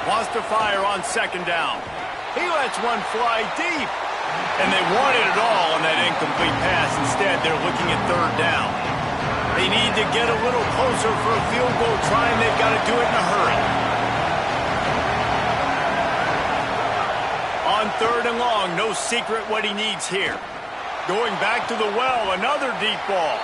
Wants to fire on 2nd down. He lets one fly deep. And they wanted it all on that incomplete pass. Instead, they're looking at 3rd down. They need to get a little closer for a field goal try, and they've got to do it in a hurry. On 3rd and long, no secret what he needs here. Going back to the well, another deep ball.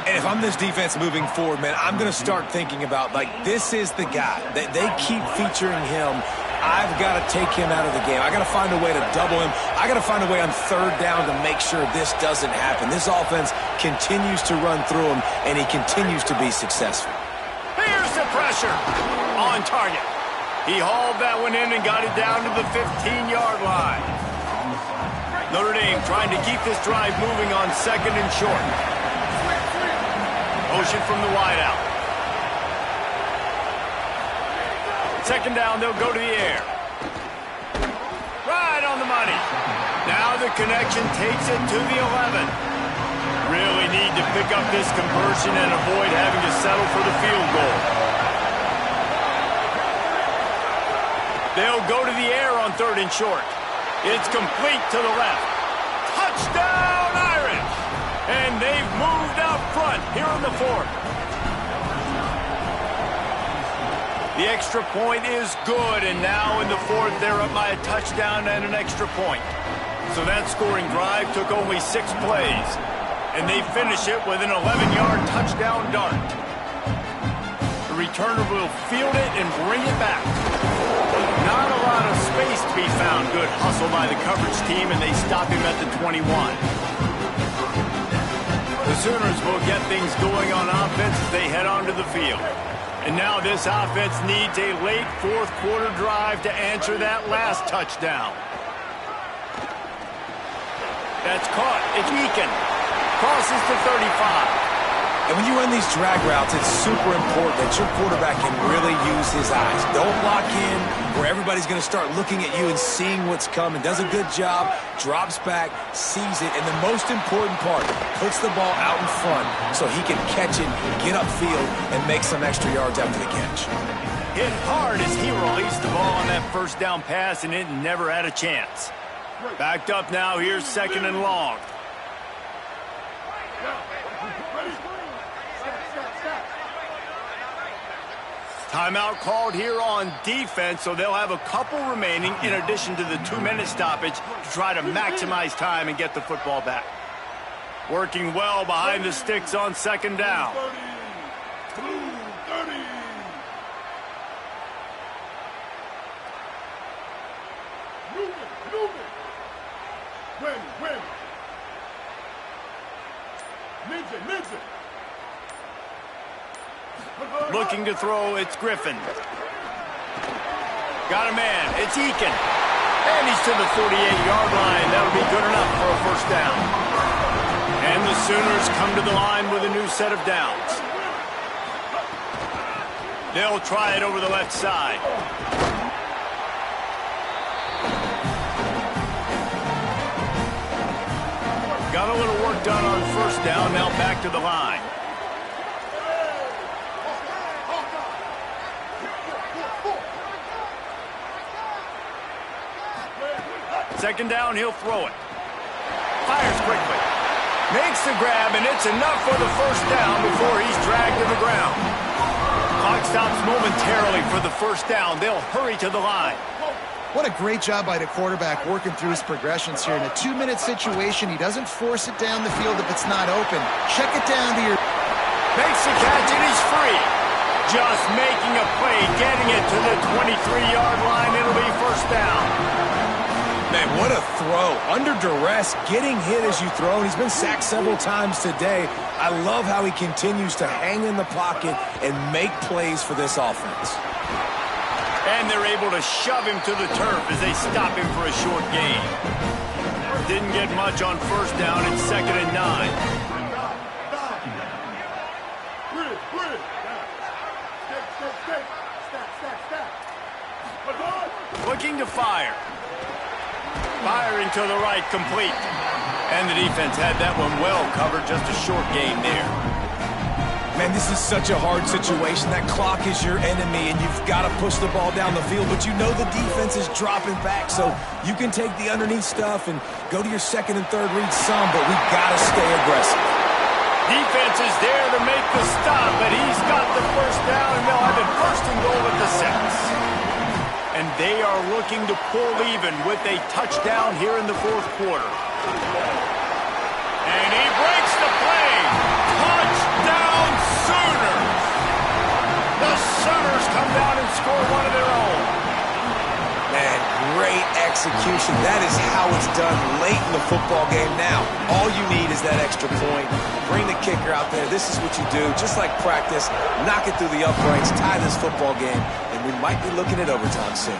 And if I'm this defense moving forward, man, I'm going to start thinking about, like, this is the guy. They keep featuring him. I've got to take him out of the game. I got to find a way to double him. I got to find a way on 3rd down to make sure this doesn't happen. This offense continues to run through him, and he continues to be successful. Here's the pressure. On target. He hauled that one in and got it down to the 15-yard line. Notre Dame trying to keep this drive moving on 2nd and short. Motion from the wideout. 2nd down, they'll go to the air. Right on the money. Now the connection takes it to the 11. Really need to pick up this conversion and avoid having to settle for the field goal. They'll go to the air on 3rd and short. It's complete to the left. Touchdown, Irish! And they've moved out front here in the fourth. The extra point is good, and now in the fourth, they're up by a touchdown and an extra point. So that scoring drive took only 6 plays, and they finish it with an 11-yard touchdown dart. The returner will field it and bring it back. Not a lot of space to be found. Good hustle by the coverage team, and they stop him at the 21. The Sooners will get things going on offense as they head onto the field. And now this offense needs a late fourth quarter drive to answer that last touchdown. That's caught. It's Eakin. Crosses to 35. And when you run these drag routes, it's super important that your quarterback can really use his eyes. Don't lock in where everybody's going to start looking at you and seeing what's coming. Does a good job, drops back, sees it, and the most important part, puts the ball out in front so he can catch it, get upfield, and make some extra yards after the catch. Hit hard as he released the ball on that first down pass, and it never had a chance. Backed up now, here's 2nd and long. Timeout called here on defense, so they'll have a couple remaining in addition to the 2-minute stoppage to try to maximize time and get the football back. Working well behind the sticks on 2nd down. 30. Move it. Win. Ninja. Looking to throw, it's Griffin. Got a man, it's Eakin. And he's to the 48-yard line. That'll be good enough for a first down. And the Sooners come to the line with a new set of downs. They'll try it over the left side. Got a little work done on first down, now back to the line. Second down, he'll throw it. Fires quickly. Makes the grab, and it's enough for the first down before he's dragged to the ground. Clock stops momentarily for the first down. They'll hurry to the line. What a great job by the quarterback working through his progressions here. In a 2-minute situation, he doesn't force it down the field if it's not open. Check it down to your... Makes the catch, and he's free. Just making a play, getting it to the 23-yard line. It'll be first down. Man, what a throw. Under duress, getting hit as you throw. And he's been sacked several times today. I love how he continues to hang in the pocket and make plays for this offense. And they're able to shove him to the turf as they stop him for a short gain. Didn't get much on first down. It's 2nd and 9. Looking to fire. Firing to the right, complete. And the defense had that one well covered, just a short gain there. Man, this is such a hard situation. That clock is your enemy, and you've got to push the ball down the field, but you know the defense is dropping back, so you can take the underneath stuff and go to your 2nd and 3rd read some, but we've got to stay aggressive. Defense is there to make the stop, but he's got the first down, and they'll have it 1st and goal at the 6. And they are looking to pull even with a touchdown here in the fourth quarter. And he breaks the play. Touchdown Sooners! The Sooners come down and score one of their own. Man, great execution. That is how it's done late in the football game. Now, all you need is that extra point. Bring the kicker out there. This is what you do. Just like practice, knock it through the uprights, tie this football game, and we might be looking at overtime soon.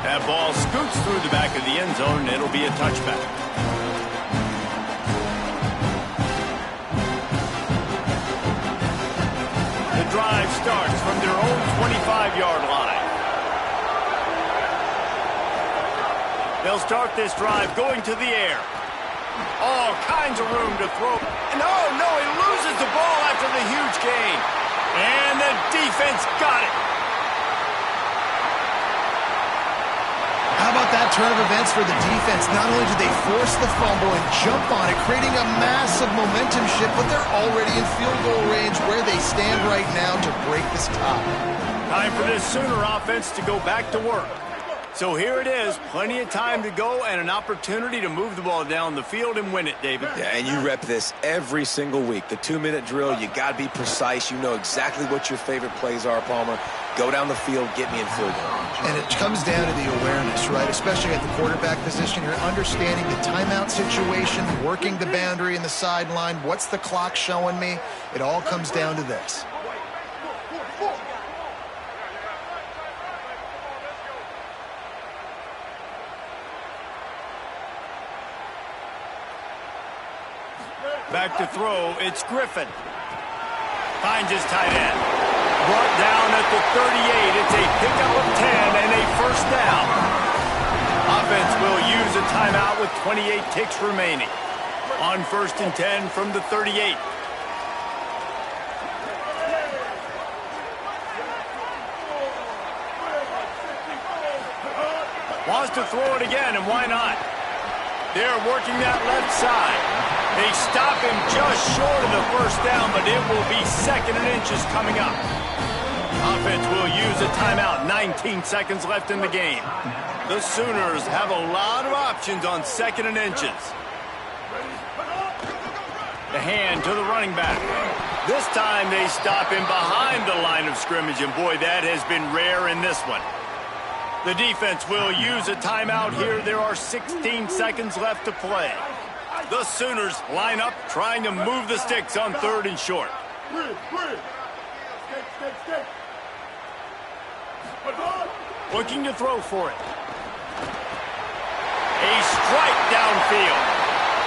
That ball scoots through the back of the end zone, and it'll be a touchback. The drive starts from their own 25-yard line. They'll start this drive going to the air. All kinds of room to throw. No, he loses the ball after the huge gain. And the defense got it. How about about that turn of events for the defense? Not only do they force the fumble and jump on it, creating a massive momentum shift, but they're already in field goal range where they stand right now to break this tie. Time for this Sooner offense to go back to work. So here it is, plenty of time to go and an opportunity to move the ball down the field and win it, David. Yeah, and you rep this every single week. The 2-minute drill, you got to be precise. You know exactly what your favorite plays are, Palmer. Go down the field, get me in field goal. And it comes down to the awareness, right? Especially at the quarterback position. You're understanding the timeout situation, working the boundary and the sideline. What's the clock showing me? It all comes down to this. Back to throw, it's Griffin. Finds his tight end. Brought down at the 38. It's a pickup of 10 and a first down. Offense will use a timeout with 28 ticks remaining. On 1st and 10 from the 38. Wants to throw it again, and why not? They're working that left side. They stop him just short of the first down, but it will be 2nd and inches coming up. Offense will use a timeout. 19 seconds left in the game. The Sooners have a lot of options on 2nd and inches. The hand to the running back. This time they stop him behind the line of scrimmage, and boy, that has been rare in this one. The defense will use a timeout here. There are 16 seconds left to play. The Sooners line up trying to move the sticks on 3rd and short. Looking to throw for it. A strike downfield.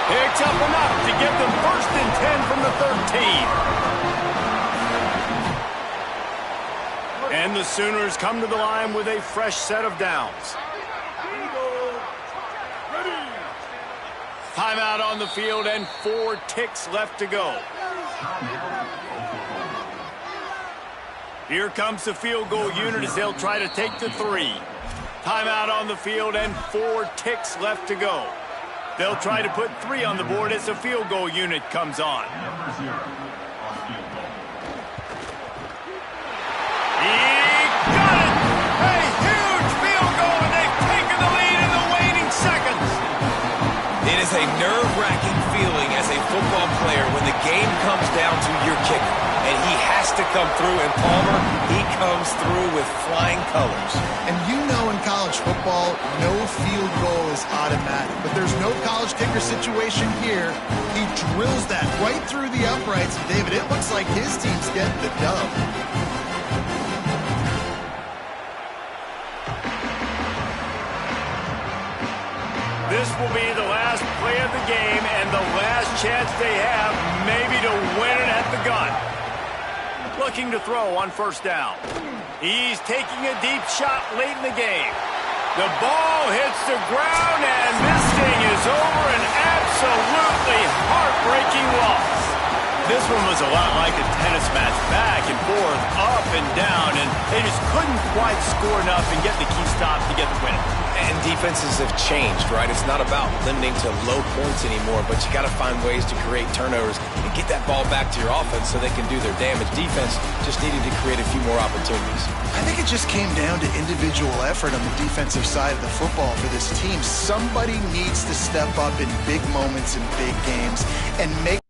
Picks up enough to get them 1st and 10 from the 13. And the Sooners come to the line with a fresh set of downs. Timeout on the field and 4 ticks left to go. Here comes the field goal unit as they'll try to take the 3. Timeout on the field and 4 ticks left to go. They'll try to put 3 on the board as the field goal unit comes on. He got it! A huge field goal, and they've taken the lead in the waning seconds. It is a nerve-wracking feeling as a football player when the game comes down to your kicker. And he has to come through, and Palmer, he comes through with flying colors. And you know in college football, no field goal is automatic. But there's no college kicker situation here. He drills that right through the uprights. And David, it looks like his team's getting the dub. This will be the last play of the game and the last chance they have maybe to win it at the gun. Looking to throw on 1st down. He's taking a deep shot late in the game. The ball hits the ground, and this thing is over. An absolutely heartbreaking loss. This one was a lot like a tennis match, back and forth, up and down, and they just couldn't quite score enough and get the key stop to get the win. And defenses have changed, right? It's not about limiting to low points anymore, but you got to find ways to create turnovers and get that ball back to your offense so they can do their damage. Defense just needed to create a few more opportunities. I think it just came down to individual effort on the defensive side of the football for this team. Somebody needs to step up in big moments in big games and make